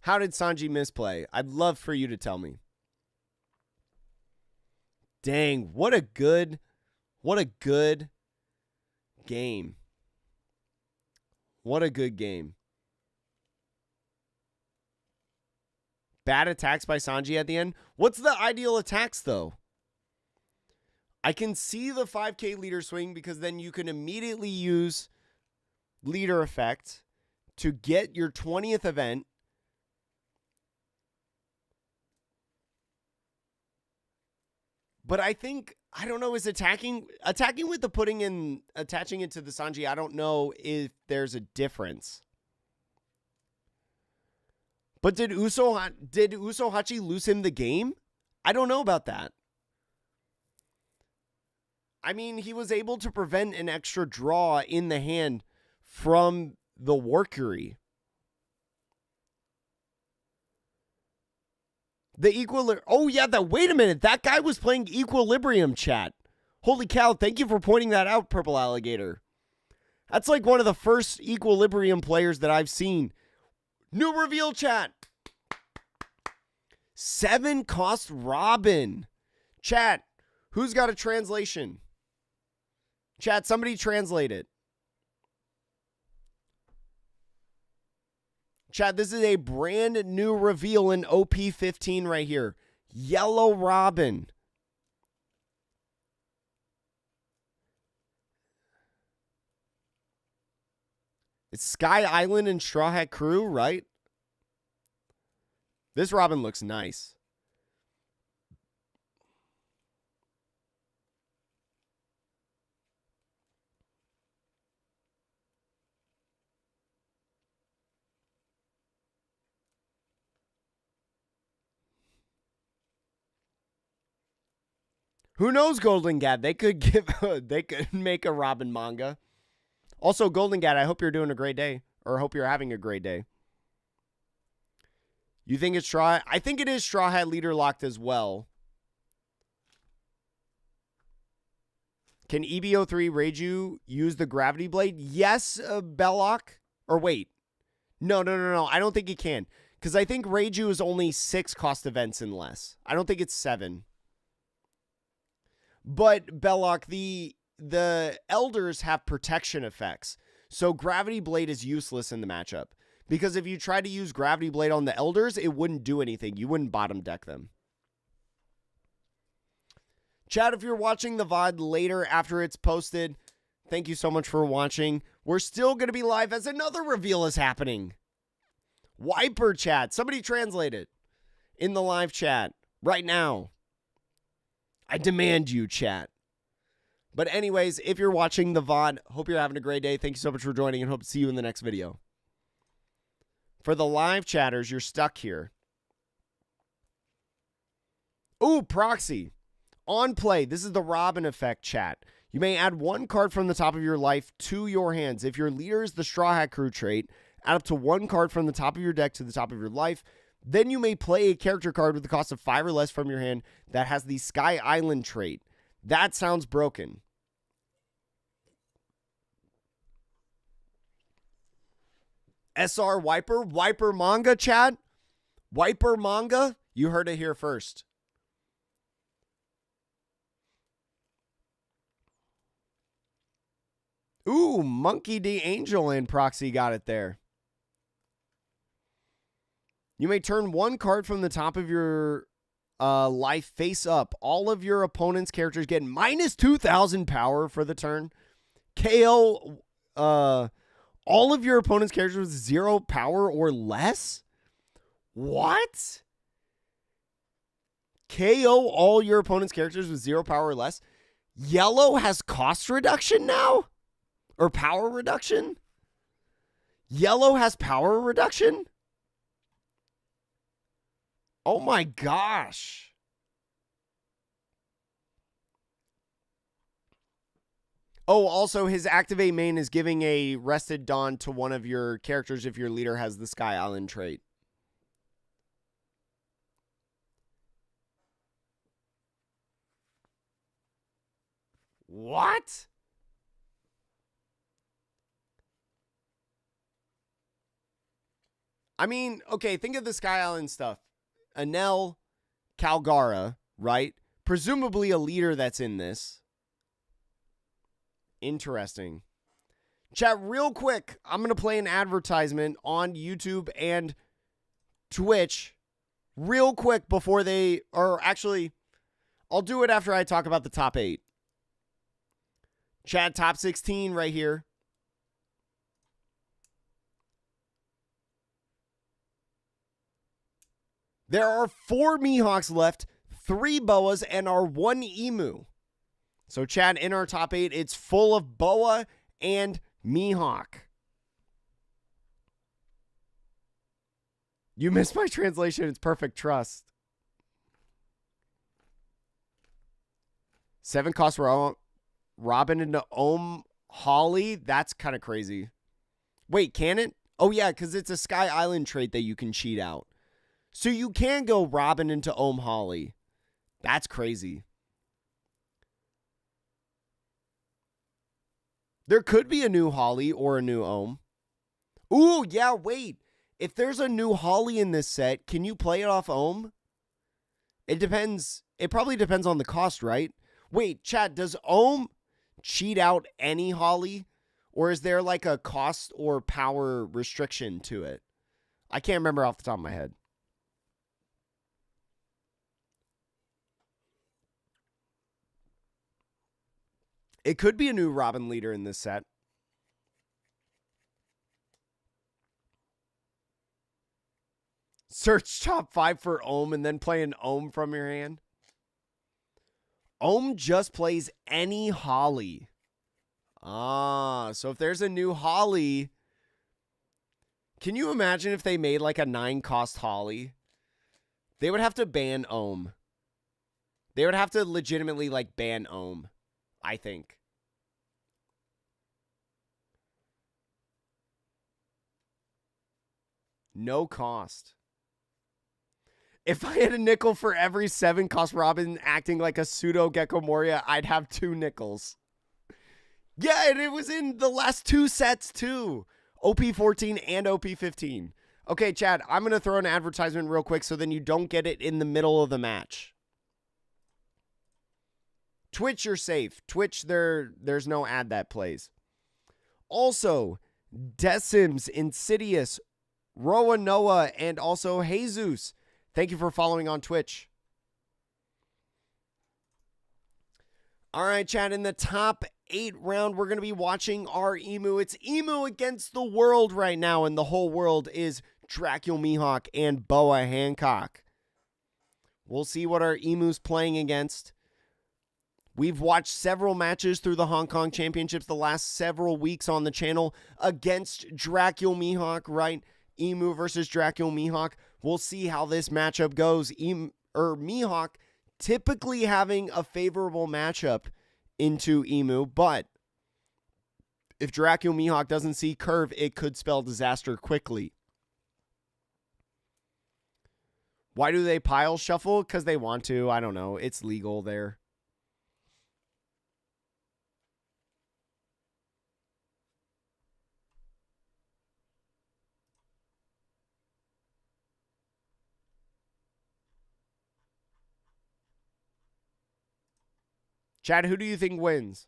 How did Sanji misplay? I'd love for you to tell me. Dang, what a good game. What a good game. Bad attacks by Sanji at the end. What's the ideal attacks, though? I can see the 5K leader swing because then you can immediately use leader effect to get your 20th event. But I think, I don't know, is attacking with the attaching it to the Sanji, I don't know if there's a difference. But did Usohachi lose him the game? I don't know about that. I mean, he was able to prevent an extra draw in the hand from the Workery. Oh, yeah, wait a minute. That guy was playing Equilibrium, chat. Holy cow, thank you for pointing that out, Purple Alligator. That's like one of the first Equilibrium players that I've seen. New reveal, chat. 7 cost Robin. Chat, who's got a translation? Chat, somebody translate it. Chat, this is a brand new reveal in OP15 right here. Yellow Robin. It's Sky Island and Straw Hat Crew, right? This Robin looks nice. Who knows, Golden Gad? They could make a Robin manga. Also, Golden Gad, I hope you're doing a great day, or hope you're having a great day. You think it's Straw Hat? I think it is Straw Hat leader locked as well. Can EBO3 Reiju use the Gravity Blade? Yes, Belloc. Or wait. No. I don't think he can. Because I think Reiju is only 6 cost events and less. I don't think it's 7. But Belloc, the Elders have protection effects. So Gravity Blade is useless in the matchup. Because if you try to use Gravity Blade on the Elders, it wouldn't do anything. You wouldn't bottom deck them. Chat, if you're watching the VOD later after it's posted, thank you so much for watching. We're still going to be live as another reveal is happening. Wiper, chat. Somebody translate it in the live chat right now. I demand you, chat. But anyways, if you're watching the VOD, hope you're having a great day. Thank you so much for joining and hope to see you in the next video. For the live chatters, you're stuck here. Ooh, Proxy. On play, this is the Robin effect, chat. You may add 1 card from the top of your life to your hands. If your leader is the Straw Hat Crew trait, add up to 1 card from the top of your deck to the top of your life. Then you may play a character card with the cost of 5 or less from your hand that has the Sky Island trait. That sounds broken. SR Wiper manga, chat. Wiper manga. You heard it here first. Ooh, Monkey D. Angel and Proxy got it there. You may turn 1 card from the top of your life face up. All of your opponent's characters get minus 2,000 power for the turn. KO all of your opponent's characters with 0 power or less? What? KO all your opponent's characters with 0 power or less? Yellow has cost reduction now? Or power reduction? Yellow has power reduction? Oh my gosh. Oh, also his activate main is giving a Rested Dawn to one of your characters if your leader has the Sky Island trait. What? I mean, okay, think of the Sky Island stuff. Enel, Calgara, right? Presumably a leader that's in this. Interesting. Chat, real quick, I'm going to play an advertisement on YouTube and Twitch real quick before they, or actually, I'll do it after I talk about the top 8. Chat, top 16 right here. There are 4 Mihawks left, 3 Boas, and our 1 Emu. So, Chad, in our top 8, it's full of Boa and Mihawk. You missed my translation. It's perfect. Trust. 7 cost Robin into Holly. That's kind of crazy. Wait, can it? Oh, yeah, because it's a Sky Island trait that you can cheat out. So you can go Robin into Holly. That's crazy. There could be a new Holly or a new Ohm. Ooh, yeah, wait. If there's a new Holly in this set, can you play it off Ohm? It depends. It probably depends on the cost, right? Wait, chat, does Ohm cheat out any Holly? Or is there like a cost or power restriction to it? I can't remember off the top of my head. It could be a new Robin leader in this set. Search top 5 for Ohm and then play an Ohm from your hand. Ohm just plays any Holly. Ah, so if there's a new Holly, can you imagine if they made like a 9-cost Holly? They would have to ban Ohm. They would have to legitimately like ban Ohm, I think. No cost. If I had a nickel for every 7-cost Robin acting like a pseudo Gecko Moria, I'd have 2 nickels. Yeah, and it was in the last 2 sets too. OP14 and OP15. Okay, Chad, I'm going to throw an advertisement real quick so then you don't get it in the middle of the match. Twitch, you're safe. Twitch, there's no ad that plays. Also, Decims, Insidious, Roa Noah, and also Jesus. Thank you for following on Twitch. All right, Chad, in the top 8 round, we're going to be watching our Emu. It's Emu against the world right now, and the whole world is Dracula Mihawk and Boa Hancock. We'll see what our Emu's playing against. We've watched several matches through the Hong Kong Championships the last several weeks on the channel against Dracula Mihawk, right? Emu versus Dracula Mihawk. We'll see how this matchup goes. Mihawk typically having a favorable matchup into Emu, but if Dracula Mihawk doesn't see curve, it could spell disaster quickly. Why do they pile shuffle? Because they want to. I don't know. It's legal there. Chad, who do you think wins?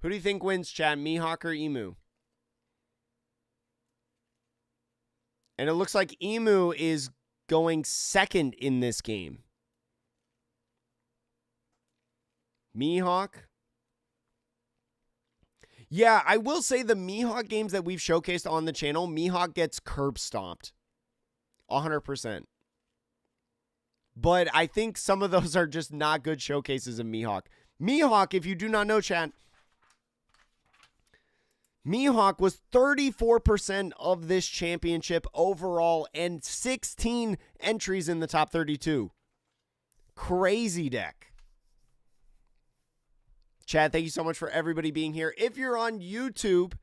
Who do you think wins, Chad? Mihawk or Emu? And it looks like Emu is going second in this game. Mihawk. Yeah, I will say the Mihawk games that we've showcased on the channel, Mihawk gets curb stomped. 100%. But I think some of those are just not good showcases of Mihawk. Mihawk, if you do not know, chat, Mihawk was 34% of this championship overall and 16 entries in the top 32. Crazy deck. Chad, thank you so much for everybody being here. If you're on YouTube,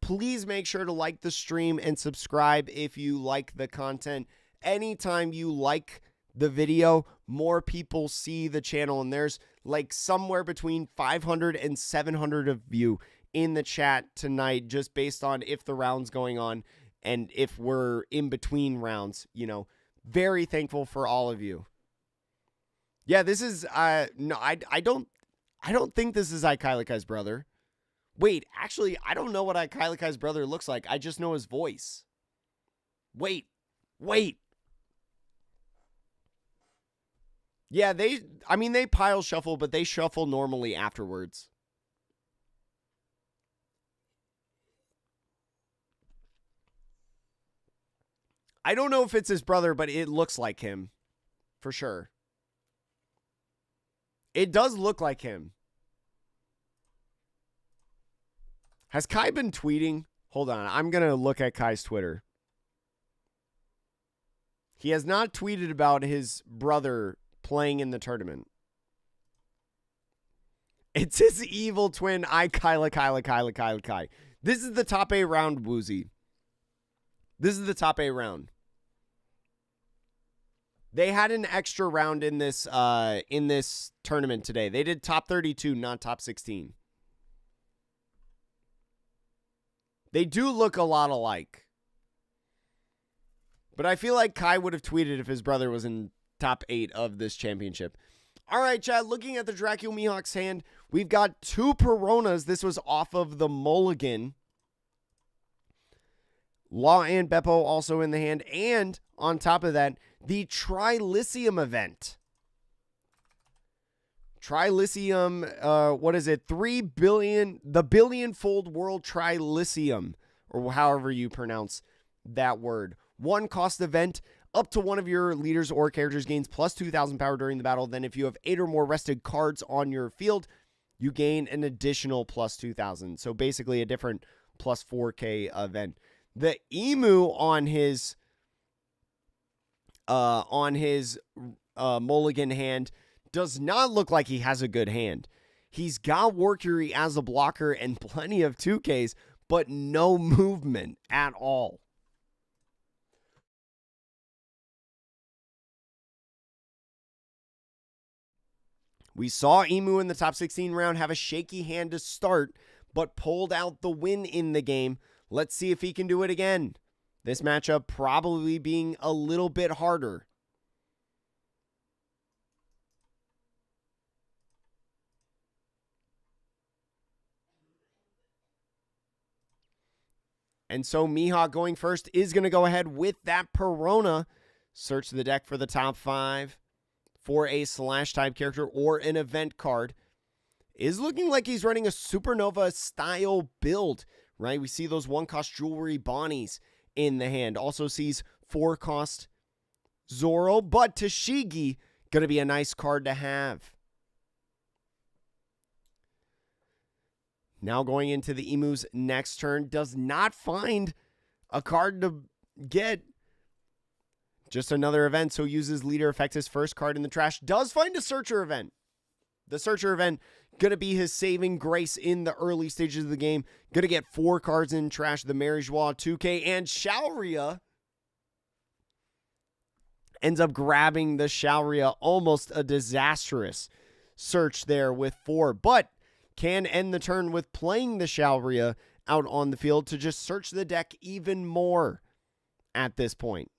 please make sure to like the stream and subscribe if you like the content. Anytime you like the video, more people see the channel, and there's like somewhere between 500 and 700 of you in the chat tonight, just based on if the round's going on and if we're in between rounds. You know, very thankful for all of you. Yeah, this is no, I don't think this is Ikalikai's brother. Wait, actually, I don't know what Ikalikai's brother looks like. I just know his voice. Wait. Yeah, they pile shuffle, but they shuffle normally afterwards. I don't know if it's his brother, but it looks like him. For sure. It does look like him. Has Kai been tweeting? Hold on. I'm going to look at Kai's Twitter. He has not tweeted about his brother playing in the tournament. It's his evil twin, Kai. This is the top 8 round, Woozy. This is the top 8 round. They had an extra round in this tournament today. They did top 32, not top 16. They do look a lot alike. But I feel like Kai would have tweeted if his brother was in top 8 of this championship. All right, Chad, looking at the Dracula Mihawk's hand, we've got 2 Peronas. This was off of the Mulligan. Law and Beppo also in the hand. And on top of that, the Trilithium event. Trilithium, what is it? 3 billion, the billion-fold world Trilithium, or however you pronounce that word. 1 cost event. Up to one of your leaders or characters gains plus 2,000 power during the battle. Then if you have 8 or more rested cards on your field, you gain an additional plus 2,000. So basically a different plus 4K event. The Emu on his Mulligan hand does not look like he has a good hand. He's got Warcury as a blocker and plenty of 2Ks, but no movement at all. We saw Emu in the top 16 round have a shaky hand to start, but pulled out the win in the game. Let's see if he can do it again. This matchup probably being a little bit harder. And so Mihawk going first is going to go ahead with that Perona. Search the deck for the top 5. For a slash type character or an event card. Is looking like he's running a Supernova style build, right? We see those 1-cost jewelry Bonnies in the hand. Also sees 4-cost Zoro, but Tashigi going to be a nice card to have. Now going into the Emu's next turn, does not find a card to get. Just another event, so uses leader effect his first card in the trash. Does find a Searcher event. The Searcher event going to be his saving grace in the early stages of the game. Going to get 4 cards in trash. The Mary Joie 2K and Shaoria ends up grabbing the Shaoria. Almost a disastrous search there with 4. But can end the turn with playing the Shaoria out on the field to just search the deck even more at this point.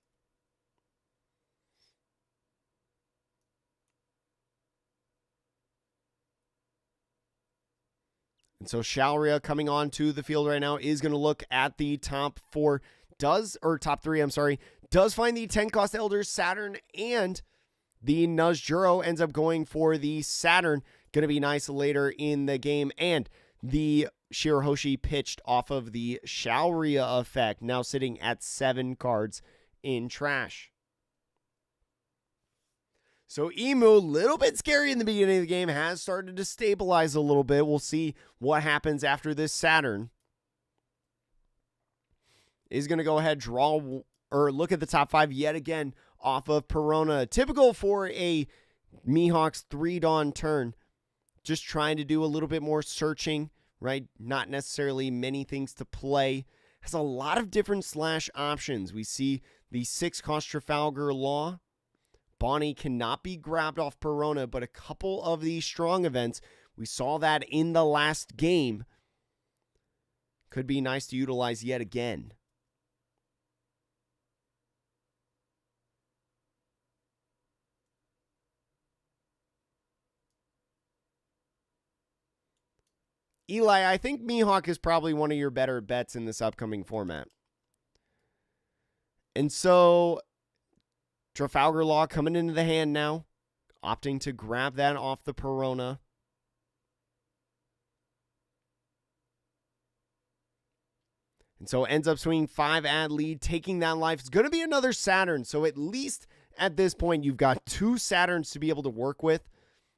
And so Shaoria coming onto the field right now is going to look at the top 4. Top 3, I'm sorry. Does find the 10-cost Elder Saturn and the Nuzjuro ends up going for the Saturn. Going to be nice later in the game. And the Shirahoshi pitched off of the Shaoria effect. Now sitting at 7 cards in trash. So Emu, a little bit scary in the beginning of the game, has started to stabilize a little bit. We'll see what happens after this Saturn. Is going to go ahead, draw, or look at the top 5 yet again off of Perona. Typical for a Mihawk's 3-Dawn turn. Just trying to do a little bit more searching, right? Not necessarily many things to play. Has a lot of different slash options. We see the 6-cost Trafalgar Law. Bonnie cannot be grabbed off Perona, but a couple of these strong events, we saw that in the last game, could be nice to utilize yet again. Eli, I think Mihawk is probably one of your better bets in this upcoming format. And so Trafalgar Law coming into the hand now, opting to grab that off the Perona. And So ends up swinging 5 ad lead, taking that life. It's going to be another Saturn. So at least at this point, you've got 2 Saturns to be able to work with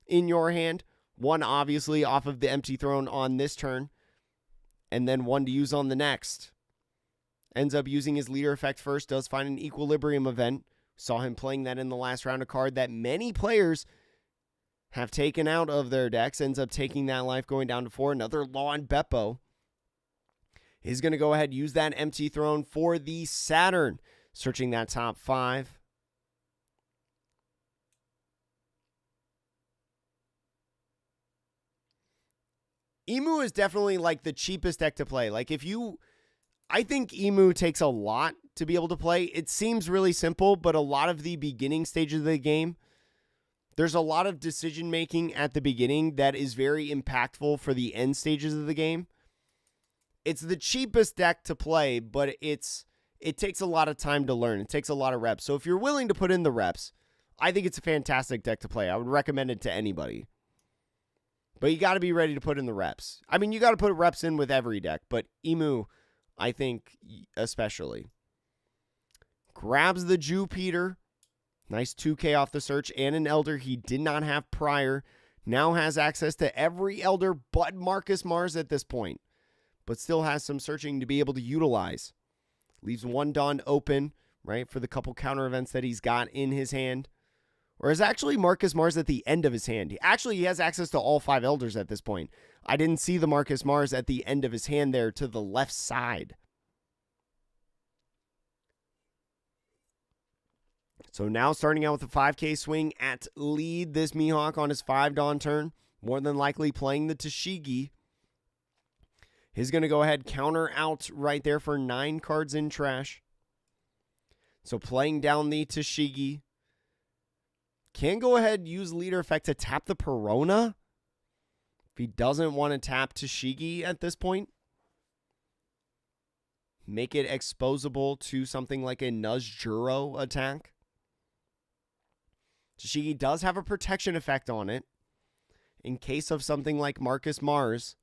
in your hand. One, obviously, off of the empty throne on this turn. And then one to use on the next. Ends up using his leader effect first. Does find an equilibrium event. Saw him playing that in the last round, a card that many players have taken out of their decks. Ends up taking that life, going down to 4. Another Law and Beppo. He's going to go ahead and use that empty throne for the Saturn. Searching that top 5. Emu is definitely like the cheapest deck to play. Like I think Emu takes a lot to be able to play. It seems really simple, but a lot of the beginning stages of the game, there's a lot of decision making at the beginning that is very impactful for the end stages of the game. It's the cheapest deck to play, but it takes a lot of time to learn. It takes a lot of reps. So if you're willing to put in the reps, I think it's a fantastic deck to play. I would recommend it to anybody. But you got to be ready to put in the reps. I mean, you got to put reps in with every deck, but Emu, I think especially. Grabs the Jupiter. Nice 2K off the search and an Elder he did not have prior. Now has access to every Elder but Marcus Mars at this point. But still has some searching to be able to utilize. Leaves one Dawn open, right, for the couple counter events that he's got in his hand. Or is actually Marcus Mars at the end of his hand? He has access to all 5 Elders at this point. I didn't see the Marcus Mars at the end of his hand there to the left side. So now starting out with a 5K swing at lead, this Mihawk on his 5 Dawn turn. More than likely playing the Tashigi. He's going to go ahead, counter out right there for 9 cards in trash. So playing down the Tashigi. Can go ahead, use leader effect to tap the Perona. If he doesn't want to tap Tashigi at this point. Make it exposable to something like a Nuzjuro attack. Tashigi does have a protection effect on it. In case of something like Marcus Mars.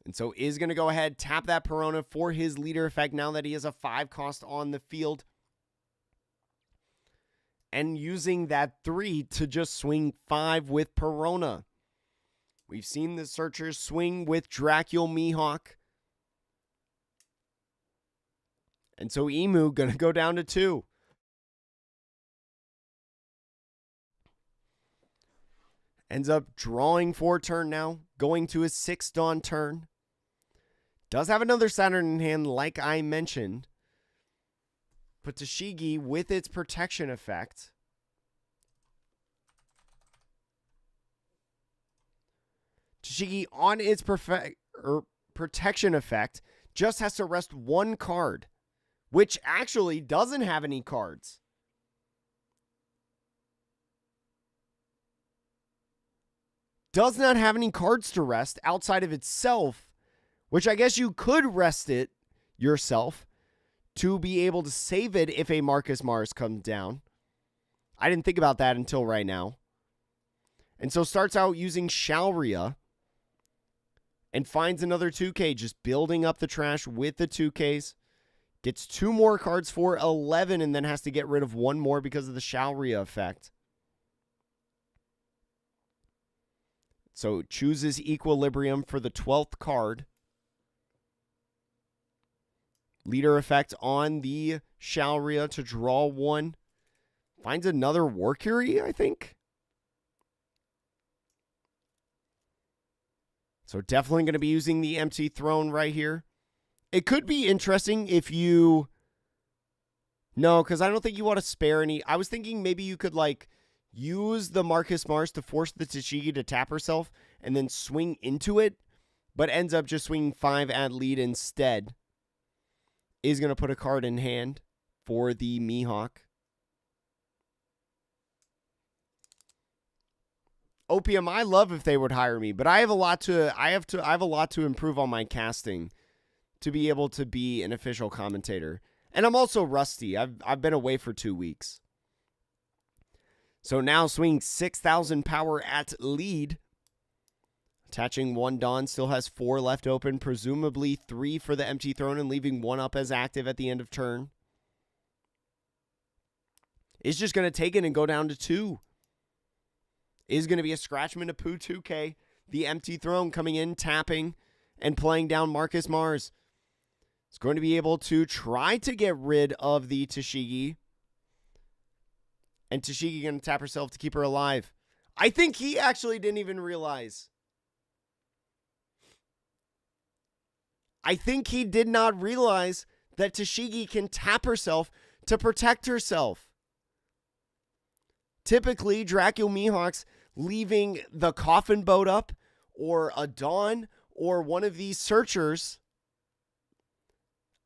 And so is going to go ahead, tap that Perona for his leader effect now that he has a 5 cost on the field. And using that 3 to just swing 5 with Perona. We've seen the Searchers swing with Dracul Mihawk. And so Emu going to go down to 2. Ends up drawing for turn now. Going to his 6 Dawn turn. Does have another Saturn in hand, like I mentioned. But Tashigi, with its protection effect. Tashigi, on its protection effect, just has to rest 1 card. Which actually doesn't have any cards. Does not have any cards to rest outside of itself. Which I guess you could rest it yourself to be able to save it if a Marcus Mars comes down. I didn't think about that until right now. And so starts out using Shalria and finds another 2K, just building up the trash with the 2Ks. Gets 2 more cards for 11 and then has to get rid of 1 more because of the Shalria effect. So chooses Equilibrium for the 12th card. Leader effect on the Shalria to draw 1. Finds another Warcury, I think. So definitely going to be using the empty throne right here. It could be interesting if you... No, because I don't think you want to spare any. I was thinking maybe you could like use the Marcus Mars to force the Tashigi to tap herself and then swing into it, but ends up just swinging 5 at lead instead. Is going to put a card in hand for the Mihawk. Opium, I love if they would hire me, but I have a lot to improve on my casting to be able to be an official commentator. And I'm also rusty. I've been away for 2 weeks. So now swinging 6,000 power at lead. Attaching 1 Dawn, still has 4 left open, presumably 3 for the empty throne and leaving 1 up as active at the end of turn. Is just going to take it and go down to 2. Is going to be a Scratchman to Poo 2K. The empty throne coming in, tapping, and playing down Marcus Mars. It's going to be able to try to get rid of the Tashigi. And Tashigi going to tap herself to keep her alive. I think he actually didn't even realize. I think he did not realize that Tashigi can tap herself to protect herself. Typically, Dracula Mihawks leaving the coffin boat up or a Dawn or one of these searchers.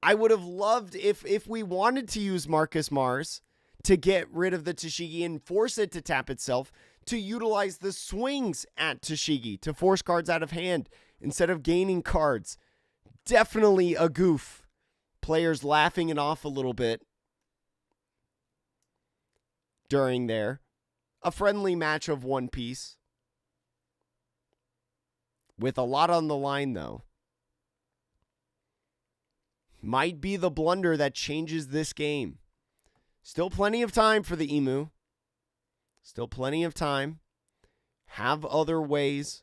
I would have loved if we wanted to use Marcus Mars to get rid of the Tashigi and force it to tap itself, to utilize the swings at Tashigi to force cards out of hand instead of gaining cards. Definitely a goof. Players laughing it off a little bit during there. A friendly match of One Piece. With a lot on the line, though. Might be the blunder that changes this game. Still plenty of time for the Emu. Still plenty of time. Have other ways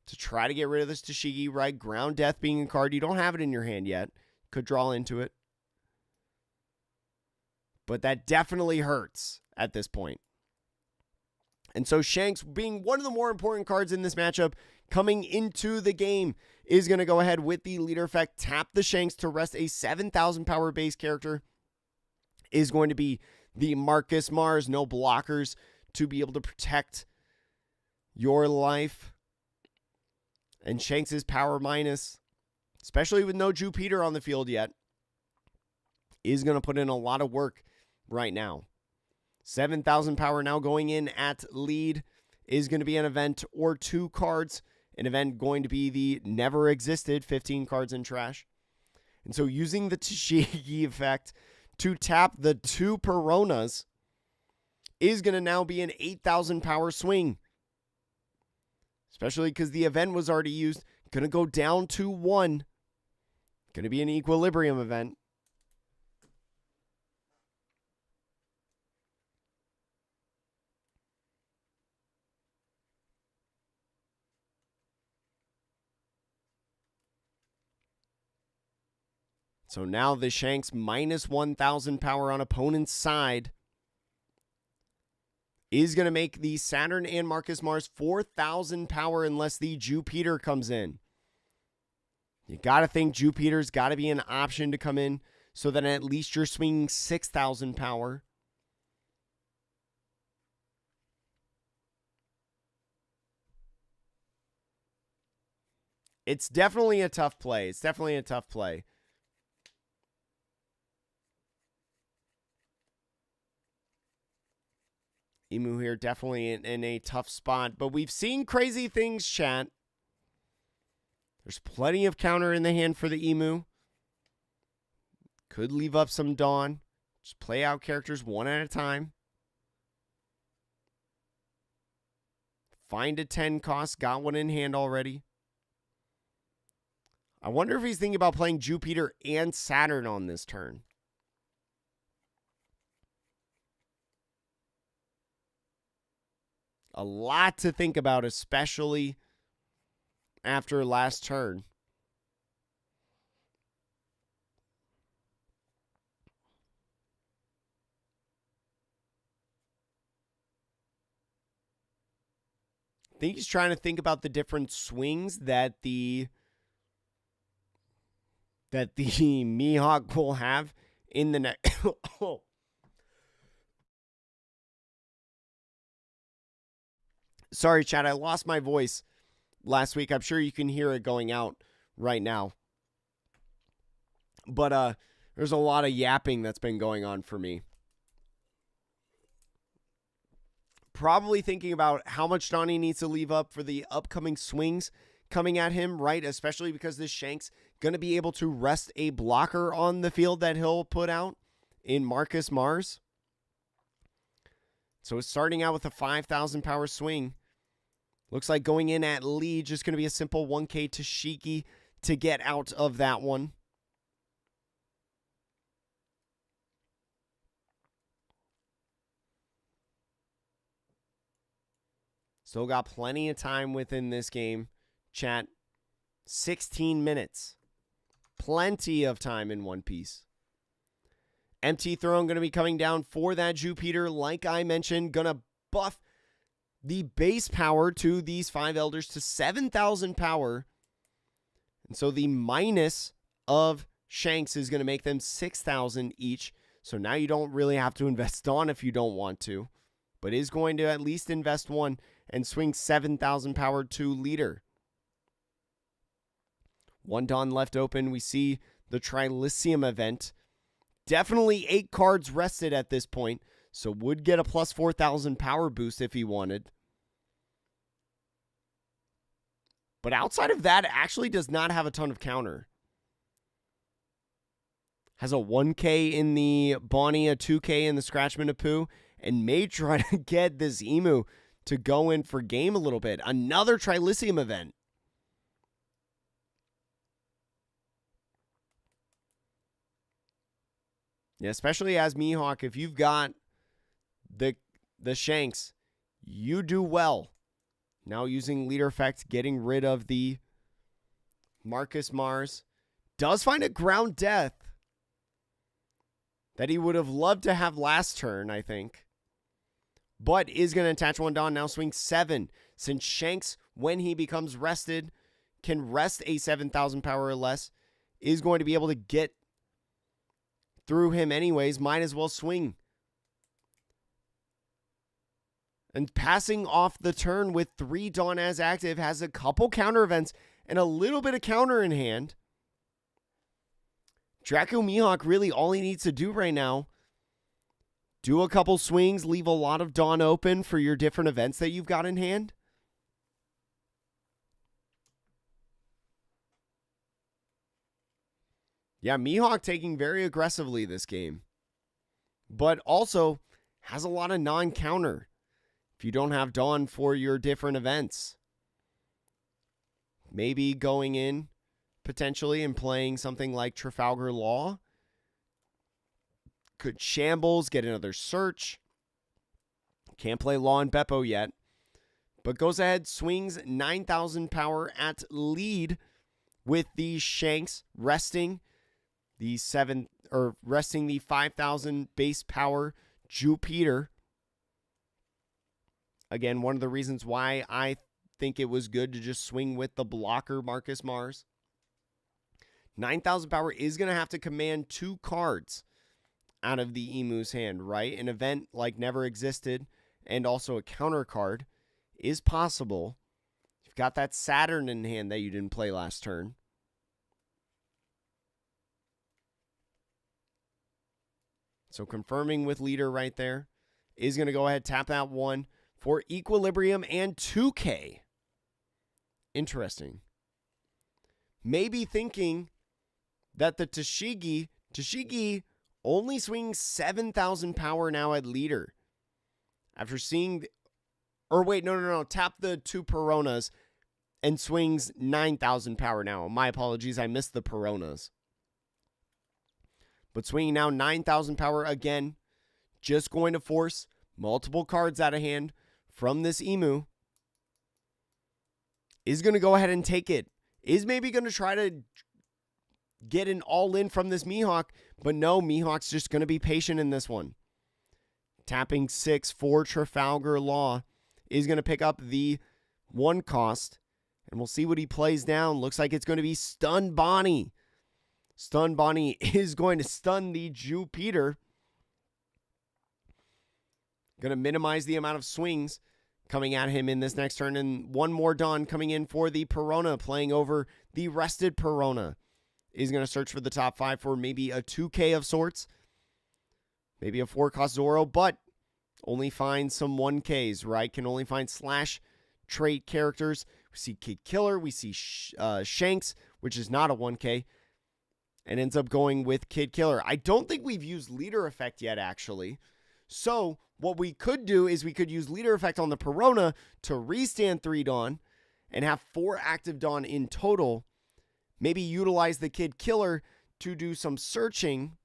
to try to get rid of this Tashigi, right? Ground Death being a card. You don't have it in your hand yet. Could draw into it. But that definitely hurts at this point. And so Shanks, being one of the more important cards in this matchup, coming into the game, is going to go ahead with the leader effect. Tap the Shanks to rest a 7,000 power base character. Is going to be the Marcus Mars. No blockers to be able to protect your life. And Shanks' power minus, especially with no Jupiter on the field yet, is going to put in a lot of work right now. 7,000 power now going in at lead. Is going to be an event or 2 cards. An event going to be the never existed 15 cards in trash. And so using the Tashigi effect to tap the 2 Peronas is going to now be an 8,000 power swing. Especially because the event was already used. Going to go down to 1. Going to be an equilibrium event. So now the Shanks minus 1,000 power on opponent's side is going to make the Saturn and Marcus Mars 4,000 power unless the Jupiter comes in. You got to think Jupiter's got to be an option to come in so that at least you're swinging 6,000 power. It's definitely a tough play. It's definitely a tough play. Emu here definitely in a tough spot. But we've seen crazy things, chat. There's plenty of counter in the hand for the Emu. Could leave up some Dawn. Just play out characters one at a time. Find a 10 cost. Got one in hand already. I wonder if he's thinking about playing Jupiter and Saturn on this turn. A lot to think about, especially after last turn. I think he's trying to think about the different swings that the Mihawk will have in the next. Oh. Sorry, chat. I lost my voice last week. I'm sure you can hear it going out right now. But there's a lot of yapping that's been going on for me. Probably thinking about how much Donnie needs to leave up for the upcoming swings coming at him, right? Especially because this Shanks going to be able to rest a blocker on the field that he'll put out in Marcus Mars. So it's starting out with a 5,000 power swing. Looks like going in at lead, just going to be a simple 1K Tashigi to get out of that one. Still got plenty of time within this game. Chat, 16 minutes. Plenty of time in one piece. Empty Throne going to be coming down for that Jupiter. Like I mentioned, going to buff the base power to these 5 Elders to 7,000 power. And so the minus of Shanks is going to make them 6,000 each. So now you don't really have to invest Dawn if you don't want to. But is going to at least invest 1 and swing 7,000 power to leader. 1 Dawn left open. We see the Trilithium event. Definitely 8 cards rested at this point. So would get a plus 4,000 power boost if he wanted. But outside of that, actually does not have a ton of counter. Has a 1K in the Bonnie, a 2K in the Scratchman of Pooh, and may try to get this Emu to go in for game a little bit. Another Trilithium event. Yeah, especially as Mihawk, if you've got the Shanks, you do well. Now using leader effect, getting rid of the Marcus Mars. Does find a ground death that he would have loved to have last turn, I think. But is going to attach 1 Dawn, now swing 7. Since Shanks, when he becomes rested, can rest a 7,000 power or less, is going to be able to get through him anyways. Might as well swing. And passing off the turn with 3 Dawn as active, has a couple counter events and a little bit of counter in hand. Draco Mihawk, really all he needs to do right now, do a couple swings, leave a lot of Dawn open for your different events that you've got in hand. Yeah, Mihawk taking very aggressively this game, but also has a lot of non-counter if you don't have Dawn for your different events. Maybe going in potentially and playing something like Trafalgar Law. Could Shambles get another search? Can't play Law and Beppo yet, but goes ahead, swings 9,000 power at lead with the Shanks resting the 5,000 base power Jupiter. Again, one of the reasons why I think it was good to just swing with the blocker Marcus Mars. 9,000 power is going to have to command 2 cards out of the Emu's hand, right? An event like Never Existed and also a counter card is possible. You've got that Saturn in hand that you didn't play last turn. So confirming with leader right there. Is going to go ahead, tap out 1 for Equilibrium and 2K. Interesting. Maybe thinking that the Tashigi only swings 7,000 power now at leader. After seeing, tap the 2 Peronas and swings 9,000 power now. My apologies, I missed the Peronas. But swinging now 9,000 power again, just going to force multiple cards out of hand from this Emu. Is going to go ahead and take it. Is maybe going to try to get an all-in from this Mihawk, but no, Mihawk's just going to be patient in this one. Tapping 6 for Trafalgar Law. Is going to pick up the 1 cost, and we'll see what he plays down. Looks like it's going to be Stun Bonnie. Stun Bonnie is going to stun the Jupiter. Going to minimize the amount of swings coming at him in this next turn. And 1 more Dawn coming in for the Perona, playing over the rested Perona. Is going to search for the top 5 for maybe a 2K of sorts. Maybe a 4-cost Zoro, but only find some 1Ks, right? Can only find slash trait characters. We see Kid Killer. We see Shanks, which is not a 1K. And ends up going with Kid Killer. I don't think we've used leader effect yet, actually. So what we could do is we could use leader effect on the Perona to restand 3 Dawn and have 4 active Dawn in total. Maybe utilize the Kid Killer to do some searching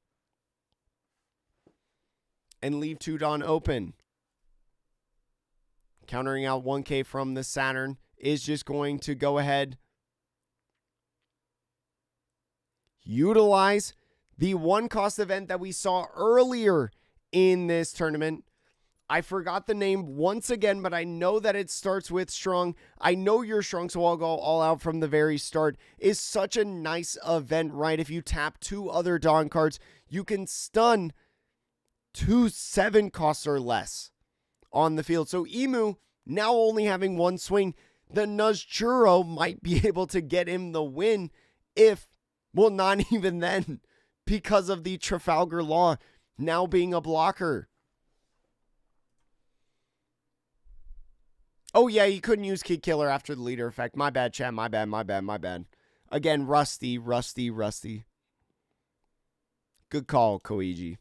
and leave 2 Dawn open. Countering out 1K from the Saturn is just going to go ahead, utilize the 1-cost event that we saw earlier in this tournament. I forgot the name once again, but I know that it starts with strong. I know you're strong, so I'll go all out from the very start. Is such a nice event, right? If you tap 2 other Dawn cards, you can stun 2 7-costs or less on the field. So Emu now only having 1 swing. The Nuzjuro might be able to get him the win if, well, not even then, because of the Trafalgar Law now being a blocker. Oh, yeah, you couldn't use Kid Killer after the leader effect. My bad, chat. My bad. Again, rusty. Good call, Koigi.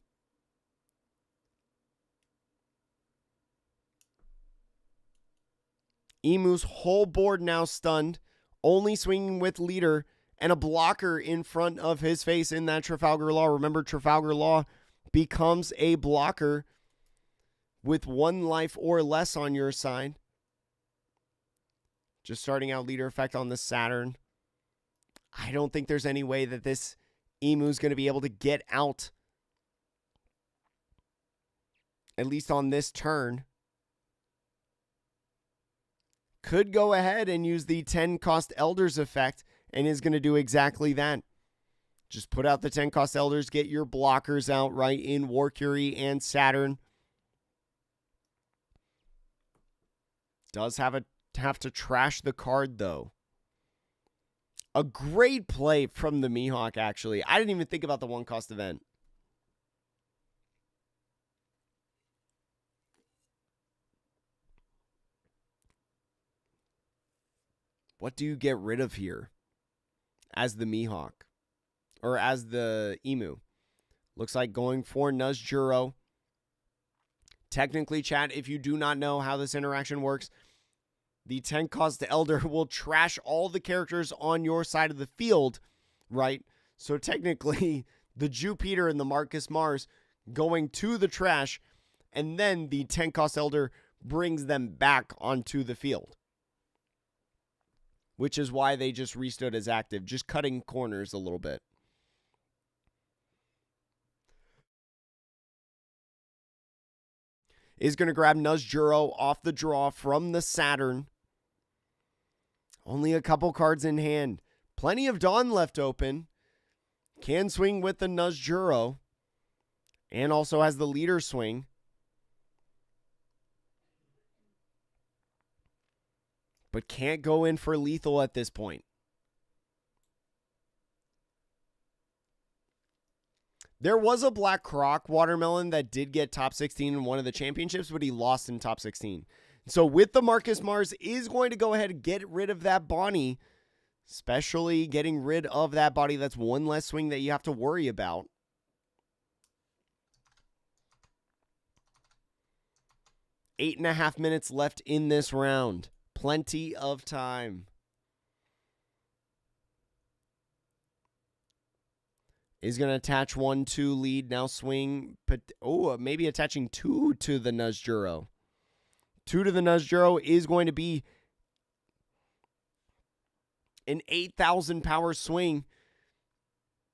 Emu's whole board now stunned, only swinging with leader and a blocker in front of his face in that Trafalgar Law. Remember, Trafalgar Law becomes a blocker with 1 life or less on your side. Just starting out leader effect on the Saturn. I don't think there's any way that this Emu's going to be able to get out, at least on this turn. Could go ahead and use the 10-cost Elders effect and is going to do exactly that. Just put out the 10-cost Elders, get your blockers out right in Warcury and Saturn. Does have to trash the card, though. A great play from the Mihawk, actually. I didn't even think about the 1-cost event. What do you get rid of here as the Mihawk? Or as the Emu? Looks like going for Nuzjuro. Technically, chat, if you do not know how this interaction works, the 10-cost Elder will trash all the characters on your side of the field, right? So technically, the Jupiter and the Marcus Mars going to the trash, and then the 10-cost Elder brings them back onto the field. Which is why they just restood as active, just cutting corners a little bit. Is going to grab Nuzjuro off the draw from the Saturn. Only a couple cards in hand. Plenty of Dawn left open. Can swing with the Nuzjuro. And also has the leader swing. But can't go in for lethal at this point. There was a Black Croc Watermelon that did get top 16 in one of the championships, but he lost in top 16. So with the Marcus Mars is going to go ahead and get rid of that Bonnie, especially getting rid of that body. That's 1 less swing that you have to worry about. Eight and a half minutes left in this round. Plenty of time. Is going to attach 1-2 lead. Now swing. Maybe attaching 2 to the Nuzjuro. 2 to the Nuzjuro is going to be an 8,000 power swing.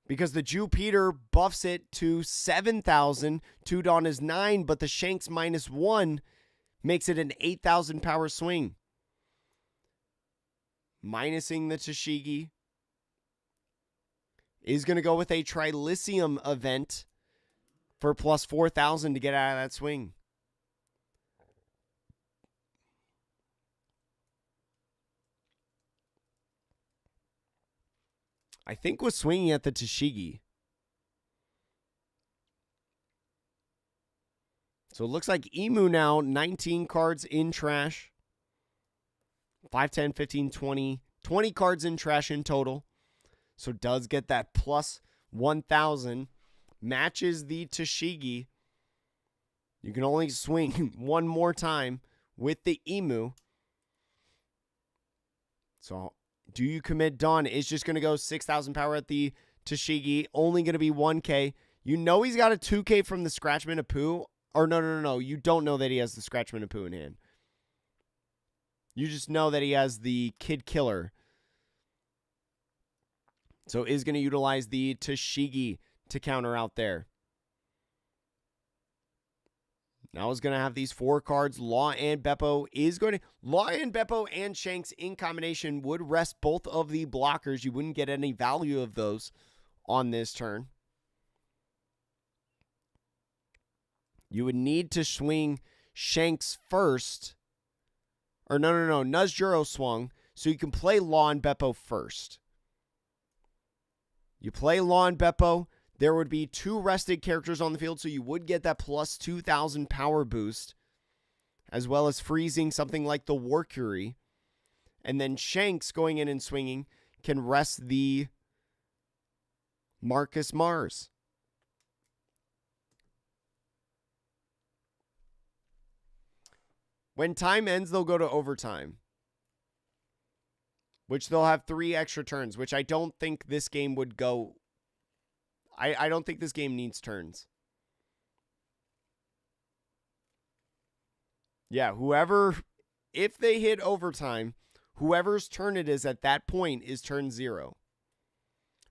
Because the Jupiter buffs it to 7,000. 2 Dawn is 9, but the Shanks -1 makes it an 8,000 power swing. Minusing the Tashigi. Is going to go with a Trilithium event for plus 4,000 to get out of that swing. I think was swinging at the Tashigi. So it looks like Emu now, 19 cards in trash. 5, 10, 15, 20. 20 cards in trash in total. So does get that plus 1,000. Matches the Tashigi. You can only swing one more time with the Emu. So, do you commit Dawn? It's just going to go 6,000 power at the Tashigi. Only going to be 1K. You know he's got a 2K from the Scratchman of Pooh. Or no. You don't know that he has the Scratchman of Pooh in hand. You just know that he has the Kid Killer. So is going to utilize the Tashigi to counter out there. Now is going to have these 4 cards. Law and Beppo is going to... Law and Beppo and Shanks in combination would rest both of the blockers. You wouldn't get any value of those on this turn. You would need to swing Shanks first. Or no. Nuzjuro swung. So you can play Law and Beppo first. You play Law and Beppo. There would be 2 rested characters on the field, so you would get that plus 2,000 power boost, as well as freezing something like the Warcury. And then Shanks going in and swinging can rest the Marcus Mars. When time ends, they'll go to overtime, which they'll have 3 extra turns, which I don't think this game would go... I don't think this game needs turns. Yeah, if they hit overtime, whoever's turn it is at that point is turn 0.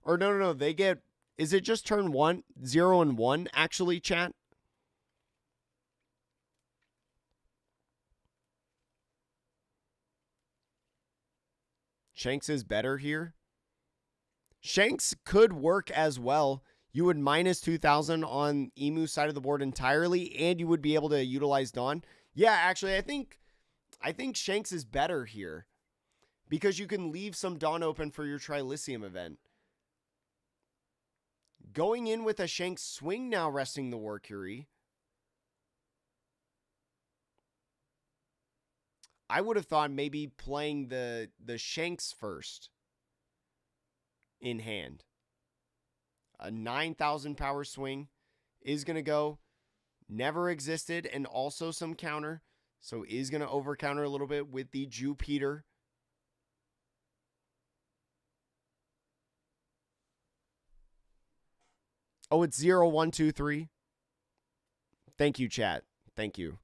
Or no, they get, is it just turn 1, 0 and 1 actually, chat? Shanks is better here. Shanks could work as well. You would minus 2,000 on Emu's side of the board entirely, and you would be able to utilize Dawn. Yeah, actually, I think Shanks is better here because you can leave some Dawn open for your Trilithium event. Going in with a Shanks swing now, resting the Warcury. I would have thought maybe playing the Shanks first in hand. A 9,000 power swing is going to go. Never existed, and also some counter. So is going to over counter a little bit with the Jupiter. Oh, it's 0, 1, 2, 3. Thank you, chat. Thank you.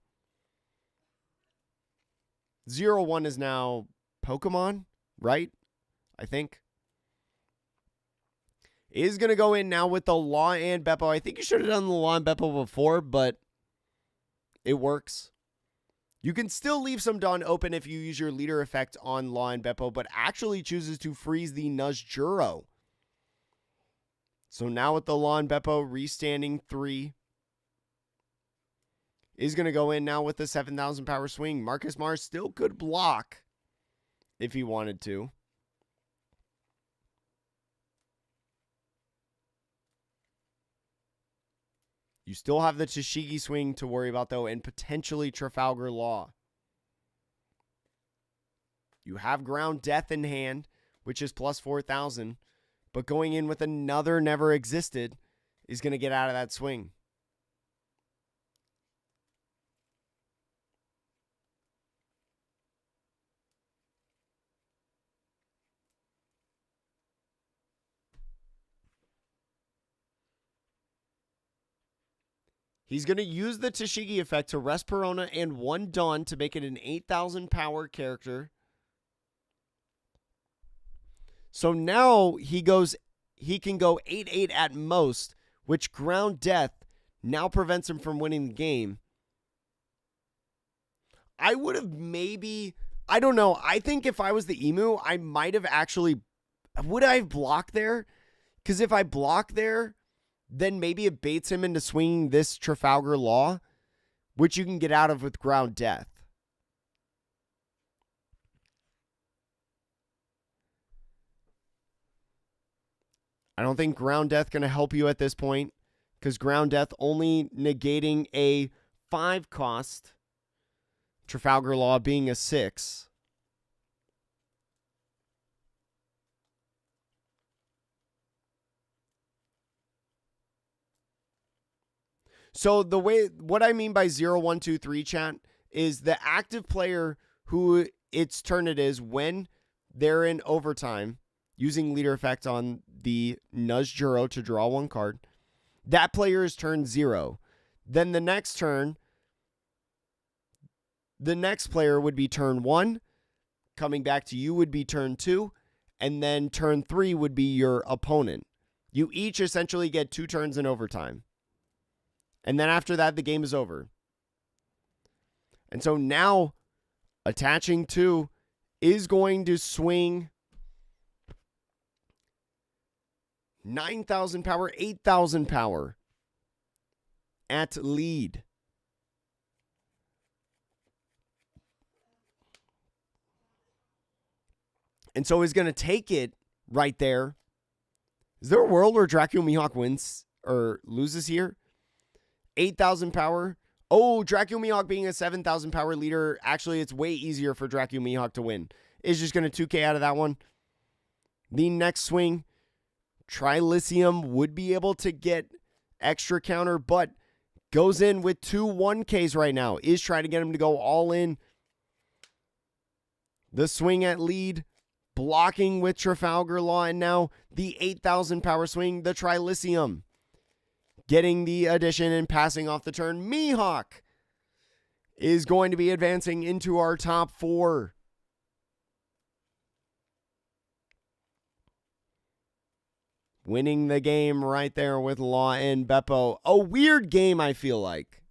0, 1 is now Pokemon, right? I think. Is going to go in now with the Law and Beppo. I think you should have done the Law and Beppo before, but it works. You can still leave some Dawn open if you use your leader effect on Law and Beppo, but actually chooses to freeze the Nuzjuro. So now with the Law and Beppo restanding 3. Is going to go in now with the 7,000 power swing. Marcus Mars still could block if he wanted to. You still have the Tashigi swing to worry about, though, and potentially Trafalgar Law. You have Ground Death in hand, which is plus 4,000, but going in with another Never Existed is going to get out of that swing. He's going to use the Tashigi effect to rest Perona and 1 Dawn to make it an 8,000 power character. So now he can go 8-8 at most, which Ground Death now prevents him from winning the game. I would have maybe, I don't know. I think if I was the Emu, I might have actually, would I have blocked there? Because if I block there, then maybe it baits him into swinging this Trafalgar Law, which you can get out of with Ground Death. I don't think Ground Death going to help you at this point, because Ground Death only negating a 5 cost, Trafalgar Law being a 6. So what I mean by 0, 1, 2, 3 chat is the active player who its turn it is when they're in overtime using leader effect on the Nudge Juro to draw 1 card. That player is turn 0. Then the next turn, the next player would be turn 1. Coming back to you would be turn 2. And then turn 3 would be your opponent. You each essentially get 2 turns in overtime. And then after that, the game is over. And so now, attaching 2 is going to swing 9,000 power, 8,000 power at lead. And so he's going to take it right there. Is there a world where Dracula Mihawk wins or loses here? 8,000 power. Oh, Dracula Mihawk being a 7,000 power leader. Actually, it's way easier for Dracula Mihawk to win. Is just going to 2K out of that one. The next swing, Trilithium would be able to get extra counter, but goes in with 2 1Ks right now. Is trying to get him to go all in. The swing at lead, blocking with Trafalgar Law, and now the 8,000 power swing, the Trilithium. Getting the addition and passing off the turn. Mihawk is going to be advancing into our top 4. Winning the game right there with Law and Beppo. A weird game, I feel like.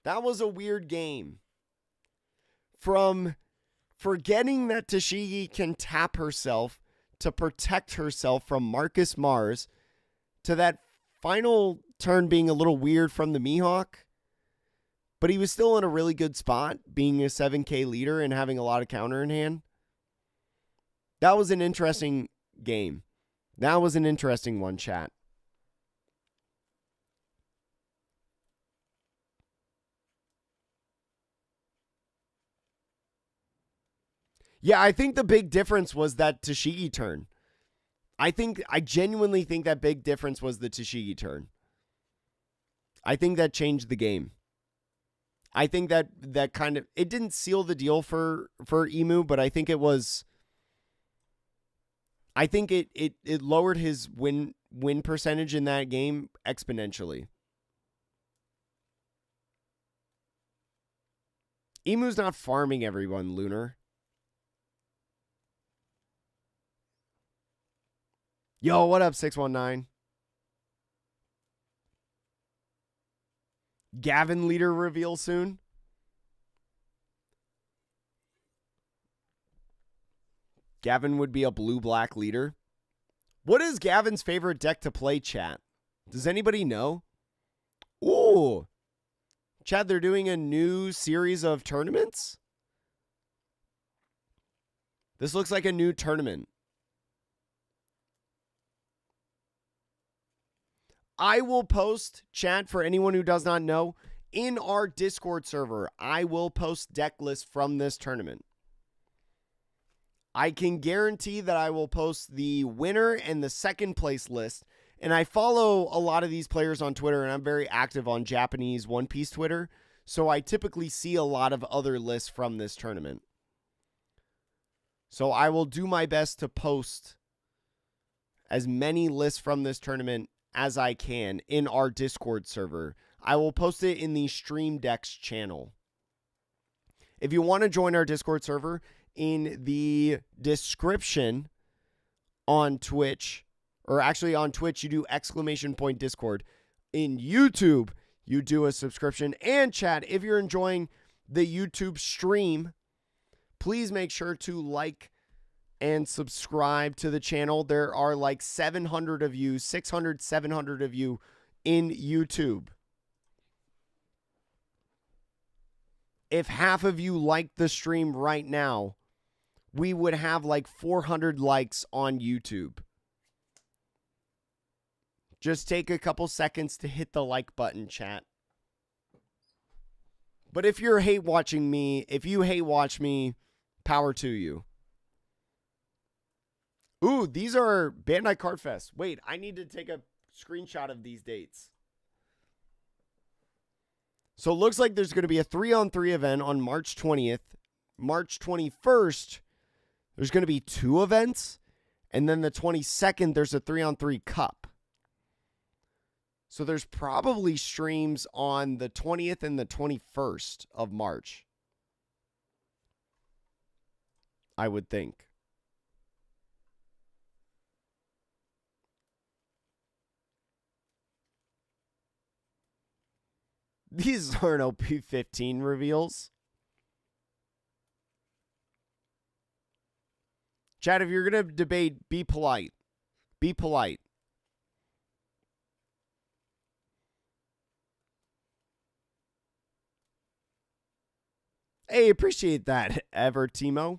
That was a weird game. From forgetting that Tashigi can tap herself to protect herself from Marcus Mars to that final turn being a little weird from the Mihawk, but he was still in a really good spot, being a 7K leader and having a lot of counter in hand. That was an interesting game. That was an interesting one, chat. Yeah, I think the big difference was that Tashigi turn. I genuinely think that big difference was the Tashigi turn. I think that changed the game. I think that kind of, it didn't seal the deal for Emu, but I think it was, I think it lowered his win percentage in that game exponentially. Emu's not farming everyone, Lunar. Yo, what up, 619? Gavin leader reveal soon. Gavin would be a blue-black leader. What is Gavin's favorite deck to play, chat? Does anybody know? Ooh. Chat, they're doing a new series of tournaments? This looks like a new tournament. I will post, chat, for anyone who does not know, in our Discord server, I will post deck lists from this tournament. I can guarantee that I will post the winner and the second place list. And I follow a lot of these players on Twitter, and I'm very active on Japanese One Piece Twitter. So I typically see a lot of other lists from this tournament. So I will do my best to post as many lists from this tournament as I can in our Discord server. I will post it in the Stream Decks channel. If you want to join our Discord server, in the description on Twitch, or actually on Twitch, you do !Discord. In YouTube, you do a subscription. And chat, if you're enjoying the YouTube stream, please make sure to like and subscribe to the channel. There are like 700 of you, 600, 700 of you in YouTube. If half of you like the stream right now, we would have like 400 likes on YouTube. Just take a couple seconds to hit the like button, chat. But if you're hate watching me, if you hate watch me, power to you. Ooh, these are Bandai Card Fest. Wait, I need to take a screenshot of these dates. So it looks like there's going to be a 3-on-3 event on March 20th. March 21st, there's going to be 2 events. And then the 22nd, there's a 3-on-3 cup. So there's probably streams on the 20th and the 21st of March, I would think. These aren't OP15 reveals. Chad, if you're going to debate, be polite. Be polite. Hey, appreciate that, Ever Timo.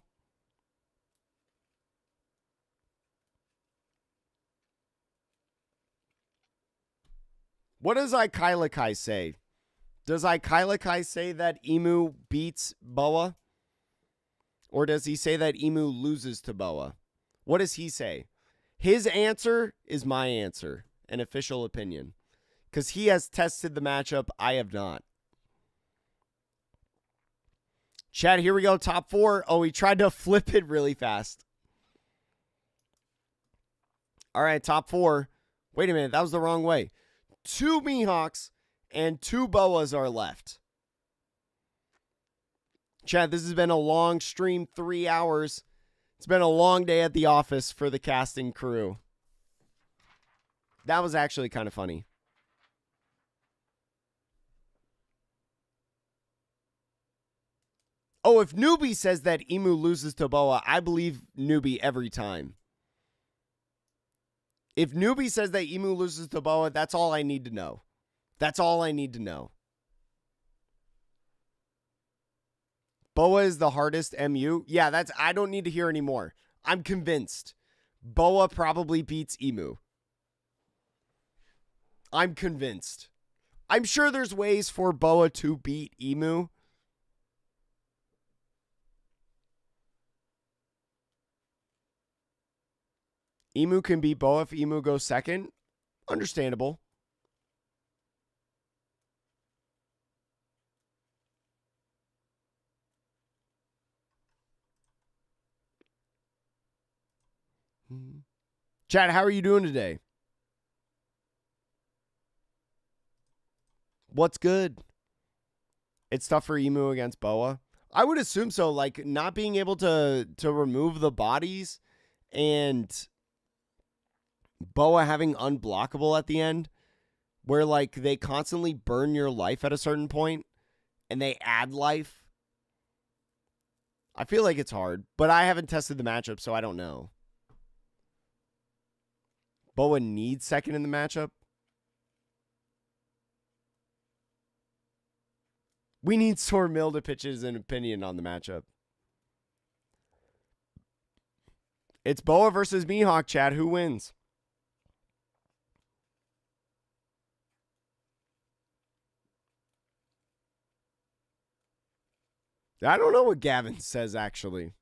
What does Ikailakai say? Does Ikailakai say that Emu beats Boa? Or does he say that Emu loses to Boa? What does he say? His answer is my answer, an official opinion. Because he has tested the matchup, I have not. Chad, here we go, top 4. Oh, he tried to flip it really fast. All right, top 4. Wait a minute, that was the wrong way. 2 Mihawks and 2 Boas are left. Chad, this has been a long stream, 3 hours. It's been a long day at the office for the casting crew. That was actually kind of funny. Oh, if Newbie says that Emu loses to Boa, I believe Newbie every time. If Newbie says that Emu loses to Boa, that's all I need to know. That's all I need to know. Boa is the hardest MU. Yeah, I don't need to hear anymore. I'm convinced. Boa probably beats Emu. I'm convinced. I'm sure there's ways for Boa to beat Emu. Emu can beat Boa if Emu goes second. Understandable. Chad, how are you doing today? What's good? It's tough for Emu against Boa. I would assume so. Like, not being able to remove the bodies and Boa having unblockable at the end, where like they constantly burn your life at a certain point and they add life. I feel like it's hard, but I haven't tested the matchup, so I don't know. Boa needs second in the matchup. We need Sormil to pitch his opinion on the matchup. It's Boa versus Mihawk, Chad. Who wins? I don't know what Gavin says, actually.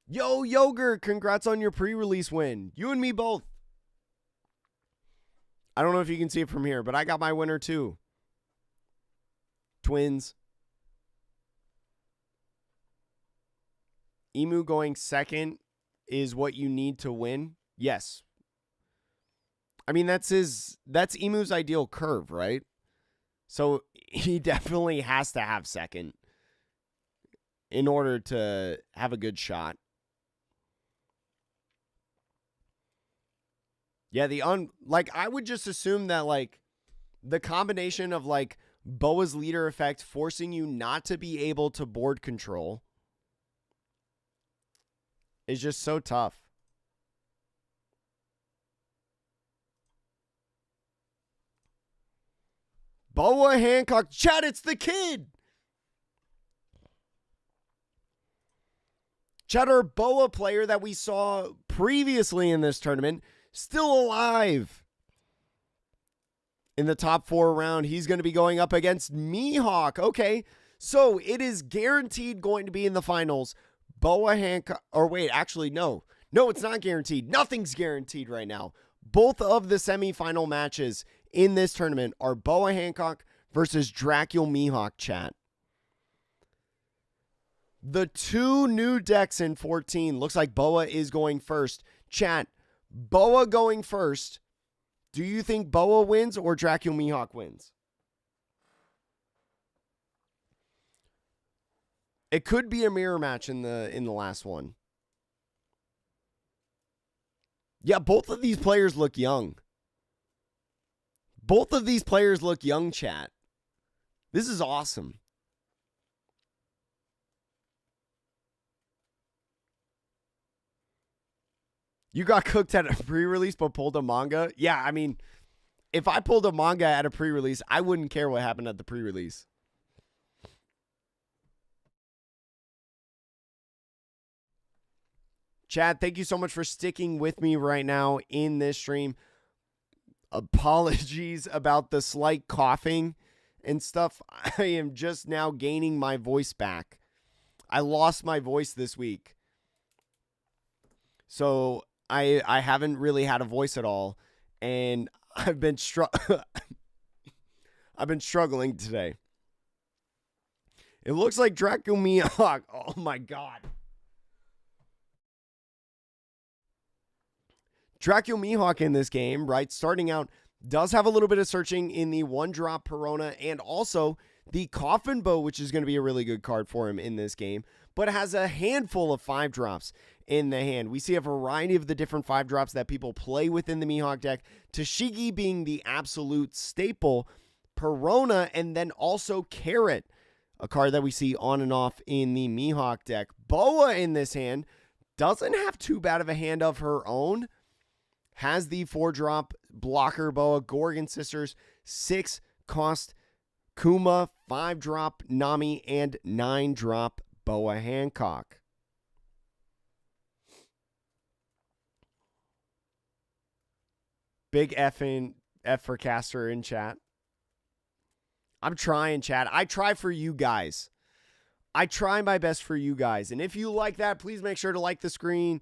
Yo, Yogurt, congrats on your pre-release win. You and me both. I don't know if you can see it from here, but I got my winner too. Twins. Emu going second is what you need to win. Yes. I mean, that's Emu's ideal curve, right? So he definitely has to have second in order to have a good shot. Yeah, I would just assume that like the combination of like Boa's leader effect forcing you not to be able to board control is just so tough. Boa Hancock. Chad, it's the kid. Chad, our Boa player that we saw previously in this tournament, still alive. In the top 4 round, he's going to be going up against Mihawk. Okay, so it is guaranteed going to be in the finals. Boa Hancock, or wait, actually, no. No, it's not guaranteed. Nothing's guaranteed right now. Both of the semifinal matches in this tournament are Boa Hancock versus Dracul Mihawk, chat. The two new decks in 14. Looks like Boa is going first. Chat, Boa going first. Do you think Boa wins or Dracul Mihawk wins? It could be a mirror match in the last one. Yeah, both of these players look young. Both of these players look young, chat. This is awesome. You got cooked at a pre-release but pulled a manga? Yeah, I mean, if I pulled a manga at a pre-release, I wouldn't care what happened at the pre-release. Chad, thank you so much for sticking with me right now in this stream. Apologies about the slight coughing and stuff. I am just now gaining my voice back. I lost my voice this week. So I haven't really had a voice at all. And I've been struggling today. It looks like Dracul Mihawk. Oh my god. Dracul Mihawk in this game, right, starting out, does have a little bit of searching in the 1-drop Perona and also the Coffin Bow, which is going to be a really good card for him in this game, but has a handful of 5-drops in the hand. We see a variety of the different 5-drops that people play within the Mihawk deck, Tashigi being the absolute staple, Perona, and then also Carrot, a card that we see on and off in the Mihawk deck. Boa in this hand doesn't have too bad of a hand of her own. Has the 4-drop blocker Boa, Gorgon Sisters, 6-cost Kuma, 5-drop Nami, and 9-drop Boa Hancock. Big F for Caster in chat. I'm trying, chat. I try for you guys. I try my best for you guys. And if you like that, please make sure to like the stream.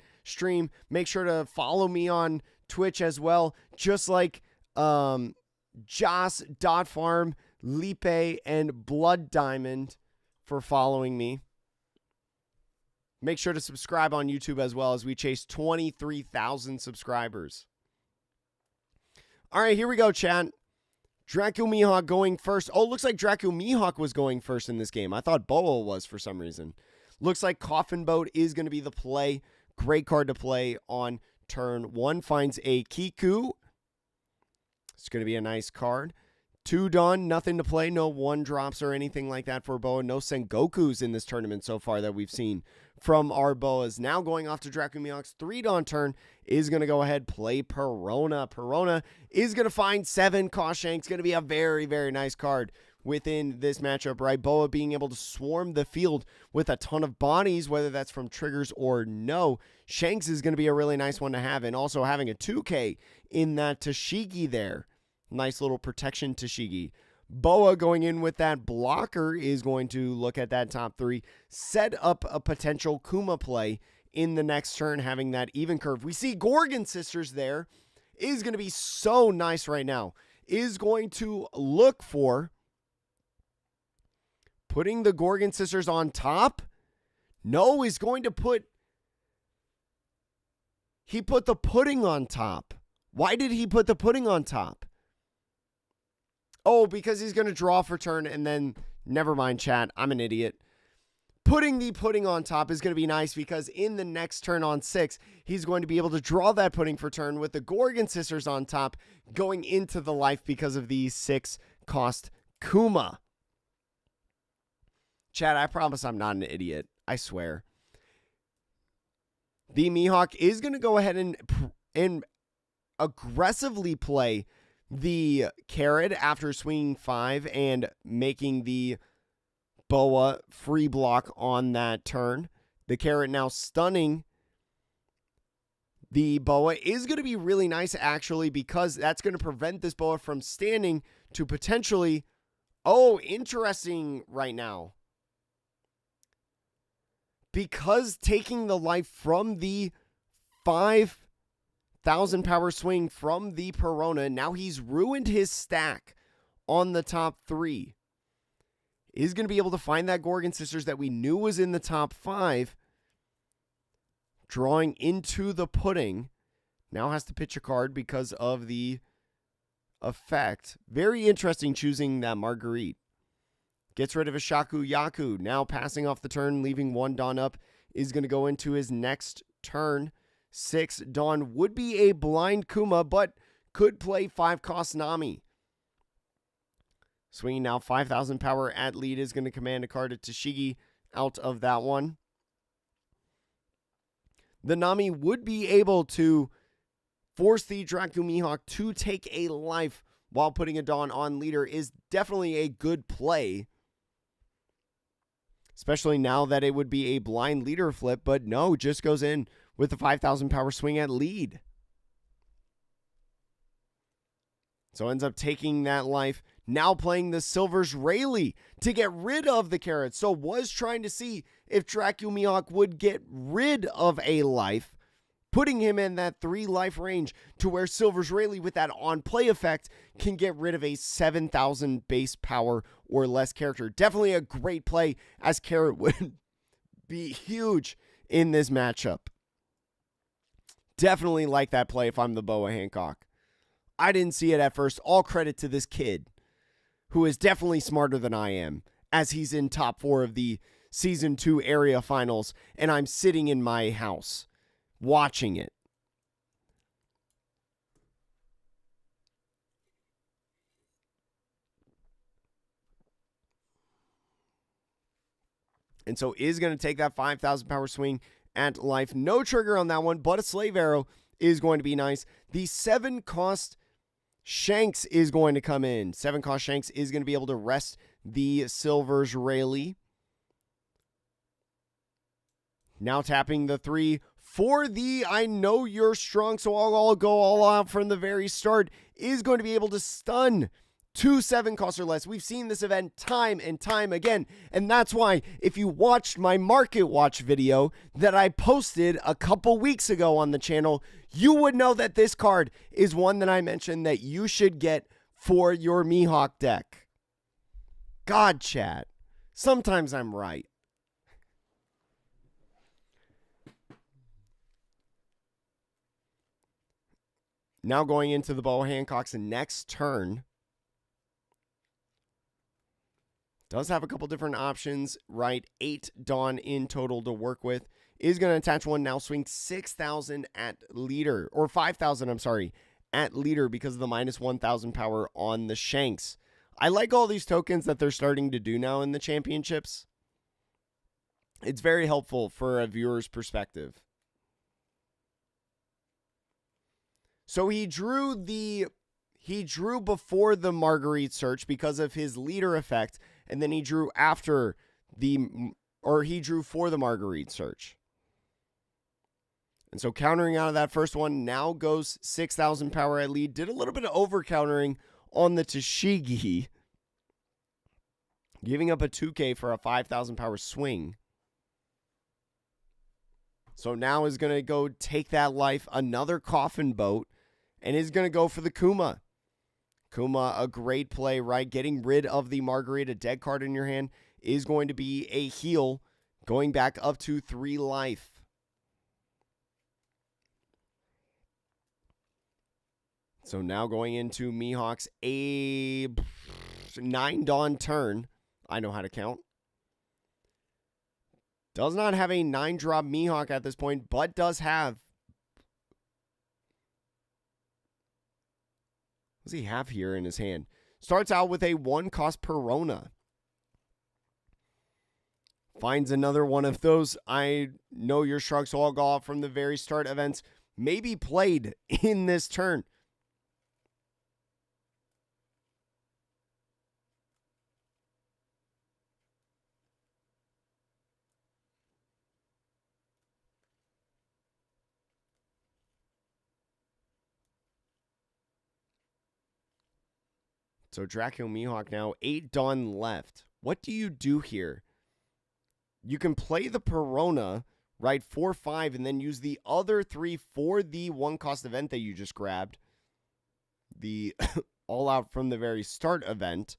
Make sure to follow me on Twitch as well, just like Joss.Farm, Lipe, and Blood Diamond for following me. Make sure to subscribe on YouTube as well as we chase 23,000 subscribers. All right, here we go, chat. Dracul Mihawk going first. Oh, looks like Dracul Mihawk was going first in this game. I thought Boa was for some reason. Looks like Coffin Boat is going to be the play. Great card to play on turn 1. Finds a Kiku. It's going to be a nice card. 2 done. Nothing to play. No 1-drops or anything like that for Boa. No Sengokus in this tournament so far that we've seen from our Boas. Now going off to Dracul Mihawk's 3-dawn turn is going to go ahead, play Perona. Perona is going to find 7 cost Shanks. Going to be a very, very nice card within this matchup, right? Boa being able to swarm the field with a ton of bodies, whether that's from triggers or no. Shanks is going to be a really nice one to have, and also having a 2K in that Tashigi there. Nice little protection Tashigi. Boa going in with that blocker is going to look at that top 3, set up a potential Kuma play in the next turn, having that even curve. We see Gorgon Sisters there. Is going to be so nice right now. Is going to look for putting the Gorgon Sisters on top. No, is going to put... He put the pudding on top. Why did he put the pudding on top? Oh, because he's going to draw for turn and then... Never mind, chat. I'm an idiot. Putting the pudding on top is going to be nice because in the next turn on 6, he's going to be able to draw that pudding for turn with the Gorgon Sisters on top going into the life because of the 6-cost Kuma. Chat, I promise I'm not an idiot. I swear. The Mihawk is going to go ahead and aggressively play the Carrot after swinging 5 and making the Boa free block on that turn. The Carrot now stunning the Boa is going to be really nice, actually, because that's going to prevent this Boa from standing to potentially... Oh, interesting right now. Because taking the life from the 5 1,000 power swing from the Perona. Now he's ruined his stack on the top 3. Is going to be able to find that Gorgon Sisters that we knew was in the top 5. Drawing into the pudding. Now has to pitch a card because of the effect. Very interesting choosing that Marguerite. Gets rid of a Shaku Yaku. Now passing off the turn, leaving 1 Dawn up. Is going to go into his next turn. 6 Dawn would be a blind Kuma, but could play 5-cost Nami. Swinging now 5,000 power at lead is going to command a card to Tashigi out of that one. The Nami would be able to force the Dracu Mihawk to take a life while putting a Dawn on leader is definitely a good play. Especially now that it would be a blind leader flip, but no, just goes in with the 5,000 power swing at lead. So ends up taking that life. Now playing the Silver's Rayleigh to get rid of the carrots. So was trying to see if Dracu Mihawk would get rid of a life, putting him in that 3 life range to where Silver's Rayleigh with that on play effect can get rid of a 7,000 base power or less character. Definitely a great play, as Carrot would be huge in this matchup. Definitely like that play if I'm the Boa Hancock. I didn't see it at first. All credit to this kid, who is definitely smarter than I am, as he's in top 4 of the Season 2 area finals, and I'm sitting in my house watching it. And so is going to take that 5,000 power swing at life. No trigger on that one, but a Slave Arrow is going to be nice. The 7-cost Shanks is going to come in. 7-cost Shanks is going to be able to rest the Silver's Rayleigh. Now tapping the 3 for the I know you're strong, so I'll go all out from the very start. Is going to be able to stun 2 7-cost or less. We've seen this event time and time again, and that's why if you watched my Market Watch video that I posted a couple weeks ago on the channel, you would know that this card is one that I mentioned that you should get for your Mihawk deck. God, chat. Sometimes I'm right. Now going into the Boa Hancock's next turn. Does have a couple different options, right? 8 Dawn in total to work with. Is going to attach 1 now. Swing 6,000 at leader. Or 5,000, I'm sorry, at leader because of the minus 1,000 power on the Shanks. I like all these tokens that they're starting to do now in the championships. It's very helpful for a viewer's perspective. So he drew before the Marguerite search because of his leader effect, and then he drew after he drew for the Marguerite search. And so countering out of that first one, now goes 6,000 power at lead. Did a little bit of over countering on the Tashigi, giving up a 2K for a 5,000 power swing. So now is going to go take that life, another coffin boat, and is going to go for the Kuma. Kuma, a great play, right? Getting rid of the Marguerite, a dead card in your hand, is going to be a heal, going back up to 3 life. So now going into Mihawk's a 9 Dawn turn. I know how to count. Does not have a 9-drop Mihawk at this point, but does have... What does he have here in his hand? Starts out with a 1-cost Perona. Finds another one of those I know you're strong, so I'll go off from the very start events. Maybe played in this turn. So Draco Mihawk now, 8 Dawn left. What do you do here? You can play the Perona, right? 4-5, and then use the other 3 for the 1-cost event that you just grabbed. The all out from the very start event,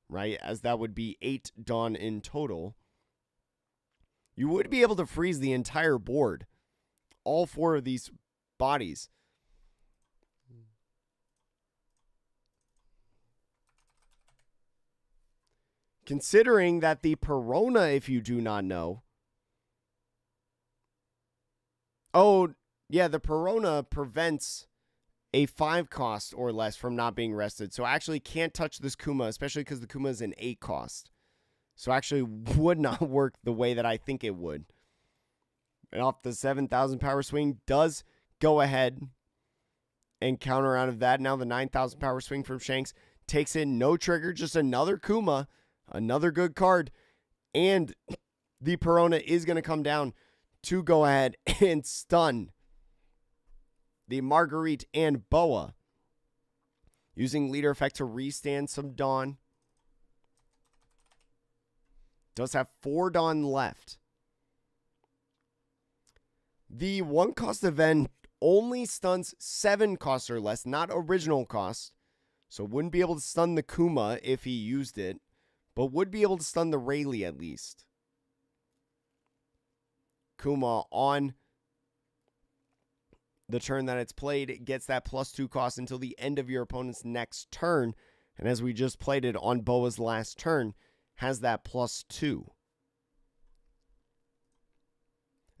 right? As that would be 8 Dawn in total. You would be able to freeze the entire board. All 4 of these bodies. Considering that the Perona, if you do not know. Oh, yeah, the Perona prevents a 5-cost or less from not being rested. So I actually can't touch this Kuma, especially because the Kuma is an 8-cost. So actually would not work the way that I think it would. And off the 7,000 power swing does go ahead and counter out of that. Now the 9,000 power swing from Shanks takes in no trigger, just another Kuma, another good card. And the Perona is going to come down to go ahead and stun the Marguerite and Boa, using leader effect to restand some Dawn. Does have 4 Dawn left. The 1-cost event only stuns 7 costs or less, not original cost. So wouldn't be able to stun the Kuma if he used it, but would be able to stun the Rayleigh at least. Kuma on the turn that it's played, it gets that +2 cost until the end of your opponent's next turn. And as we just played it on Boa's last turn, has that +2.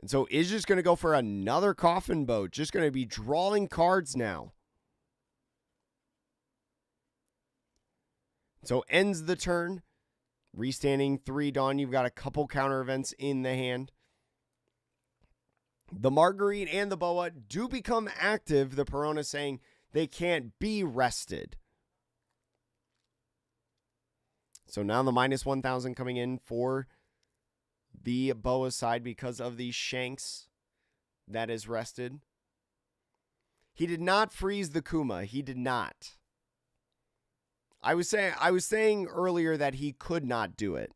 And so is just going to go for another Coffin Boat. Just going to be drawing cards now. So ends the turn. Restanding 3 Dawn. You've got a couple counter events in the hand. The Marguerite and the Boa do become active. The Perona saying they can't be rested. So now the -1,000 coming in for the Boa side because of the Shanks that is rested. He did not freeze the Kuma. He did not. I was saying earlier that he could not do it.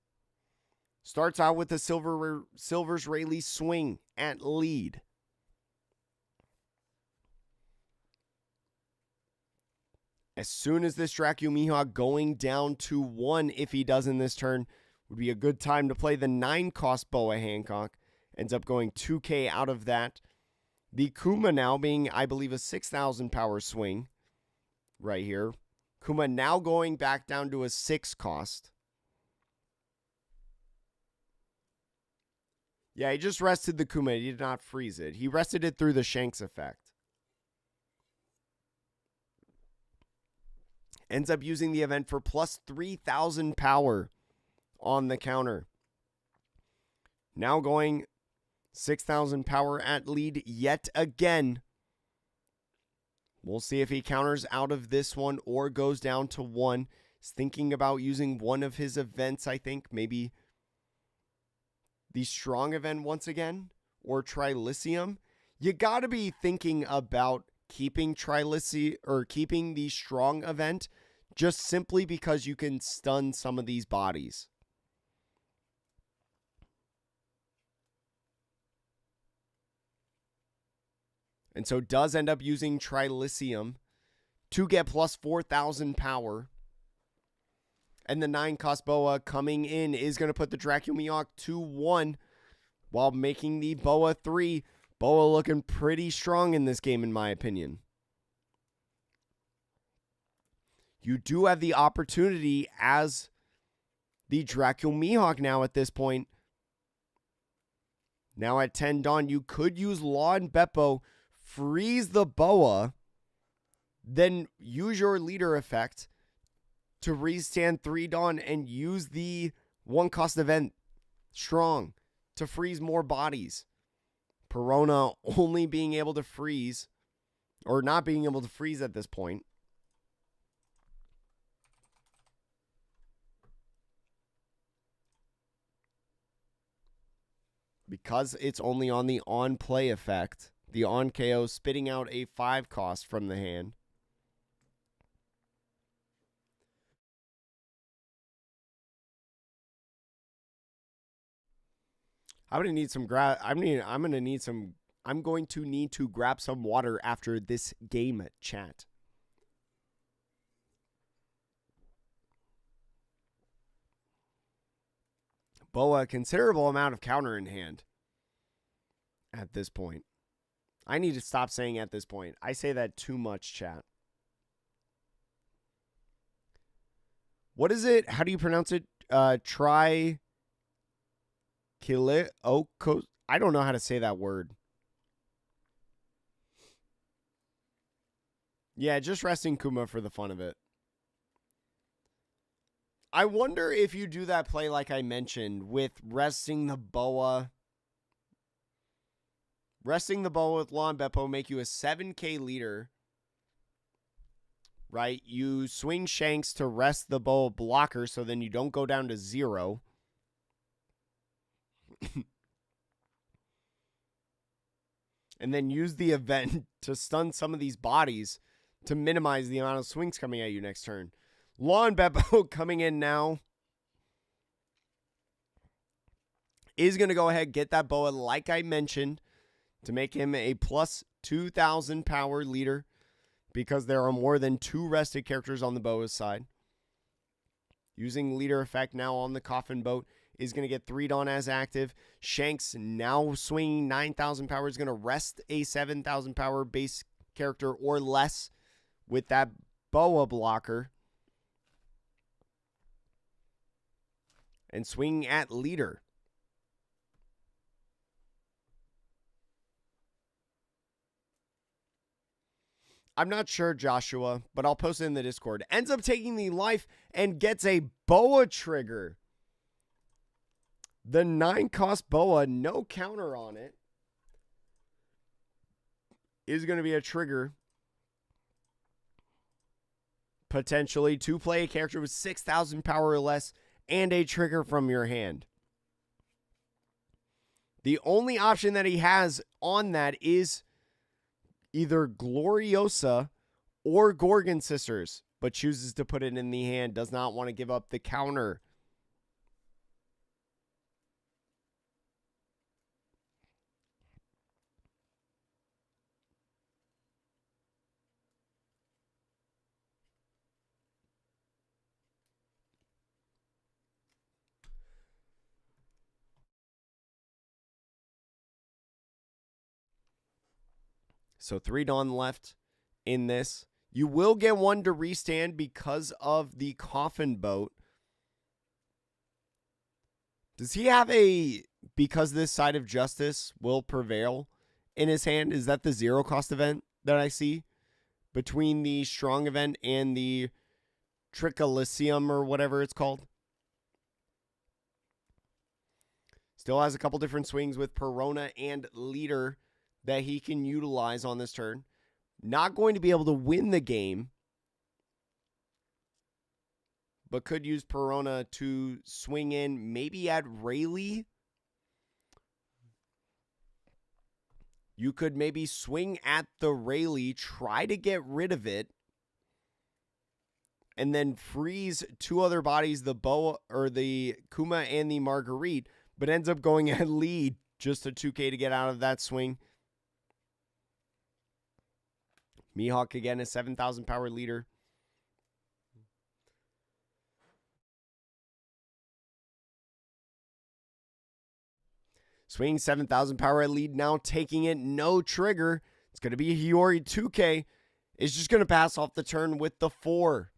Starts out with the Silver's Rayleigh swing at lead. As soon as this Dracula Mihawk going down to 1, if he does in this turn, would be a good time to play the 9-cost Boa Hancock. Ends up going 2K out of that. The Kuma now being, I believe, a 6,000 power swing right here. Kuma now going back down to a 6-cost. Yeah, he just rested the Kuma. He did not freeze it. He rested it through the Shanks effect. Ends up using the event for +3,000 power on the counter. Now going 6,000 power at lead yet again. We'll see if he counters out of this one or goes down to 1. He's thinking about using one of his events, I think. Maybe the strong event once again, or Trilithium. You got to be thinking about keeping keeping the strong event, just simply because you can stun some of these bodies. And so does end up using Trilithium to get +4,000 power. And the 9-cost Boa coming in is going to put the Dracula Mihawk to 1 while making the Boa 3. Boa looking pretty strong in this game, in my opinion. You do have the opportunity as the Dracula Mihawk now at this point. Now at 10 Dawn, you could use Law and Beppo, freeze the Boa, then use your leader effect to restand 3 Dawn and use the 1-cost event strong to freeze more bodies. Perona only being able to freeze, or not being able to freeze at this point. Because it's only on the on-play effect, the on-KO spitting out a 5-cost from the hand. I'm gonna need some I'm going to need to grab some water after this game, chat. Boa, considerable amount of counter in hand at this point. I need to stop saying at this point. I say that too much, chat. What is it? How do you pronounce it? Try Kilioko. I don't know how to say that word. Yeah, just resting Kuma for the fun of it. I wonder if you do that play like I mentioned with resting the Boa. Resting the Boa with Law and Beppo make you a 7k leader. Right? You swing Shanks to rest the Boa blocker so then you don't go down to 0. And then use the event to stun some of these bodies to minimize the amount of swings coming at you next turn. Law and Beppo coming in now is going to go ahead and get that Boa like I mentioned to make him a plus 2,000 power leader because there are more than 2 rested characters on the Boa's side. Using leader effect now on the Coffin Boat is going to get 3 Dawn as active. Shanks now swinging 9,000 power is going to rest a 7,000 power base character or less with that Boa blocker. And swinging at leader. I'm not sure, Joshua, but I'll post it in the Discord. Ends up taking the life and gets a Boa trigger. The 9-cost Boa, no counter on it, is going to be a trigger. Potentially to play a character with 6,000 power or less and a trigger from your hand. The only option that he has on that is either Gloriosa or Gorgon Sisters, but chooses to put it in the hand, does not want to give up the counter. So 3 Dawn left in this. You will get 1 to restand because of the Coffin Boat. Does he have a because this side of justice will prevail in his hand? Is that the 0-cost event that I see between the strong event and the Tricholiциum or whatever it's called? Still has a couple different swings with Perona and Leader that he can utilize on this turn. Not going to be able to win the game, but could use Perona to swing in, maybe add Rayleigh. You could maybe swing at the Rayleigh, try to get rid of it, and then freeze 2 other bodies, the Boa or the Kuma and the Marguerite, but ends up going at lead, just a 2k to get out of that swing. Mihawk again, a 7,000 power leader. Swinging 7,000 power at lead, now taking it, no trigger. It's going to be a Hiyori 2k. Is just going to pass off the turn with the 4.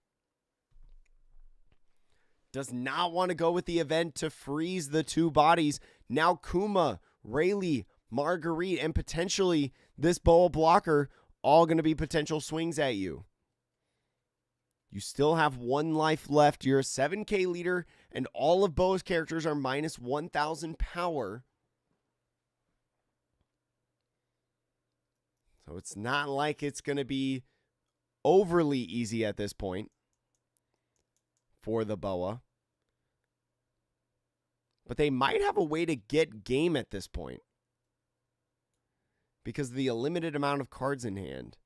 Does not want to go with the event to freeze the 2 bodies. Now Kuma, Rayleigh, Marguerite, and potentially this Boa blocker, all going to be potential swings at you. You still have 1 life left. You're a 7k leader, and all of Boa's characters are minus 1,000 power. So it's not like it's going to be overly easy at this point for the Boa. But they might have a way to get game at this point because of the limited amount of cards in hand.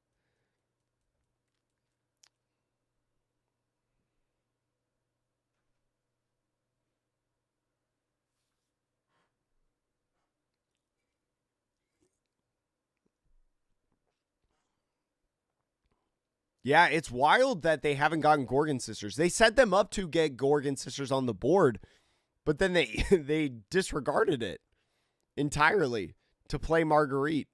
Yeah, it's wild that they haven't gotten Gorgon Sisters. They set them up to get Gorgon Sisters on the board, but then they they disregarded it entirely to play Marguerite,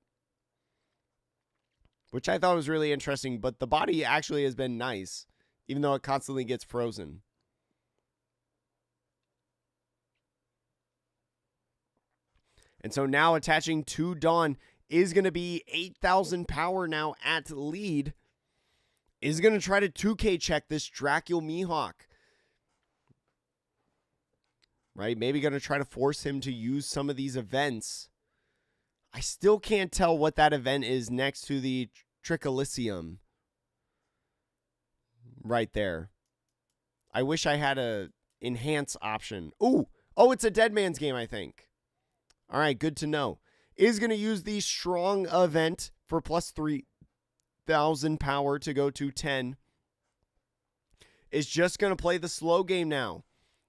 which I thought was really interesting. But the body actually has been nice, even though it constantly gets frozen. And so now attaching to Dawn is going to be 8,000 power now at lead. Is going to try to 2K check this Dracul Mihawk. Right? Maybe going to try to force him to use some of these events. I still can't tell what that event is next to the Trichelysium. Right there. I wish I had a enhance option. Ooh. Oh, it's a Dead Man's Game, I think. All right, good to know. Is going to use the strong event for plus 3,000 power to go to 10. Is just going to play the slow game now.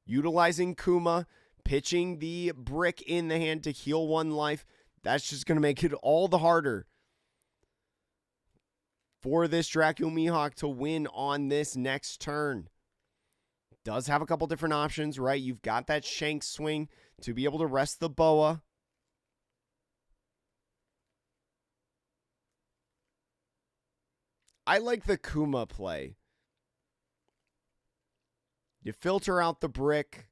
Utilizing Kuma, pitching the brick in the hand to heal 1 life. That's just going to make it all the harder for this Dracul Mihawk to win on this next turn. Does have a couple different options, right? You've got that shank swing to be able to rest the boa. I like the Kuma play. You filter out the brick.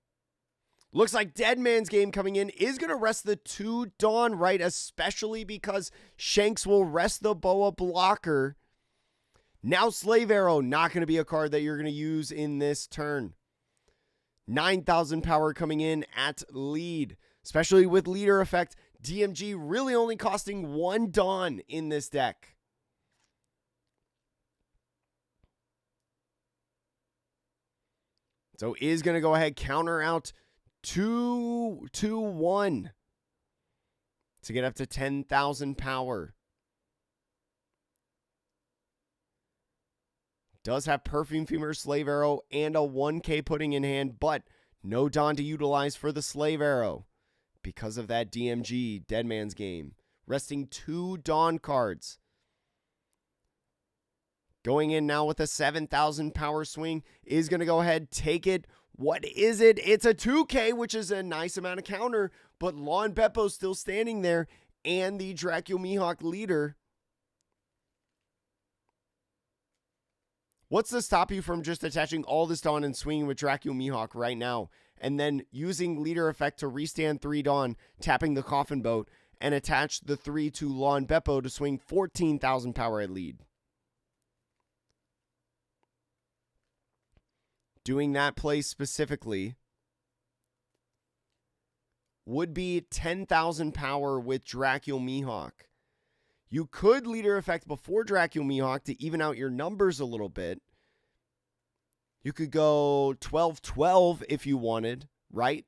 Looks like Dead Man's Game coming in is going to rest the 2 Dawn, right? Especially because Shanks will rest the boa blocker. Now Slave Arrow, not going to be a card that you're going to use in this turn. 9,000 power coming in at lead. Especially with leader effect. DMG really only costing 1 Dawn in this deck. So is going to go ahead, counter out 2-1 to get up to 10,000 power. Does have Perfume Femur, Slave Arrow, and a 1K pudding in hand, but no Dawn to utilize for the Slave Arrow because of that DMG, Dead Man's Game. Resting 2 Dawn cards. Going in now with a 7,000 power swing. Is going to go ahead, take it. What is it? It's a 2K, which is a nice amount of counter, but Lon Beppo's still standing there, and the Dracul Mihawk leader. What's to stop you from just attaching all this Dawn and swinging with Dracul Mihawk right now, and then using leader effect to restand 3 Dawn, tapping the Coffin Boat, and attach the 3 to Lon Beppo to swing 14,000 power at lead? Doing that play specifically would be 10,000 power with Dracul Mihawk. You could leader effect before Dracul Mihawk to even out your numbers a little bit. You could go 12-12 if you wanted, right?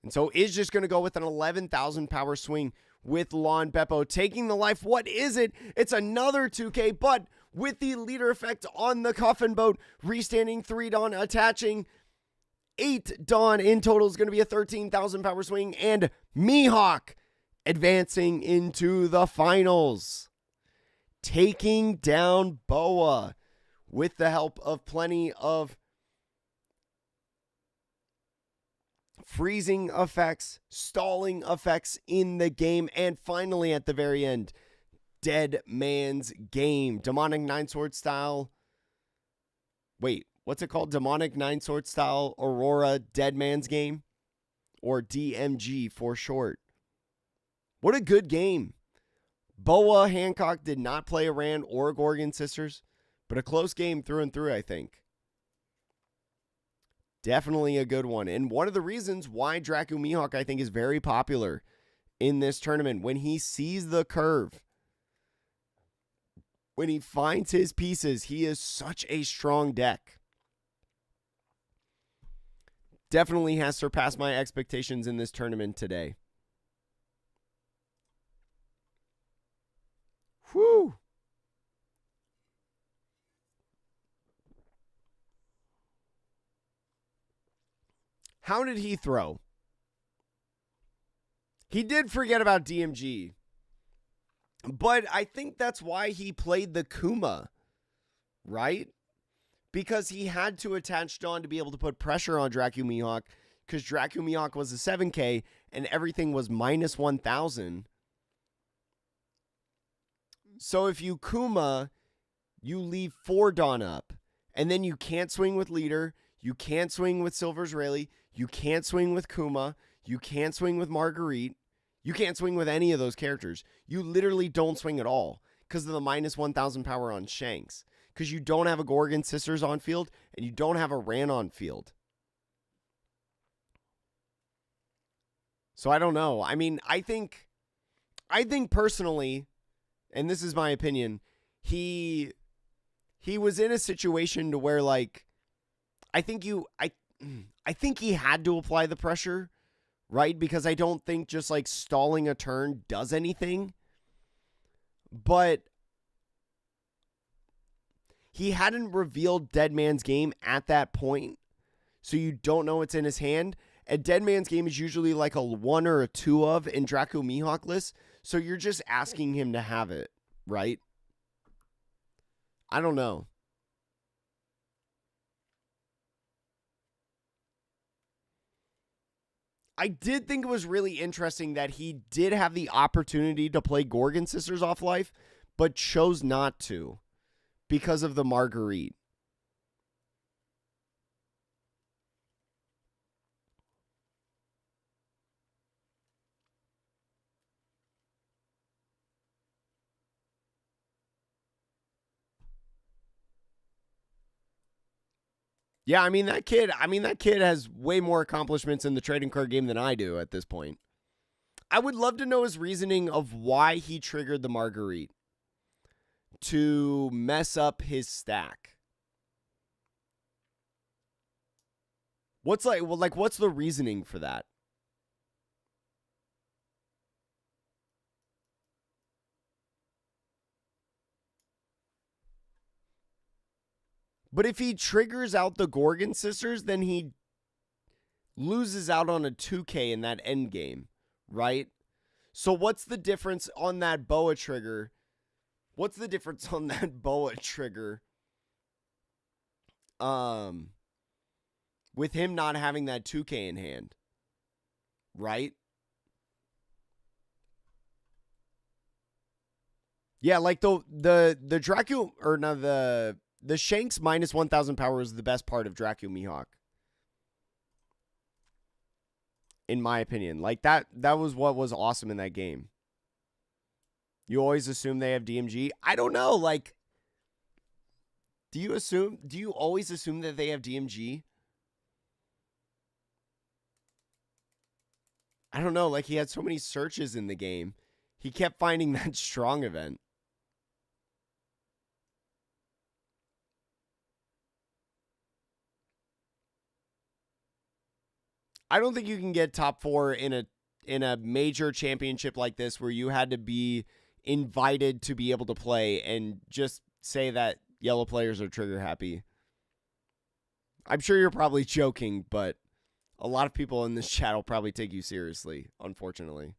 And so is just going to go with an 11,000 power swing with Lon Beppo taking the life. What is it? It's another 2K, but with the leader effect on the Coffin Boat, restanding 3 Dawn, attaching 8 Dawn in total is going to be a 13,000 power swing, and Mihawk advancing into the finals, taking down Boa with the help of plenty of freezing effects, stalling effects in the game, and finally at the very end, Dead Man's Game. Demonic 9-Sword style. Wait, what's it called? Demonic 9-Sword style Aurora Dead Man's Game? Or DMG for short. What a good game. Boa Hancock did not play Iran or Gorgon Sisters, but a close game through and through, I think. Definitely a good one. And one of the reasons why Dracul Mihawk, I think, is very popular in this tournament. When he sees the curve, when he finds his pieces, he is such a strong deck. Definitely has surpassed my expectations in this tournament today. Whew. How did he throw? He did forget about DMG. But I think that's why he played the Kuma, right? Because he had to attach Dawn to be able to put pressure on Dracu Mihawk, because Dracu Mihawk was a 7K and everything was minus 1,000. So if you Kuma, you leave 4 Dawn up, and then you can't swing with Leader, you can't swing with Silver's Rayleigh, you can't swing with Kuma, you can't swing with Marguerite, you can't swing with any of those characters. You literally don't swing at all because of the minus 1,000 power on Shanks. Because you don't have a Gorgon Sisters on field, and you don't have a Ran on field. So I don't know. I mean, I think personally, and this is my opinion, he was in a situation to where, like, I think he had to apply the pressure, right? Because I don't think just like stalling a turn does anything. But he hadn't revealed Dead Man's Game at that point, so you don't know what's in his hand. And Dead Man's Game is usually like a 1 or a 2 of in Dracu Mihawk list, so you're just asking him to have it, right? I don't know. I did think it was really interesting that he did have the opportunity to play Gorgon Sisters off life, but chose not to because of the Marguerite. Yeah, I mean that kid has way more accomplishments in the trading card game than I do at this point. I would love to know his reasoning of why he triggered the Marguerite to mess up his stack. What's the reasoning for that? But if he triggers out the Gorgon Sisters, then he loses out on a 2K in that end game, right? So what's the difference on that Boa trigger? What's the difference on that Boa trigger? With him not having that 2K in hand, right? Yeah, like the Dracu, or no, the Shanks minus 1,000 power is the best part of Dracu Mihawk, in my opinion. Like that was what was awesome in that game. You always assume they have DMG. I don't know. Like, do you always assume that they have DMG? I don't know. Like, he had so many searches in the game. He kept finding that strong event. I don't think you can get top 4 in a major championship like this where you had to be invited to be able to play and just say that yellow players are trigger happy. I'm sure you're probably joking, but a lot of people in this chat will probably take you seriously, unfortunately.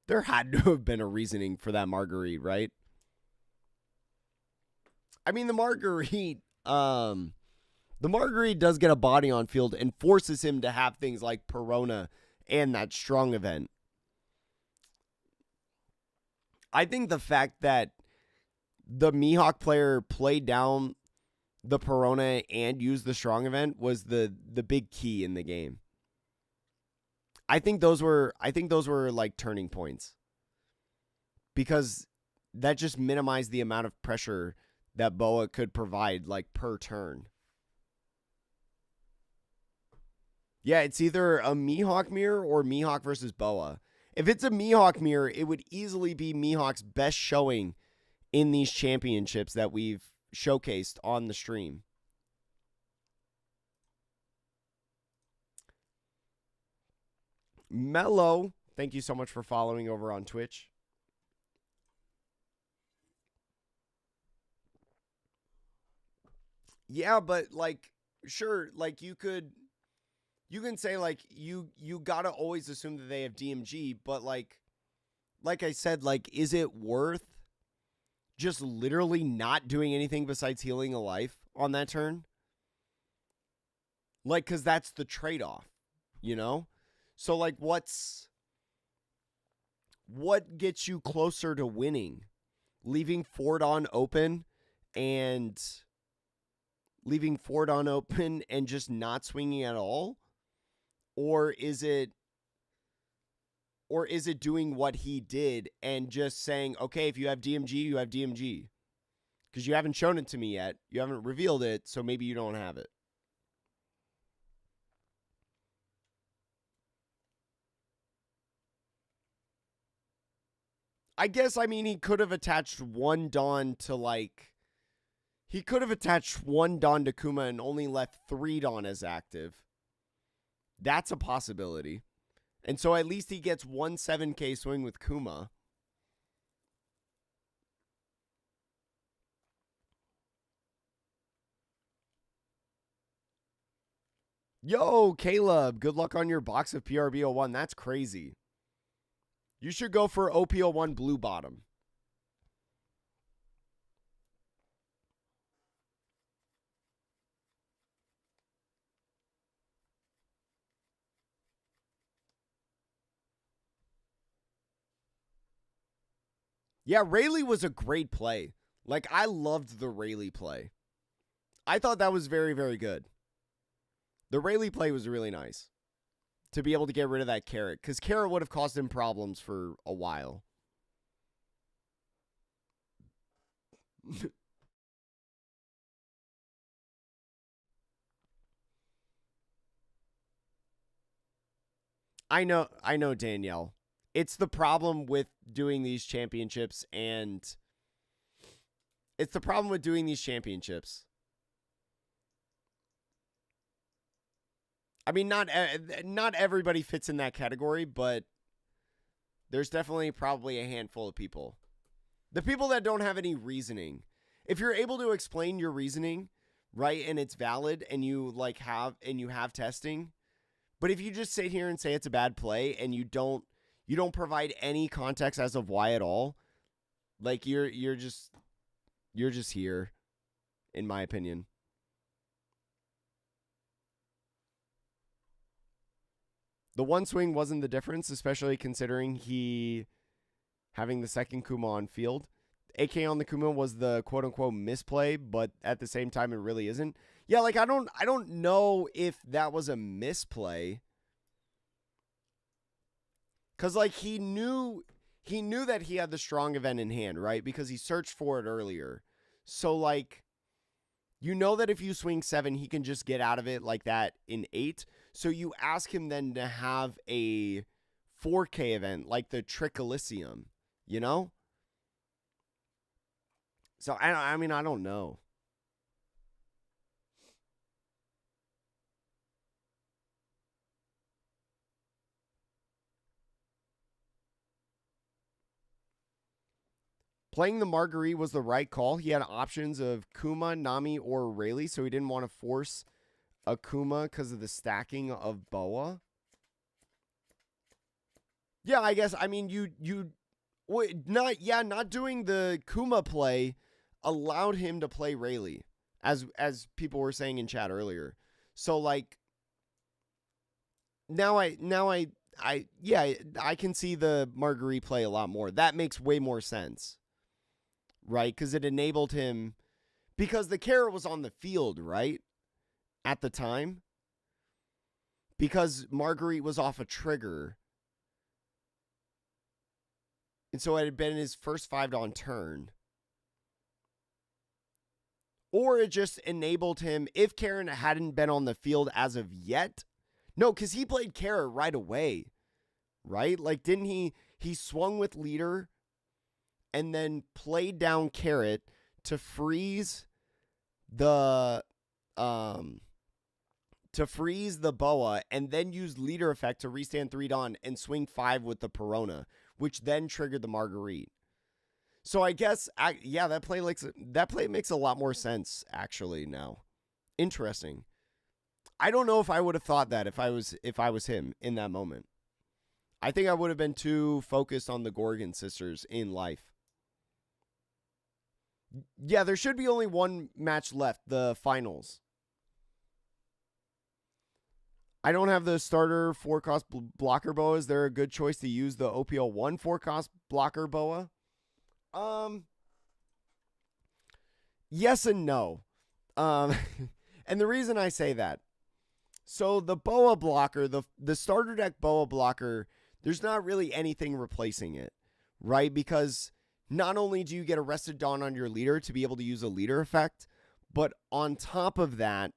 There had to have been a reasoning for that Marguerite, right? I mean, the Marguerite does get a body on field and forces him to have things like Perona and that strong event. I think the fact that the Mihawk player played down the Perona and used the strong event was the big key in the game. I think those were like turning points, because that just minimized the amount of pressure that Boa could provide, like, per turn. Yeah, it's either a Mihawk mirror or Mihawk versus Boa. If it's a Mihawk mirror, it would easily be Mihawk's best showing in these championships that we've showcased on the stream. Mello, thank you so much for following over on Twitch. Yeah, but, like, sure, like, you could you can say like you gotta always assume that they have DMG, but like I said, like, is it worth just literally not doing anything besides healing a life on that turn? Like, because that's the trade-off, you know? So, like, what gets you closer to winning? Leaving Fordon open and just not swinging at all? Or is it doing what he did and just saying, okay, if you have DMG, you have DMG? Because you haven't shown it to me yet. You haven't revealed it, so maybe you don't have it. I guess, I mean, he could have attached one Dawn to, like... He could have attached one Dawn to Kuma and only left 3 Dawn as active. That's a possibility. And so at least he gets 1 7K swing with Kuma. Yo, Caleb, good luck on your box of PRB01. That's crazy. You should go for OP01 blue bottom. Yeah, Rayleigh was a great play. Like, I loved the Rayleigh play. I thought that was very, very good. The Rayleigh play was really nice. To be able to get rid of that carrot. Because carrot would have caused him problems for a while. I know, Danielle. It's the problem with doing these championships, and it's the problem with doing these championships. I mean, not everybody fits in that category, but there's definitely probably a handful of people. The people that don't have any reasoning. If you're able to explain your reasoning, right, and it's valid, and you have testing, but if you just sit here and say it's a bad play and you don't provide any context as of why at all, like you're just here, in my opinion. The one swing wasn't the difference, especially considering he having the second Kuma on field. AK on the Kuma was the quote-unquote misplay, but at the same time, it really isn't. Yeah, like, I don't know if that was a misplay. Because, like, he knew that he had the strong event in hand, right? Because he searched for it earlier. So, like, you know that if you swing 7, he can just get out of it like that in 8. So you ask him then to have a 4K event like the Trick Elysium, you know? So, I mean, I don't know. Playing the Marguerite was the right call. He had options of Kuma, Nami, or Rayleigh, so he didn't want to force a Kuma because of the stacking of Boa. Yeah, I guess, I mean, not doing the Kuma play allowed him to play Rayleigh, as people were saying in chat earlier. So, like, now I can see the Marguerite play a lot more. That makes way more sense, right? Because it enabled him, because the carrot was on the field, right? At the time. Because Marguerite was off a trigger. And so it had been his first 5 on turn. Or it just enabled him, if Karen hadn't been on the field as of yet. No, because he played Kara right away. Right? Like, didn't he swung with leader and then played down Carrot to freeze the Boa, and then use leader effect to restand 3 Dawn and swing 5 with the Perona, which then triggered the Marguerite. So I guess, that play makes a lot more sense, actually, now. Interesting. I don't know if I would have thought that if I was him in that moment. I think I would have been too focused on the Gorgon sisters in life. Yeah, there should be only one match left, the finals. I don't have the starter 4-cost blocker boa. Is there a good choice to use the OPL1 4-cost blocker boa? Yes and no. And the reason I say that, so the boa blocker, the starter deck boa blocker, there's not really anything replacing it, right? Because not only do you get Arrested Dawn on your leader to be able to use a leader effect, but on top of that,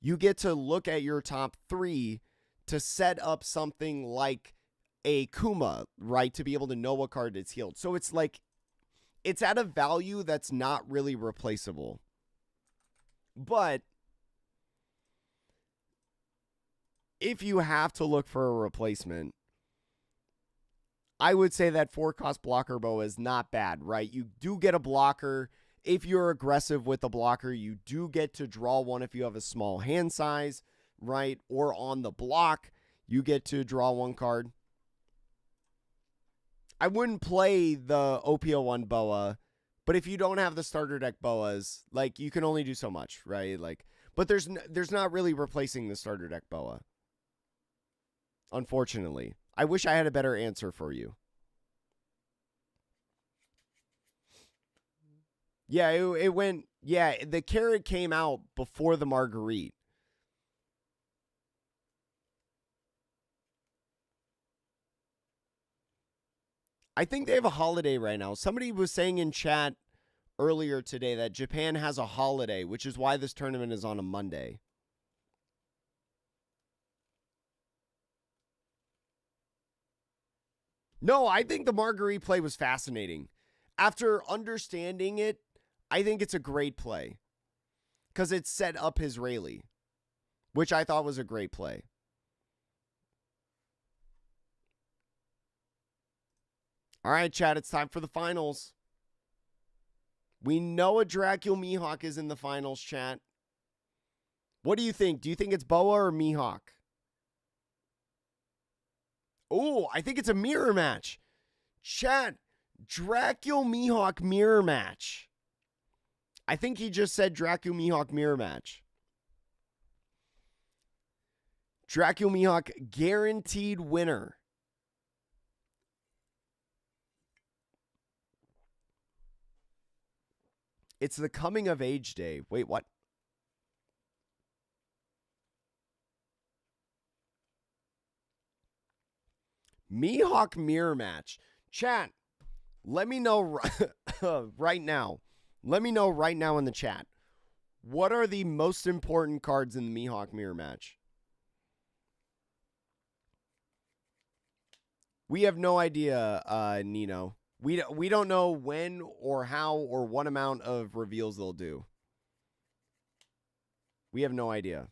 you get to look at your top 3 to set up something like a Kuma, right? To be able to know what card it's healed. So it's like, it's at a value that's not really replaceable. But if you have to look for a replacement, I would say that 4-cost blocker boa is not bad, right? You do get a blocker. If you're aggressive with the blocker, you do get to draw one if you have a small hand size, right? Or on the block, you get to draw 1 card. I wouldn't play the OPO1 boa, but if you don't have the starter deck boas, like, you can only do so much, right? Like, but there's not really replacing the starter deck boa. Unfortunately. I wish I had a better answer for you. Yeah, it went, yeah, the carrot came out before the marguerite. I think they have a holiday right now. Somebody was saying in chat earlier today that Japan has a holiday, which is why this tournament is on a Monday. No, I think the Marguerite play was fascinating. After understanding it, I think it's a great play. Because it set up his Rayleigh, which I thought was a great play. All right, chat, it's time for the finals. We know a Dracula Mihawk is in the finals, chat. What do you think? Do you think it's Boa or Mihawk? Oh, I think it's a mirror match. Chat, Dracula Mihawk mirror match. I think he just said Dracula Mihawk mirror match. Dracula Mihawk guaranteed winner. It's the coming of age day. Wait, what? Mihawk mirror match. Chat, let me know right now. Let me know right now in the chat. What are the most important cards in the Mihawk mirror match? We have no idea, Nino. We don't know when or how or what amount of reveals they'll do. We have no idea.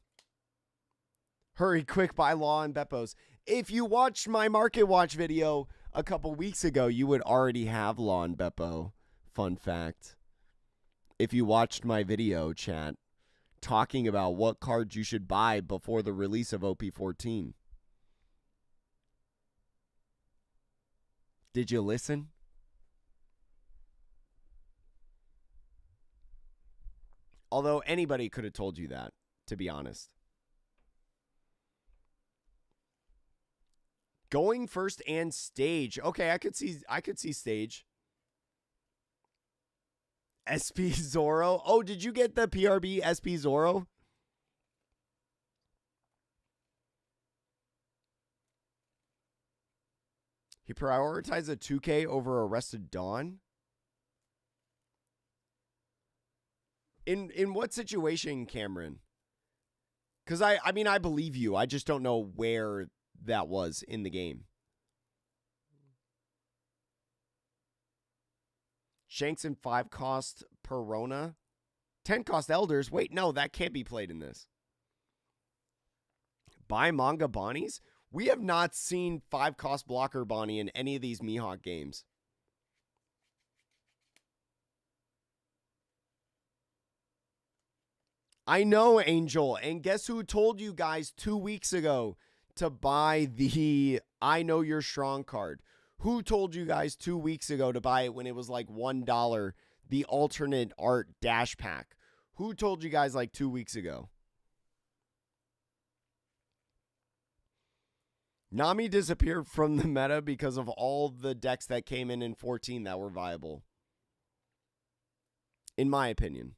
Hurry, quick, buy Law and Beppos. If you watched my Market Watch video a couple weeks ago, you would already have Law and Beppo. Fun fact. If you watched my video, chat, talking about what cards you should buy before the release of OP14. Did you listen? Although anybody could have told you that, to be honest. Going first and stage. Okay, I could see stage. SP Zoro. Oh, did you get the PRB SP Zoro? He prioritized a 2K over Arrested Dawn? In what situation, Cameron? Because I mean, I believe you. I just don't know where that was in the game. Shanks and 5-cost Perona. 10-cost Elders. Wait, no, that can't be played in this. Buy Manga Bonnies? We have not seen 5-cost Blocker Bonnie in any of these Mihawk games. I know, Angel. And guess who told you guys 2 weeks ago to buy the I Know You're Strong card? Who told you guys 2 weeks ago to buy it when it was like $1, the alternate art dash pack? Who told you guys like 2 weeks ago? Nami disappeared from the meta because of all the decks that came in 14 that were viable. In my opinion.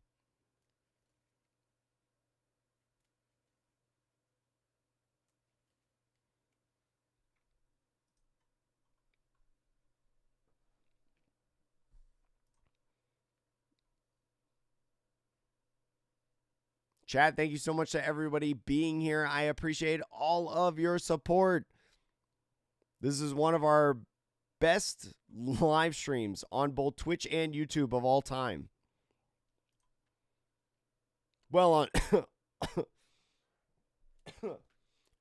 Chat, thank you so much to everybody being here. I appreciate all of your support. This is one of our best live streams on both Twitch and YouTube of all time. Well,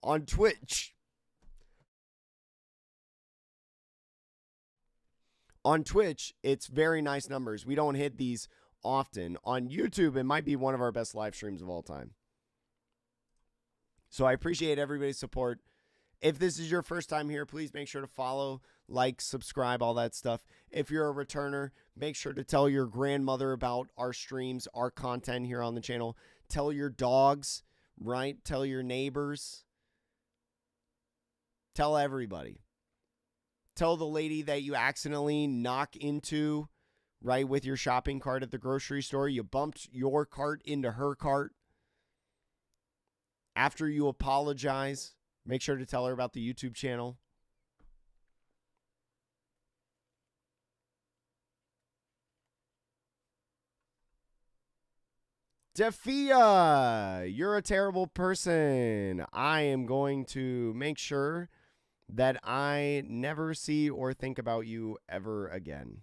on Twitch. On Twitch, it's very nice numbers. We don't hit these often. On YouTube, it might be one of our best live streams of all time. So I appreciate everybody's support. If this is your first time here, please make sure to follow, like, subscribe, all that stuff. If you're a returner, make sure to tell your grandmother about our streams, our content here on the channel. Tell your dogs, right? Tell your neighbors. Tell everybody. Tell the lady that you accidentally knock into, right, with your shopping cart at the grocery store. You bumped your cart into her cart. After you apologize, make sure to tell her about the YouTube channel. Defia, you're a terrible person. I am going to make sure that I never see or think about you ever again.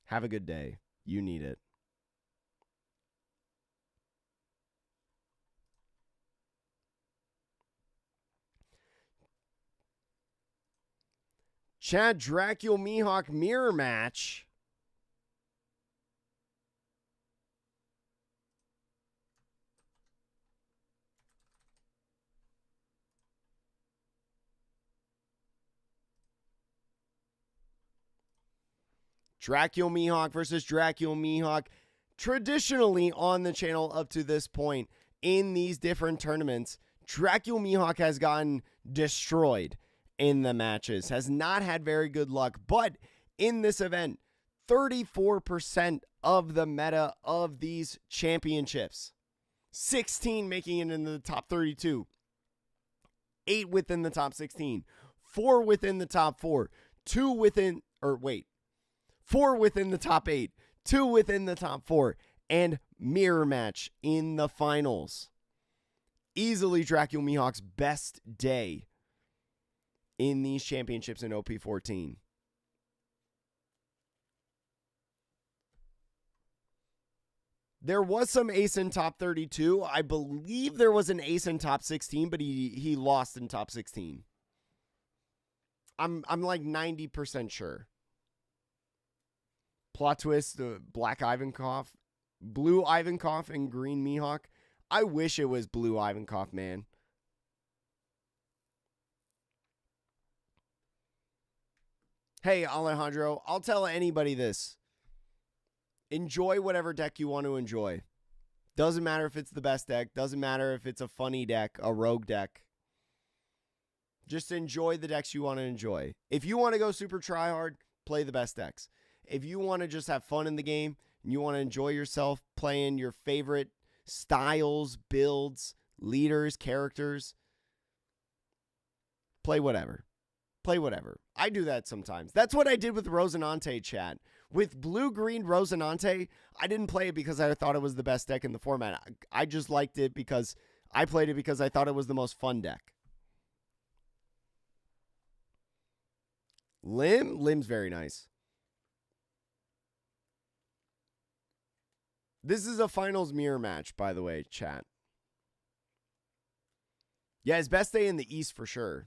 Have a good day. You need it. Chad Dracula Mihawk mirror match. Dracula Mihawk versus Dracula Mihawk. Traditionally on the channel up to this point in these different tournaments, Dracula Mihawk has gotten destroyed in the matches, has not had very good luck. But in this event, 34% of the meta of these championships, 16 making it into the top 32, 8 within the top 16, 4 within the top 4, 4 within the top 8, 2 within the top 4, and mirror match in the finals. Easily Dracula Mihawk's best day in these championships in OP14. There was some ace in top 32. I believe there was an ace in top 16, but he lost in top 16. I'm like 90% sure. Plot twist, black Ivankov, blue Ivankov, and green Mihawk. I wish it was blue Ivankov, man. Hey, Alejandro, I'll tell anybody this. Enjoy whatever deck you want to enjoy. Doesn't matter if it's the best deck. Doesn't matter if it's a funny deck, a rogue deck. Just enjoy the decks you want to enjoy. If you want to go super try hard, play the best decks. If you want to just have fun in the game and you want to enjoy yourself playing your favorite styles, builds, leaders, characters, play whatever. Play whatever. I do that sometimes. That's what I did with Rosinante, chat. With blue-green Rosinante, I didn't play it because I thought it was the best deck in the format. I just liked it because I played it because I thought it was the most fun deck. Lim's very nice. This is a finals mirror match, by the way, chat. Yeah, his best day in the East for sure.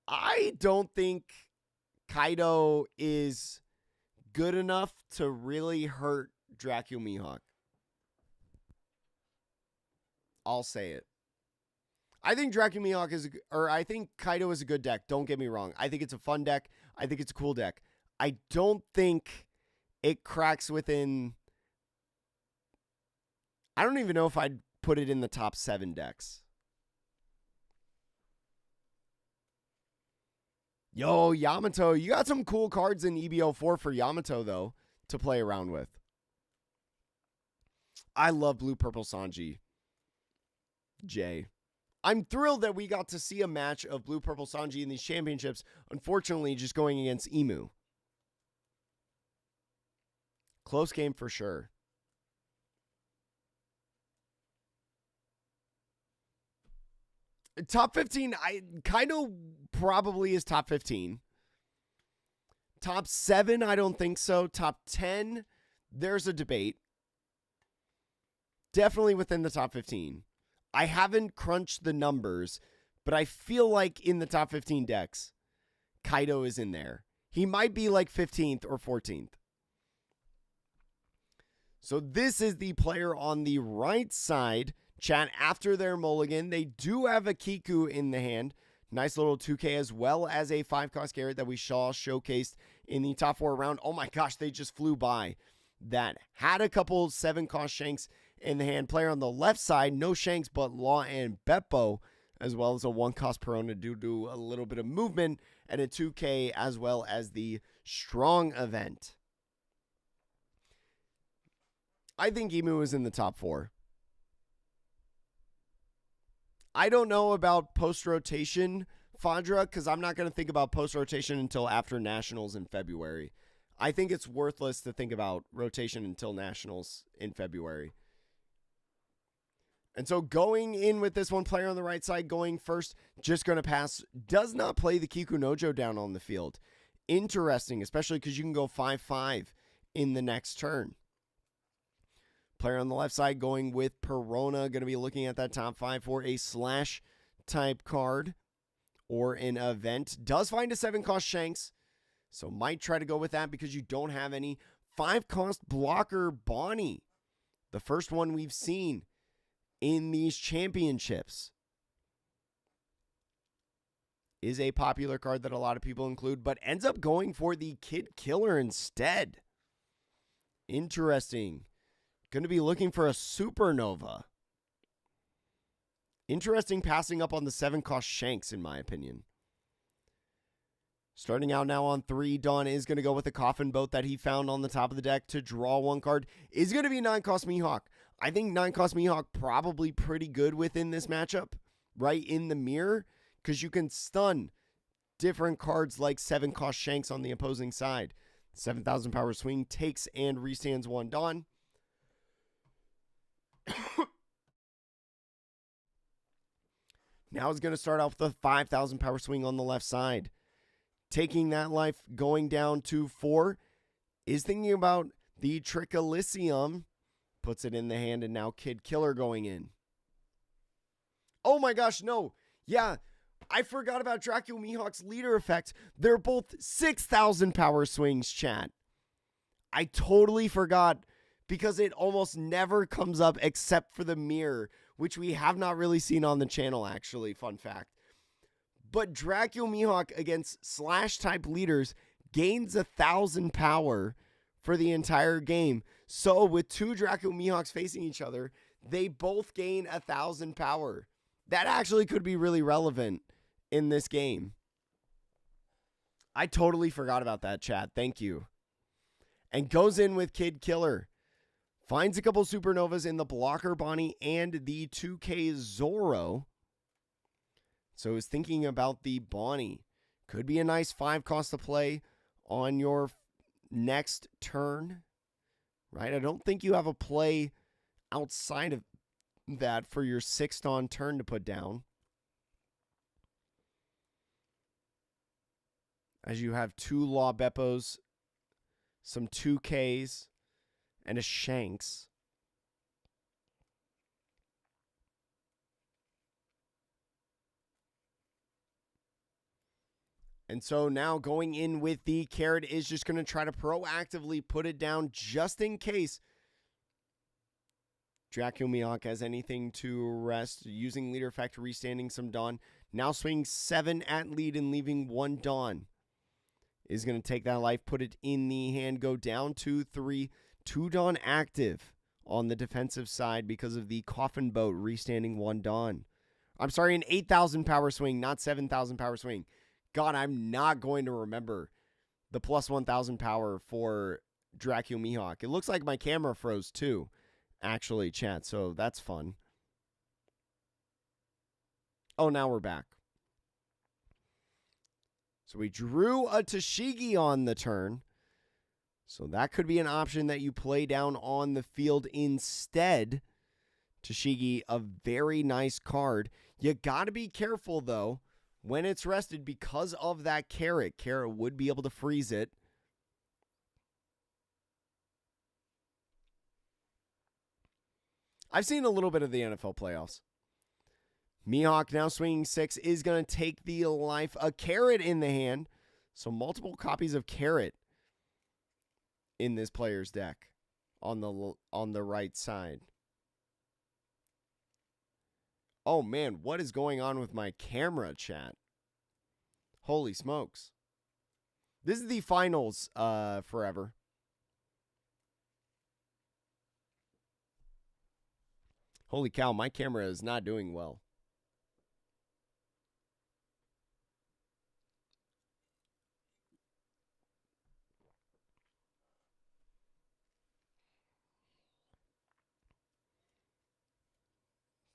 I don't think Kaido is good enough to really hurt Dracula Mihawk. I'll say it. I think Dracula Mihawk I think Kaido is a good deck. Don't get me wrong. I think it's a fun deck. I think it's a cool deck. I don't think it cracks within... I don't even know if I'd put it in the top 7 decks. Yo, Yamato. You got some cool cards in EBO4 for Yamato, though, to play around with. I love Blue-Purple Sanji. Jay. I'm thrilled that we got to see a match of Blue-Purple Sanji in these championships. Unfortunately, just going against Emu. Close game for sure. Top 15, Kaido probably is top 15. Top 7, I don't think so. Top 10, there's a debate. Definitely within the top 15. I haven't crunched the numbers, but I feel like in the top 15 decks, Kaido is in there. He might be like 15th or 14th. So this is the player on the right side. Chat, after their mulligan, they do have a Kiku in the hand. Nice little 2K as well as a 5-cost Garrett that we saw showcased in the top 4 round. Oh my gosh, they just flew by. That had a couple 7-cost Shanks in the hand. Player on the left side, no Shanks, but Law and Beppo, as well as a 1-cost Perona due to a little bit of movement and a 2K as well as the strong event. I think Emu is in the top 4. I don't know about post-rotation, Fadra, because I'm not going to think about post-rotation until after Nationals in February. I think it's worthless to think about rotation until Nationals in February. And so going in with this one player on the right side, going first, just going to pass, does not play the Kiku Nojo down on the field. Interesting, especially because you can go 5-5 in the next turn. Player on the left side going with Perona, going to be looking at that top 5 for a slash type card or an event. Does find a 7-cost Shanks, so might try to go with that because you don't have any. 5-cost blocker Bonnie, the first one we've seen in these championships. Is a popular card that a lot of people include, but ends up going for the Kid Killer instead. Interesting. Going to be looking for a Supernova. Interesting passing up on the 7-cost Shanks, in my opinion. Starting out now on 3, Dawn is going to go with the Coffin Boat that he found on the top of the deck to draw 1 card. Is going to be 9-cost Mihawk. I think 9-cost Mihawk probably pretty good within this matchup. Right in the mirror. Because you can stun different cards like 7-cost Shanks on the opposing side. 7,000 power swing takes and restands 1 Dawn. Now it's going to start off with a 5,000 power swing on the left side. Taking that life, going down to 4. Is thinking about the Trick Elysium. Puts it in the hand, and now Kid Killer going in. Oh my gosh, no. Yeah, I forgot about Dracula Mihawk's leader effect. They're both 6,000 power swings, chat. I totally forgot because it almost never comes up except for the mirror, which we have not really seen on the channel, actually. Fun fact. But Dracula Mihawk against slash type leaders gains 1,000 power for the entire game. So with 2 Dracula Mihawks facing each other, they both gain 1,000 power. That actually could be really relevant in this game. I totally forgot about that, chat. Thank you. And goes in with Kid Killer. Finds a couple Supernovas in the blocker Bonnie and the 2K Zoro. So is thinking about the Bonnie. Could be a nice 5-cost to play on your next turn. Right? I don't think you have a play outside of that for your 6th on turn to put down. As you have 2 Law Beppos, some 2Ks, and a Shanks. And so now going in with the carrot is just going to try to proactively put it down just in case Dracula Mihawk has anything to rest. Using leader effect, restanding some Dawn. Now swinging 7 at lead and leaving 1 Dawn. Is going to take that life, put it in the hand, go down to 3. 2 Dawn active on the defensive side because of the coffin boat, restanding 1 Dawn. I'm sorry, an 8,000 power swing, not 7,000 power swing. God, I'm not going to remember the plus 1,000 power for Dracula Mihawk. It looks like my camera froze too, actually, chat, so that's fun. Oh, now we're back. So we drew a Tashigi on the turn. So that could be an option that you play down on the field instead. Tashigi, a very nice card. You got to be careful, though, when it's rested because of that carrot. Carrot would be able to freeze it. I've seen a little bit of the NFL playoffs. Mihawk now swinging 6 is going to take the life. A carrot in the hand. So multiple copies of carrot in this player's deck on the right side. Oh man, what is going on with my camera, chat? Holy smokes. This is the finals forever. Holy cow, my camera is not doing well.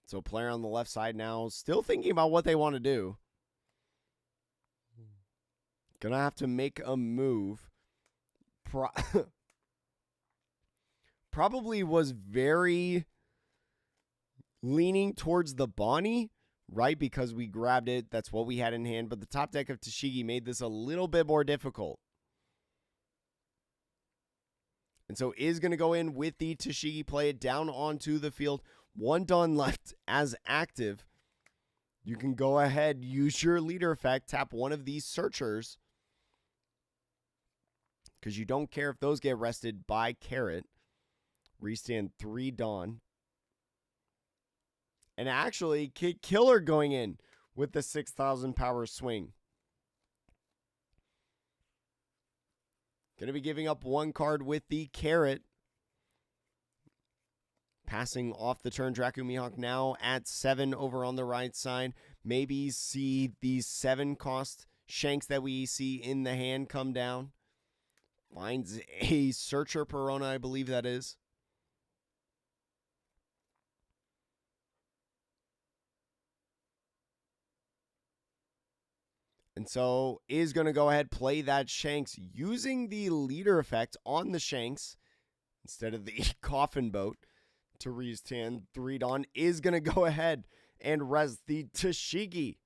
So player on the left side now still thinking about what they want to do. Gonna have to make a move. Probably was very leaning towards the Bonnie, right? Because we grabbed it. That's what we had in hand. But the top deck of Tashigi made this a little bit more difficult. And so is going to go in with the Tashigi, play it down onto the field. 1 Dawn left as active. You can go ahead, use your leader effect, tap one of these searchers. Because you don't care if those get rested by carrot. Restand 3 Dawn. And actually, Kid Killer going in with the 6,000 power swing. Going to be giving up 1 card with the carrot. Passing off the turn, Dracula Mihawk now at 7 over on the right side. Maybe see these 7 cost shanks that we see in the hand come down. Finds a Searcher Perona, I believe that is. And so is going to go ahead, play that Shanks using the leader effect on the Shanks instead of the coffin boat to restand 3 Dawn. Is going to go ahead and res the Tashigi.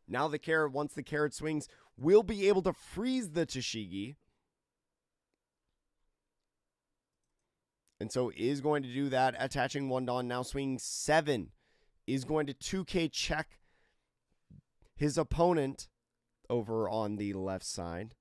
Now the carrot, once the carrot swings, will be able to freeze the Tashigi. And so is going to do that, attaching 1 Dawn, now swinging 7. Is going to 2K check his opponent over on the left side.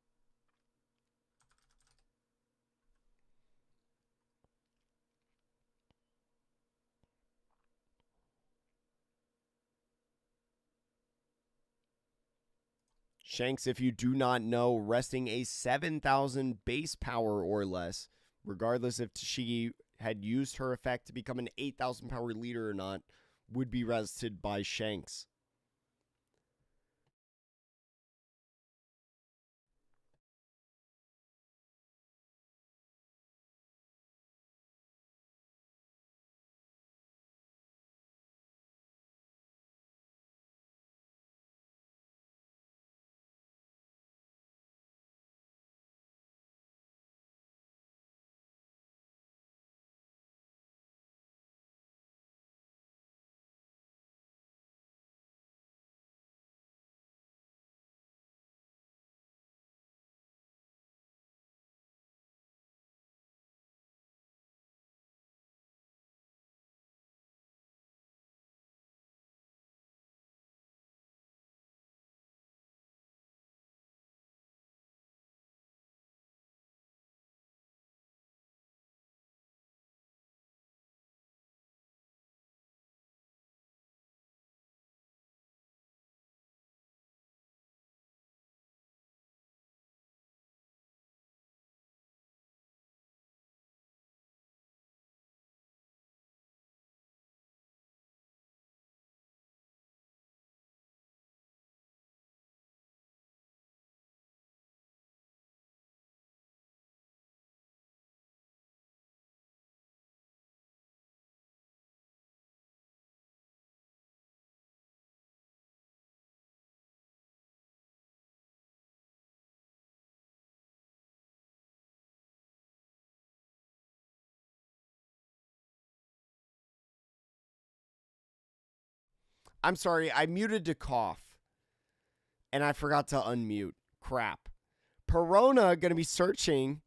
Shanks, if you do not know, resting a 7,000 base power or less, regardless if Tashigi had used her effect to become an 8,000 power leader or not, would be rested by Shanks. I'm sorry, I muted to cough. And I forgot to unmute. Crap. Perona going to be searching.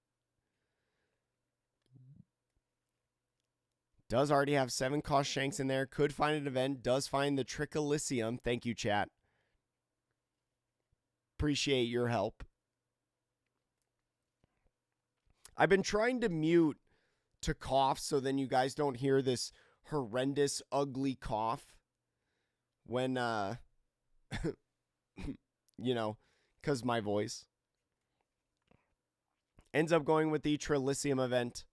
Does already have 7 cost Shanks in there. Could find an event. Does find the Trichelysium. Thank you, chat. Appreciate your help. I've been trying to mute to cough so then you guys don't hear this horrendous, ugly cough when, you know, because my voice. Ends up going with the Trichelysium event.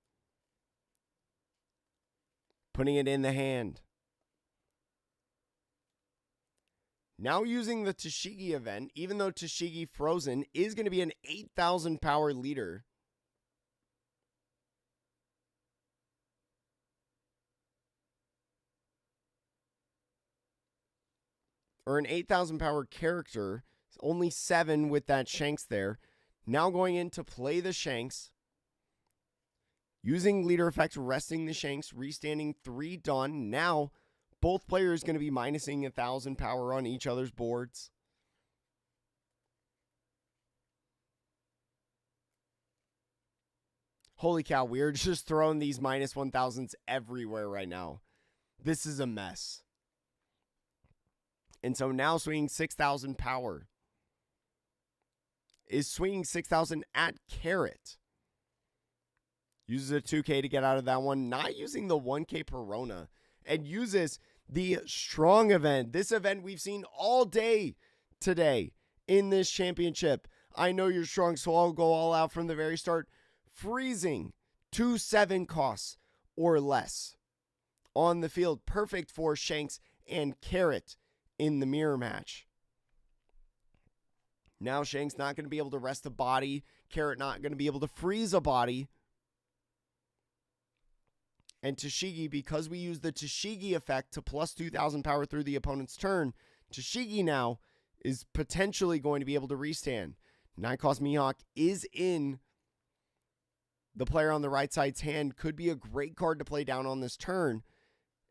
Putting it in the hand. Now using the Tashigi event, even though Tashigi Frozen is going to be an 8,000 power leader. Or an 8,000 power character. Only 7 with that Shanks there. Now going in to play the Shanks. Using leader effect, resting the Shanks, restanding 3 done. Now, both players going to be minusing 1,000 power on each other's boards. Holy cow, we are just throwing these minus 1,000s everywhere right now. This is a mess. And so now swinging 6,000 power. Is swinging 6,000 at Carrot. Uses a 2K to get out of that one. Not using the 1K Perona. And uses the Strong event. This event we've seen all day today in this championship. I know you're strong, so I'll go all out from the very start. Freezing 2/7 costs or less on the field. Perfect for Shanks and Carrot in the mirror match. Now Shanks not going to be able to rest a body. Carrot not going to be able to freeze a body. And Tashigi, because we use the Tashigi effect to plus 2,000 power through the opponent's turn, Tashigi now is potentially going to be able to restand. 9-cost Mihawk is in the player on the right side's hand. Could be a great card to play down on this turn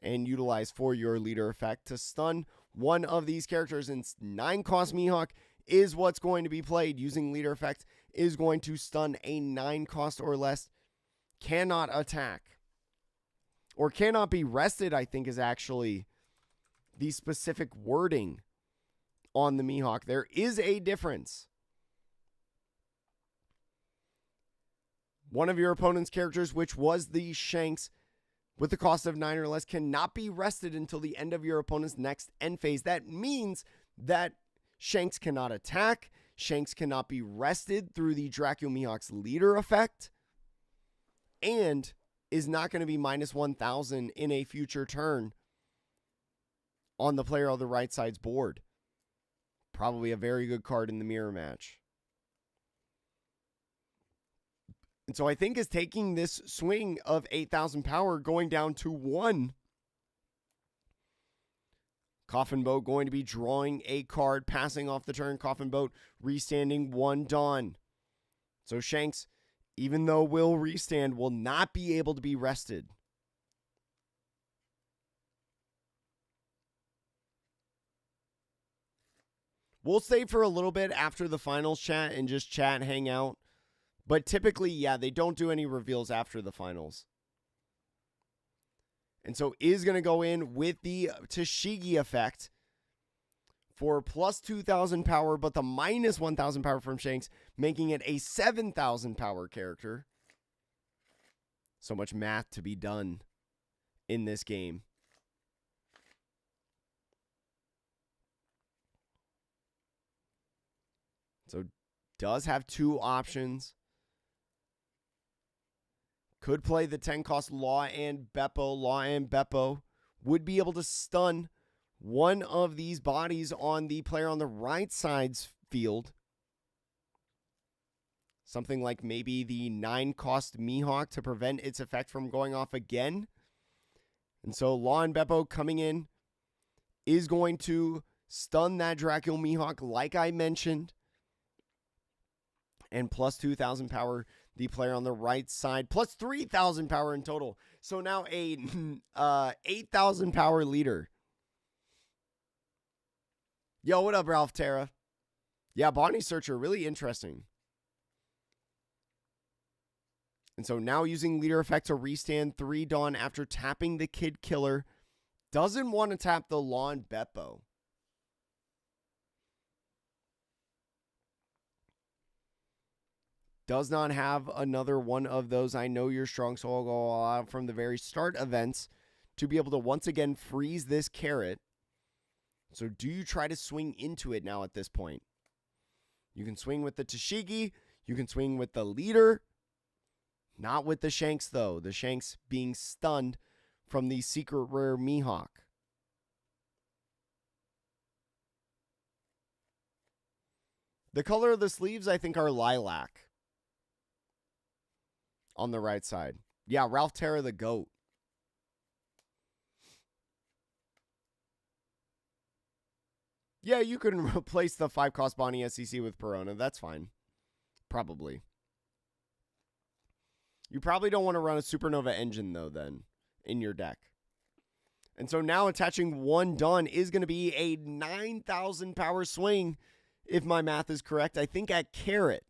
and utilize for your leader effect to stun one of these characters. And 9-cost Mihawk is what's going to be played. Using leader effect is going to stun a 9-cost or less. Cannot attack. Or cannot be rested, I think, is actually the specific wording on the Mihawk. There is a difference. One of your opponent's characters, which was the Shanks, with the cost of 9 or less, cannot be rested until the end of your opponent's next end phase. That means that Shanks cannot attack. Shanks cannot be rested through the Dracula Mihawk's leader effect. And is not going to be minus 1,000 in a future turn on the player on the right side's board. Probably a very good card in the mirror match. And so I think is taking this swing of 8,000 power going down to 1. Coffin Boat going to be drawing a card, passing off the turn. Coffin Boat restanding 1 Dawn. So Shanks, even though will restand, will not be able to be rested. We'll stay for a little bit after the finals chat and just chat, hang out. But typically, yeah, they don't do any reveals after the finals. And so is going to go in with the Tashigi effect for plus 2,000 power, but the minus 1,000 power from Shanks, making it a 7,000 power character. So much math to be done in this game. So does have 2 options. Could play the 10-cost Law and Beppo. Law and Beppo would be able to stun one of these bodies on the player on the right side's field. Something like maybe the 9-cost Mihawk to prevent its effect from going off again. And so Law and Beppo coming in is going to stun that Dracula Mihawk like I mentioned. And plus 2,000 power, the player on the right side, plus 3,000 power in total. So now a 8,000 power leader. Yo, what up, Ralph Terra? Yeah, Bonnie Searcher, really interesting. And so now using leader effect to restand 3 Dawn after tapping the Kid Killer. Doesn't want to tap the Lawn Beppo. Does not have another one of those I know you're strong, so I'll go out from the very start events to be able to once again freeze this carrot. So do you try to swing into it now at this point? You can swing with the Tashigi. You can swing with the leader. Not with the Shanks, though. The Shanks being stunned from the secret rare Mihawk. The color of the sleeves, I think, are lilac. On the right side. Yeah, Ralph Terra the GOAT. Yeah, you can replace the 5-cost Bonnie SEC with Perona. That's fine. Probably. You probably don't want to run a Supernova engine, though, then, in your deck. And so now attaching 1 Dawn is going to be a 9,000 power swing, if my math is correct. I think at Carrot.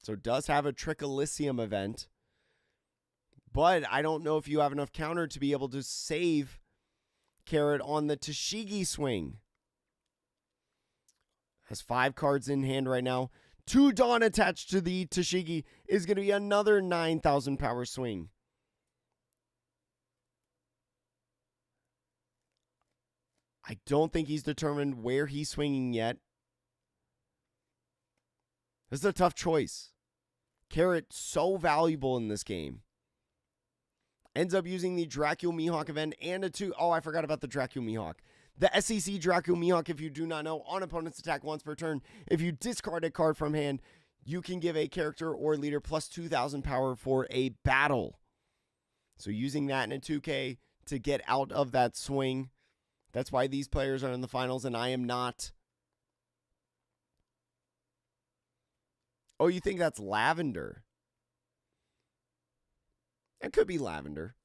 So it does have a Trick Elysium event. But I don't know if you have enough counter to be able to save Carrot on the Tashigi swing. Has 5 cards in hand right now. 2 Dawn attached to the Tashigi is going to be another 9,000 power swing. I don't think he's determined where he's swinging yet. This is a tough choice. Carrot, so valuable in this game. Ends up using the Dracula Mihawk event and a 2. Oh, I forgot about the Dracula Mihawk. The SEC Dracula Mihawk, if you do not know, on opponent's attack once per turn. If you discard a card from hand, you can give a character or leader plus 2,000 power for a battle. So using that in a 2K to get out of that swing. That's why these players are in the finals and I am not. Oh, you think that's lavender? It could be lavender.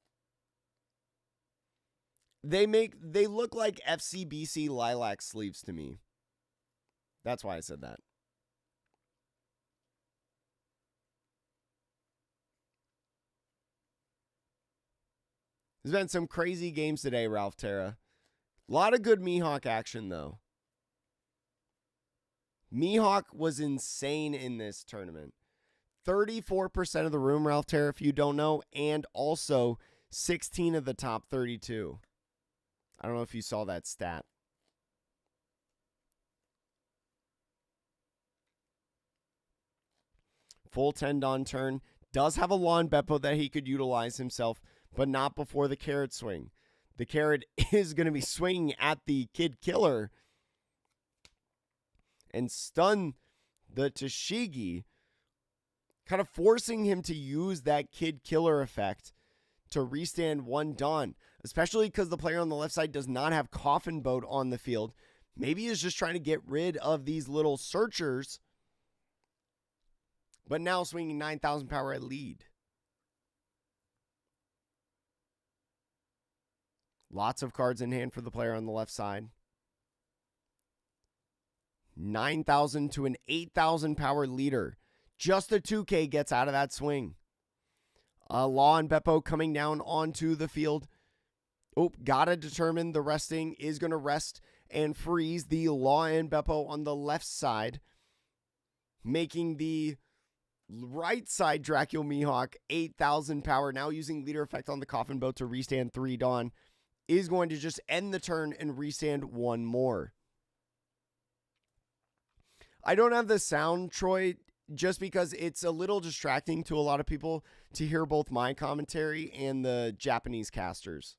They look like FCBC lilac sleeves to me. That's why I said that. There's been some crazy games today, Ralph Terra. A lot of good Mihawk action, though. Mihawk was insane in this tournament. 34% of the room, Ralph Terra, if you don't know, and also 16 of the top 32. I don't know if you saw that stat. Full 10 Dawn turn. Does have a Lawn Beppo that he could utilize himself, but not before the Carrot swing. The Carrot is going to be swinging at the Kid Killer and stun the Tashigi, kind of forcing him to use that Kid Killer effect to restand 1 Dawn, especially because the player on the left side does not have Coffin Boat on the field. Maybe he's just trying to get rid of these little searchers, but now swinging 9,000 power at lead. Lots of cards in hand for the player on the left side. 9,000 to an 8,000 power leader. Just a 2K gets out of that swing. Law and Beppo coming down onto the field. Oh, gotta determine the resting is going to rest and freeze the Law and Beppo on the left side, making the right side Dracula Mihawk 8,000 power. Now using leader effect on the Coffin Boat to restand 3 Dawn is going to just end the turn and restand 1 more. I don't have the sound, Troy, just because it's a little distracting to a lot of people to hear both my commentary and the Japanese casters.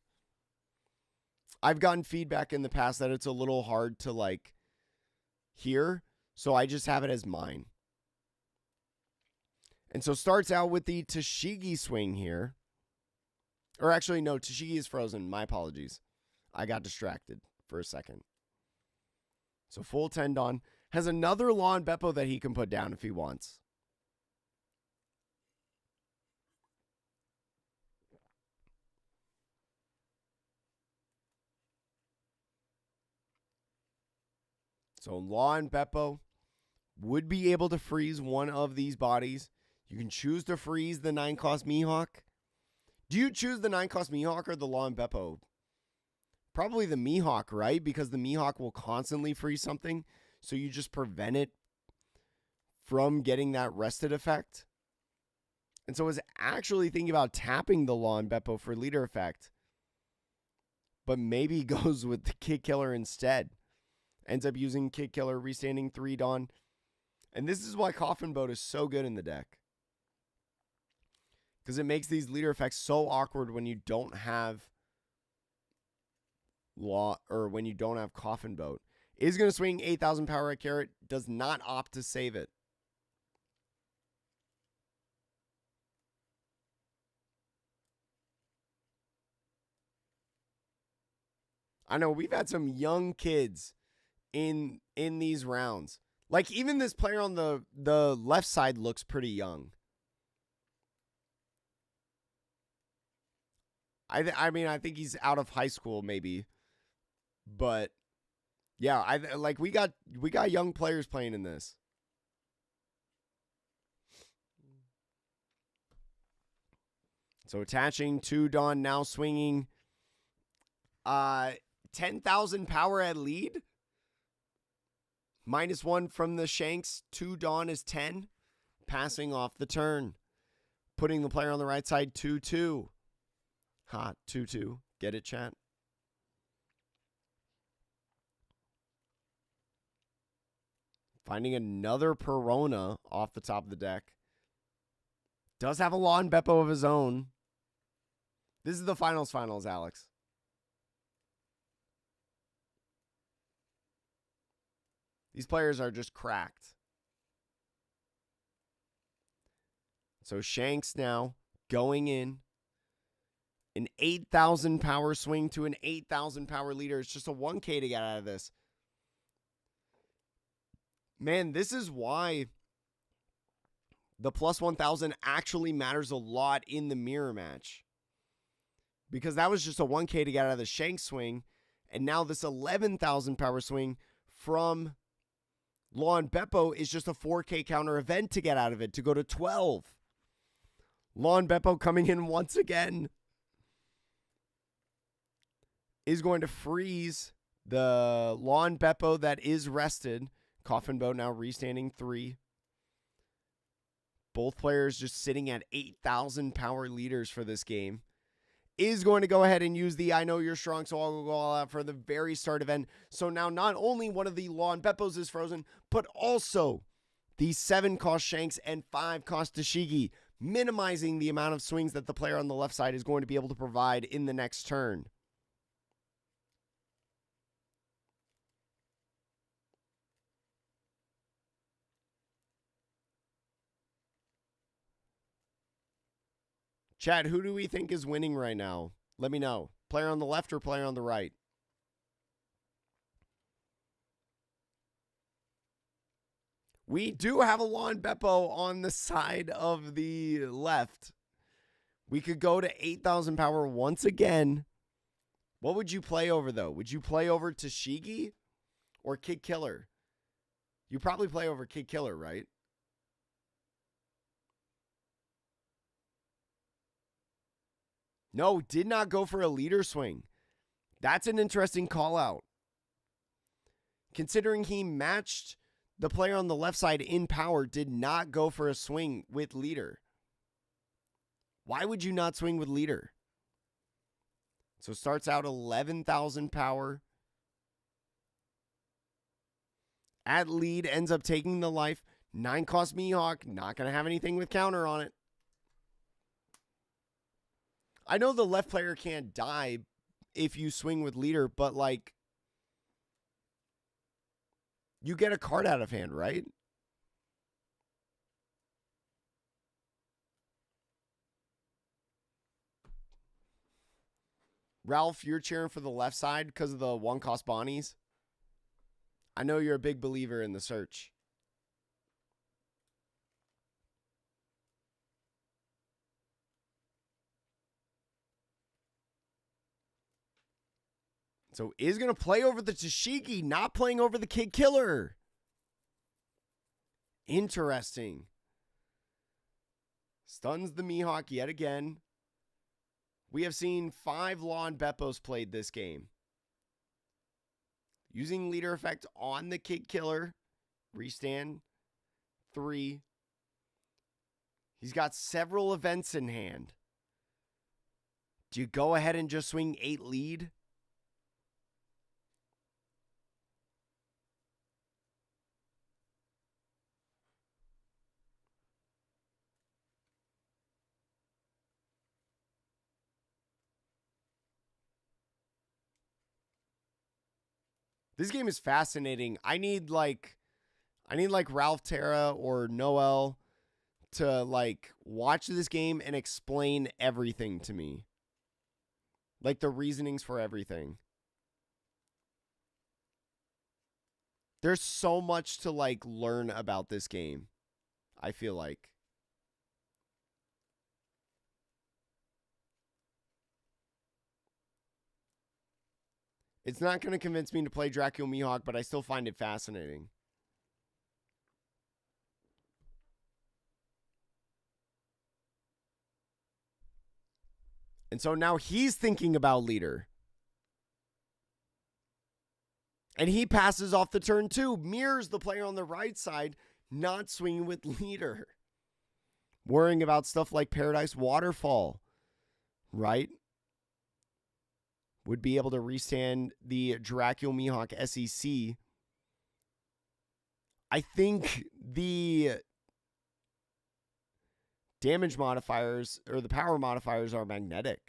I've gotten feedback in the past that it's a little hard to hear, so I just have it as mine. And so starts out with the Tashigi swing here. Or actually, no, Tashigi is frozen. My apologies. I got distracted for a second. So full 10 Dawn. Has another Lawn Beppo that he can put down if he wants. So Law and Beppo would be able to freeze one of these bodies. You can choose to freeze the 9-cost Mihawk. Do you choose the 9-cost Mihawk or the Law and Beppo? Probably the Mihawk, right? Because the Mihawk will constantly freeze something, so you just prevent it from getting that rested effect. And so I was actually thinking about tapping the Law and Beppo for leader effect, but maybe goes with the Kid Killer instead. Ends up using Kid Killer, restanding 3 Dawn. And this is why Coffin Boat is so good in the deck. Because it makes these leader effects so awkward when you don't have Law, or when you don't have Coffin Boat. Is going to swing 8,000 power at Carrot. Does not opt to save it. I know we've had some young kids in these rounds. Like, even this player on the left side looks pretty young. I mean, I think he's out of high school maybe. But yeah, we got young players playing in this. So attaching 2 Dawn, now swinging 10,000 power at lead. -1 from the Shanks. 2 Dawn is 10. Passing off the turn. Putting the player on the right side 2-2. Hot 2-2. Get it, chat? Finding another Perona off the top of the deck. Does have a Law and Beppo of his own. This is the finals, Alex. These players are just cracked. So Shanks now going in. An 8,000 power swing to an 8,000 power leader. It's just a 1K to get out of this. Man, this is why the plus 1,000 actually matters a lot in the mirror match. Because that was just a 1K to get out of the Shanks swing. And now this 11,000 power swing from Law and Beppo is just a 4K counter event to get out of it, to go to 12. Law and Beppo coming in once again is going to freeze the Law and Beppo that is rested. Coffin Boat now restanding 3. Both players just sitting at 8,000 power leaders for this game. Is going to go ahead and use the I know you're strong, so I'll go all out for the very start event. So now not only one of the Law and Beppos is frozen, but also the 7-cost Shanks and 5-cost Tashigi, minimizing the amount of swings that the player on the left side is going to be able to provide in the next turn. Chat, who do we think is winning right now? Let me know. Player on the left or player on the right? We do have a Law and Beppo on the side of the left. We could go to 8,000 power once again. What would you play over, though? Would you play over Tashigi or Kid Killer? You probably play over Kid Killer, right? No, did not go for a leader swing. That's an interesting call out. Considering he matched the player on the left side in power, did not go for a swing with leader. Why would you not swing with leader? So starts out 11,000 power. At lead, ends up taking the life. 9-cost Mihawk, not going to have anything with counter on it. I know the left player can't die if you swing with leader, but like, you get a card out of hand, right? Ralph, you're cheering for the left side because of the 1-cost Bonnies. I know you're a big believer in the search. So is going to play over the Tashigi, not playing over the Kid Killer. Interesting. Stuns the Mihawk yet again. We have seen 5 Lawn Beppos played this game. Using leader effect on the Kid Killer. Restand 3. He's got several events in hand. Do you go ahead and just swing 8 lead? This game is fascinating. I need like Ralph Terra or Noel to like watch this game and explain everything to me. Like the reasonings for everything. There's so much to like learn about this game, I feel like. It's not going to convince me to play Dracula Mihawk, but I still find it fascinating. And so now he's thinking about leader. And he passes off the turn 2. Mirrors the player on the right side, not swinging with leader. Worrying about stuff like Paradise Waterfall, right? Would be able to restand the Dracula Mihawk SEC. I think the damage modifiers or the power modifiers are magnetic,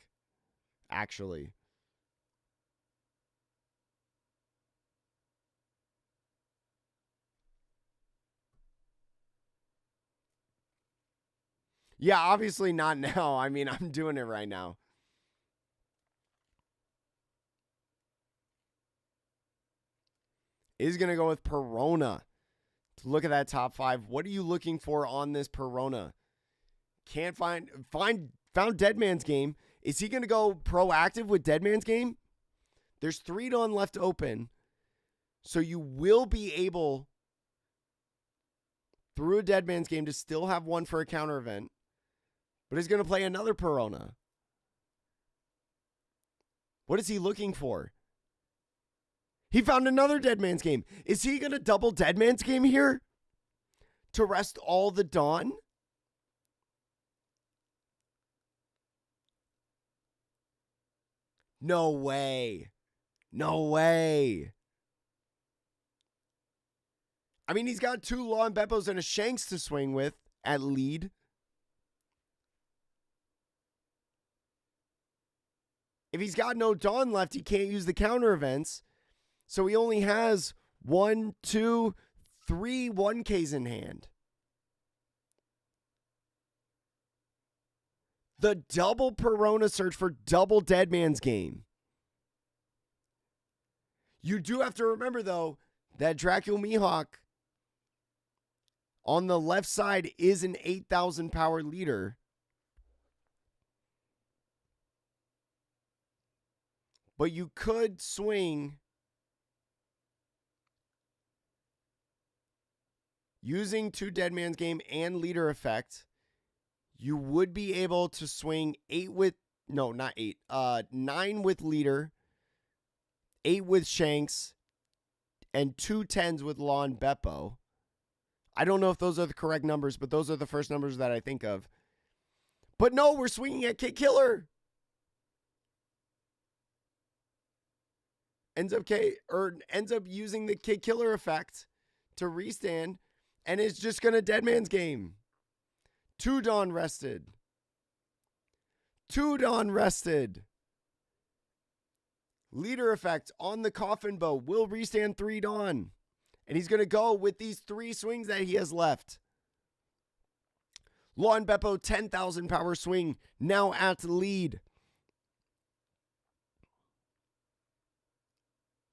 actually. Yeah, obviously not now. I mean, I'm doing it right now. Is going to go with Perona. To look at that top 5. What are you looking for on this Perona? Can't found Dead Man's Game. Is he going to go proactive with Dead Man's Game? There's 3 Dawn left open. So you will be able, through a Dead Man's Game, to still have one for a counter event. But he's going to play another Perona. What is he looking for? He found another Dead Man's Game. Is he going to double Dead Man's Game here? To rest all the Dawn? No way. No way. I mean, he's got 2 Lawn Beppos and a Shanks to swing with at lead. If he's got no Dawn left, he can't use the counter events. So he only has 1, 2, 3 1Ks in hand. The double Perona search for double Dead Man's Game. You do have to remember, though, that Dracula Mihawk on the left side is an 8,000 power leader. But you could swing using 2 Dead Man's Game and leader effect. You would be able to swing 8 with, no, not 8, 9 with leader, 8 with Shanks, and 2 10s with Lawn Beppo. I don't know if those are the correct numbers, but those are the first numbers that I think of. But no, we're swinging at Kid Killer. Ends up using the Kid Killer effect to restand, and is just going to Dead Man's Game. 2 Dawn rested. 2 Dawn rested. Leader effect on the Coffin Bow will restand 3 Dawn. And he's going to go with these 3 swings that he has left. Lawn Beppo, 10,000 power swing, now at lead.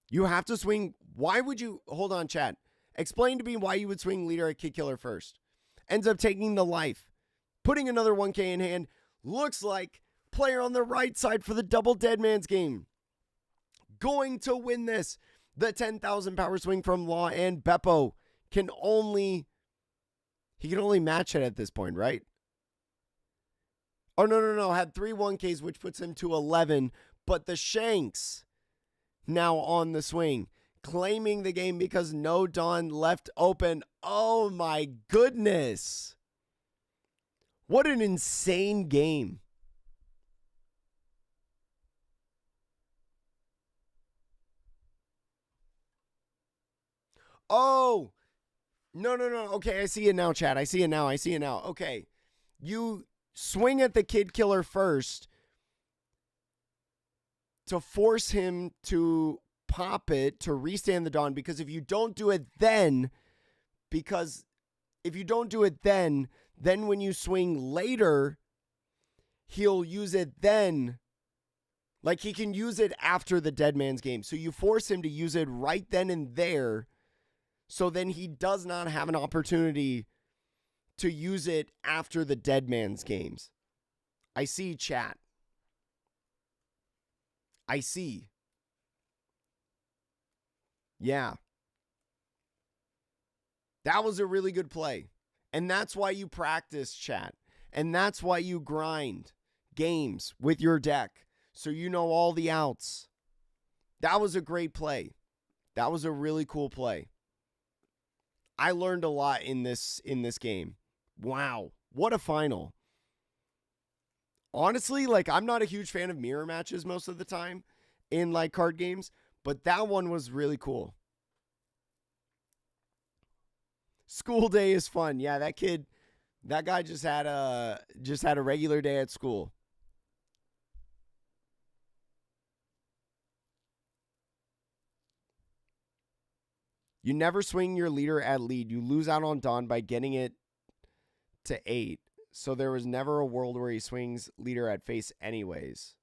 You have to swing. Why would you, hold on, chat. Explain to me why you would swing leader at Kid Killer first. Ends up taking the life. Putting another 1K in hand. Looks like player on the right side for the double Dead Man's Game. going to win this. The 10,000 power swing from Law, and Beppo can only match it at this point, right? Oh, no. Had 3 1Ks, which puts him to 11. But the Shanks now on the swing, claiming the game because no Dawn left open. Oh, my goodness. What an insane game. Oh, no. Okay, I see it now, chat. I see it now. Okay. You swing at the Kid Killer first to force him to pop it to restand the Dawn, because if you don't do it then, then when you swing later, he'll use it then. Like, he can use it after the Dead Man's game. So you force him to use it right then and there. So then he does not have an opportunity to use it after the Dead Man's games. I see, chat. I see. Yeah. That was a really good play. And that's why you practice, chat. And that's why you grind games with your deck, so you know all the outs. That was a great play. That was a really cool play. I learned a lot in this game. Wow. What a final. Honestly, like, I'm not a huge fan of mirror matches most of the time in, like, card games, but that one was really cool. School day is fun. Yeah, that guy just had a regular day at school. You never swing your leader at lead. You lose out on Dawn by getting it to 8. So there was never a world where he swings leader at face anyways.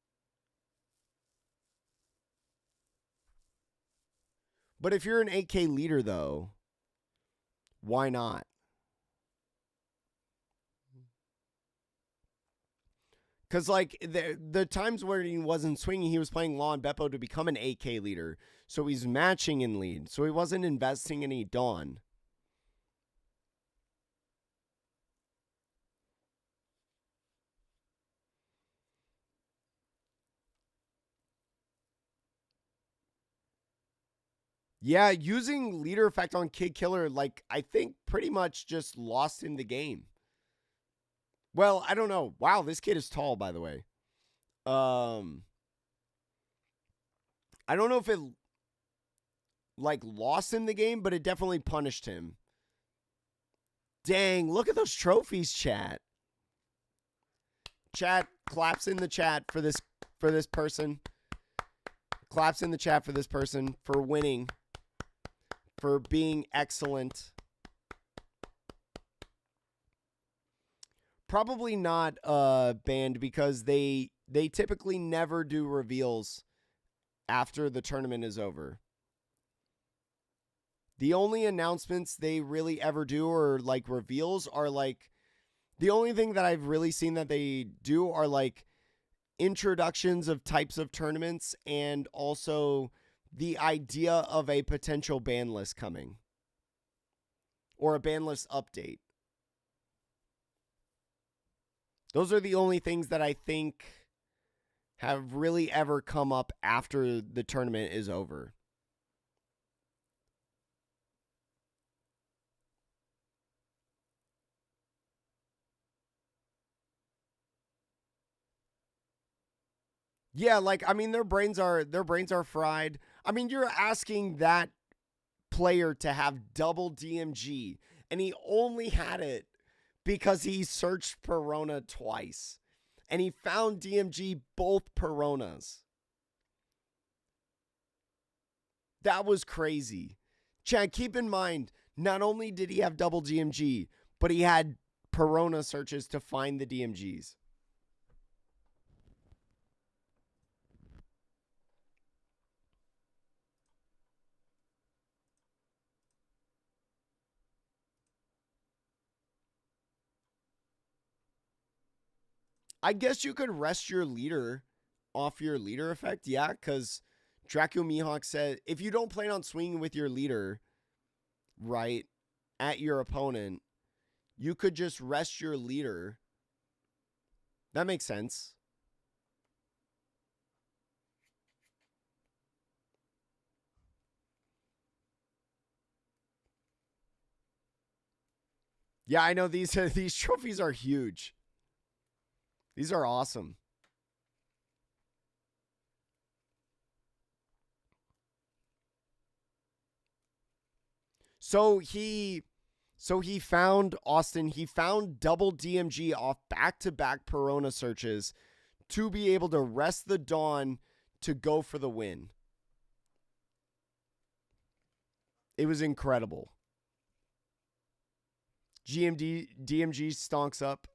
But if you're an 8K leader, though, why not? Because, like, the times where he wasn't swinging, he was playing Law and Beppo to become an 8K leader. So he's matching in lead. So he wasn't investing any Dawn. Yeah, using leader effect on Kid Killer, like, I think pretty much just lost him the game. Well, I don't know. Wow, this kid is tall, by the way. I don't know if it, like, lost him the game, but it definitely punished him. Dang, look at those trophies, chat. Chat, claps in the chat for this person. Claps in the chat for this person for winning, for being excellent. Probably not banned, because they typically never do reveals after the tournament is over. The only announcements they really ever do, or like reveals, are like, the only thing that I've really seen that they do are like introductions of types of tournaments, and also the idea of a potential ban list coming, or a ban list update. Those are the only things that I think have really ever come up after the tournament is over. Yeah, like, I mean, their brains are fried. I mean, you're asking that player to have double DMG, and he only had it because he searched Perona twice, and he found DMG both Peronas. That was crazy. Chad, keep in mind, not only did he have double DMG, but he had Perona searches to find the DMGs. I guess you could rest your leader off your leader effect, yeah, because Draco Mihawk said, if you don't plan on swinging with your leader, right, at your opponent, you could just rest your leader. That makes sense. Yeah, I know these trophies are huge. These are awesome. So he found Austin, he found double DMG off back-to-back Perona searches to be able to rest the Dawn to go for the win. It was incredible. DMG stonks up.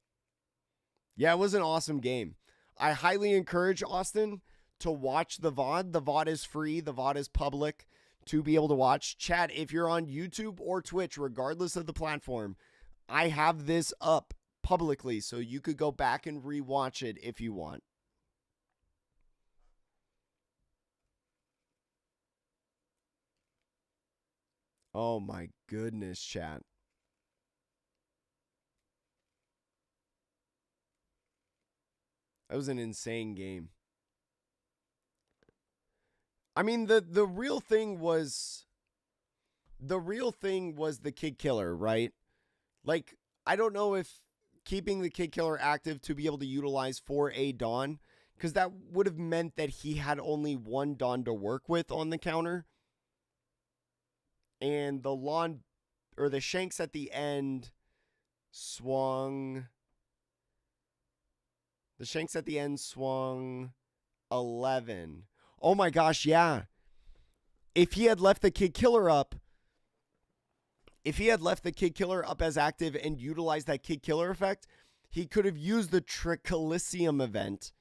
Yeah, it was an awesome game. I highly encourage Austin to watch the VOD. The VOD is free. The VOD is public to be able to watch. Chat, if you're on YouTube or Twitch, regardless of the platform, I have this up publicly, so you could go back and rewatch it if you want. Oh my goodness, chat. That was an insane game. I mean, the real thing was the Kid Killer, right? Like, I don't know if keeping the Kid Killer active to be able to utilize for a Dawn, because that would have meant that he had only one Dawn to work with on the counter. And the lawn or the Shanks at the end swung. The Shanks at the end swung 11. Oh my gosh, yeah. If he had left the Kid Killer up, as active and utilized that Kid Killer effect, he could have used the Trichelysium event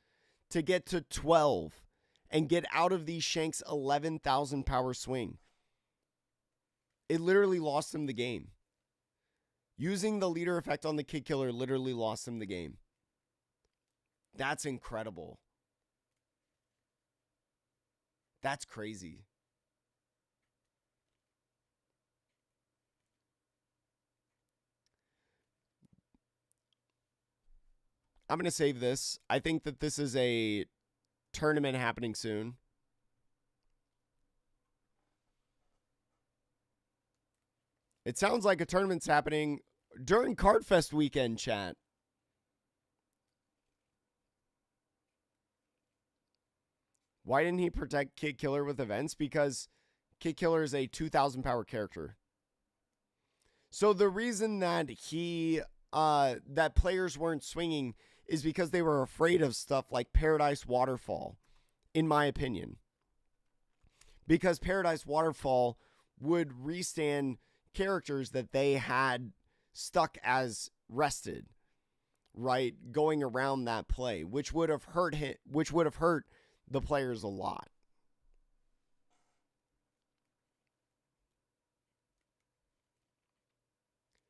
to get to 12 and get out of these Shanks 11,000 power swing. It literally lost him the game. Using the leader effect on the Kid Killer literally lost him the game. That's incredible. That's crazy. I'm going to save this. I think that this is a tournament happening soon. It sounds like a tournament's happening during Cardfest weekend, chat. Why didn't he protect Kid Killer with events? Because Kid Killer is a 2,000 power character. So the reason that that players weren't swinging is because they were afraid of stuff like Paradise Waterfall, in my opinion. Because Paradise Waterfall would restand characters that they had stuck as rested, right? Going around that play, which would have hurt the players a lot.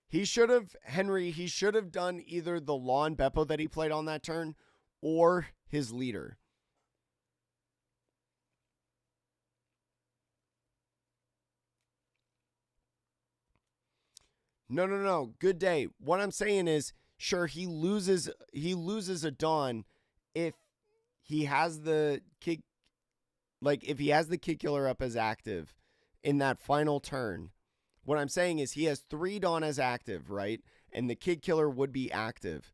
He should have done either the Lawn Beppo that he played on that turn or his leader. No. Good day. What I'm saying is, sure, he loses a Dawn if he has the Kid, like if he has the Kid Killer up as active in that final turn. What I'm saying is he has 3 Dawn as active, right? And the Kid Killer would be active.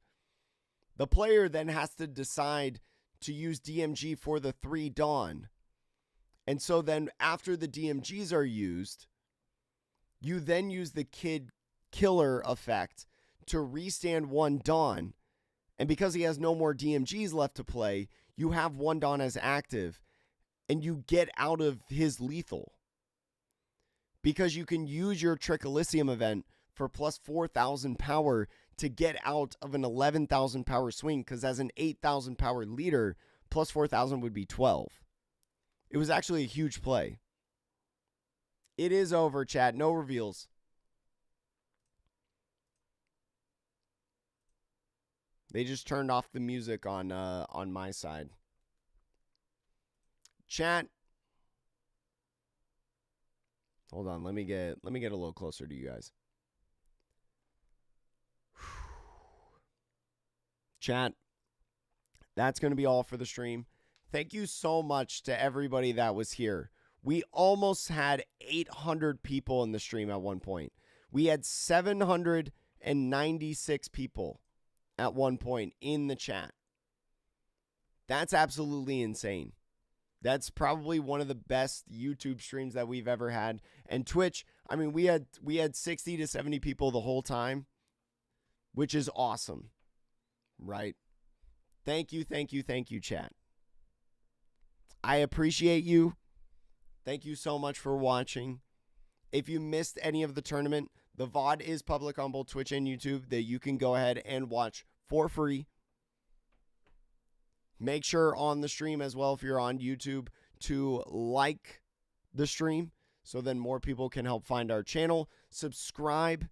The player then has to decide to use DMG for the 3 Dawn. And so then after the DMGs are used, you then use the Kid Killer effect to restand 1 Dawn. And because he has no more DMGs left to play, you have 1 Dawn as active and you get out of his lethal. Because you can use your Trichelysium event for plus 4,000 power to get out of an 11,000 power swing, because as an 8,000 power leader, plus 4,000 would be 12. It was actually a huge play. It is over, chat. No reveals. They just turned off the music on my side. Chat, Hold on, let me get a little closer to you guys. Chat, that's going to be all for the stream. Thank you so much to everybody that was here. We almost had 800 people in the stream at one point. We had 796 people at one point in the chat. That's absolutely insane. That's probably one of the best YouTube streams that we've ever had. And Twitch, I mean, we had 60 to 70 people the whole time, which is awesome. Right? Thank you, chat. I appreciate you. Thank you so much for watching. If you missed any of the tournament, the VOD is public on both Twitch and YouTube that you can go ahead and watch for free. Make sure on the stream as well, if you're on YouTube, to like the stream so then more people can help find our channel. Subscribe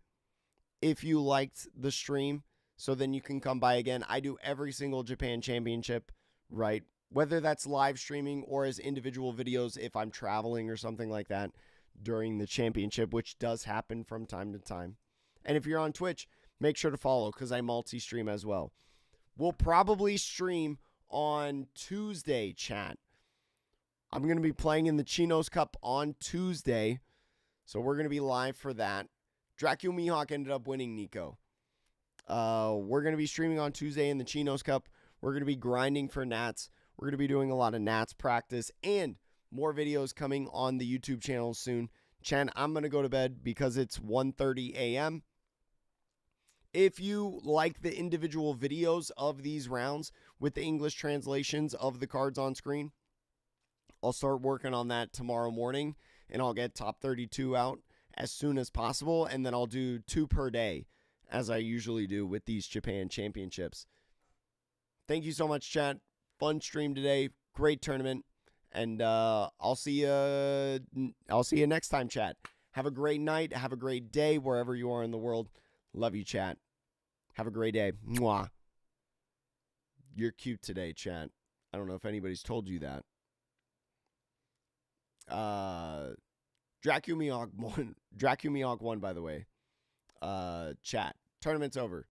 if you liked the stream so then you can come by again. I do every single Japan Championship, right? Whether that's live streaming or as individual videos if I'm traveling or something like that during the championship, which does happen from time to time. And if you're on Twitch, make sure to follow because I multi-stream as well. We'll probably stream on Tuesday, chat. I'm going to be playing in the Chinos Cup on Tuesday, so we're going to be live for that. Dracula Mihawk ended up winning, Nico. We're going to be streaming on Tuesday in the Chinos Cup. We're going to be grinding for Nats. We're going to be doing a lot of Nats practice and more videos coming on the YouTube channel soon. Chan, I'm going to go to bed because it's 1:30 a.m. If you like the individual videos of these rounds with the English translations of the cards on screen, I'll start working on that tomorrow morning, and I'll get top 32 out as soon as possible, and then I'll do 2 per day, as I usually do with these Japan Championships. Thank you so much, chat. Fun stream today. Great tournament. And I'll see you next time, chat. Have a great night. Have a great day wherever you are in the world. Love you, chat. Have a great day. Mwah. You're cute today, chat. I don't know if anybody's told you that. Dracula Mihawk won, by the way. Chat. Tournament's over.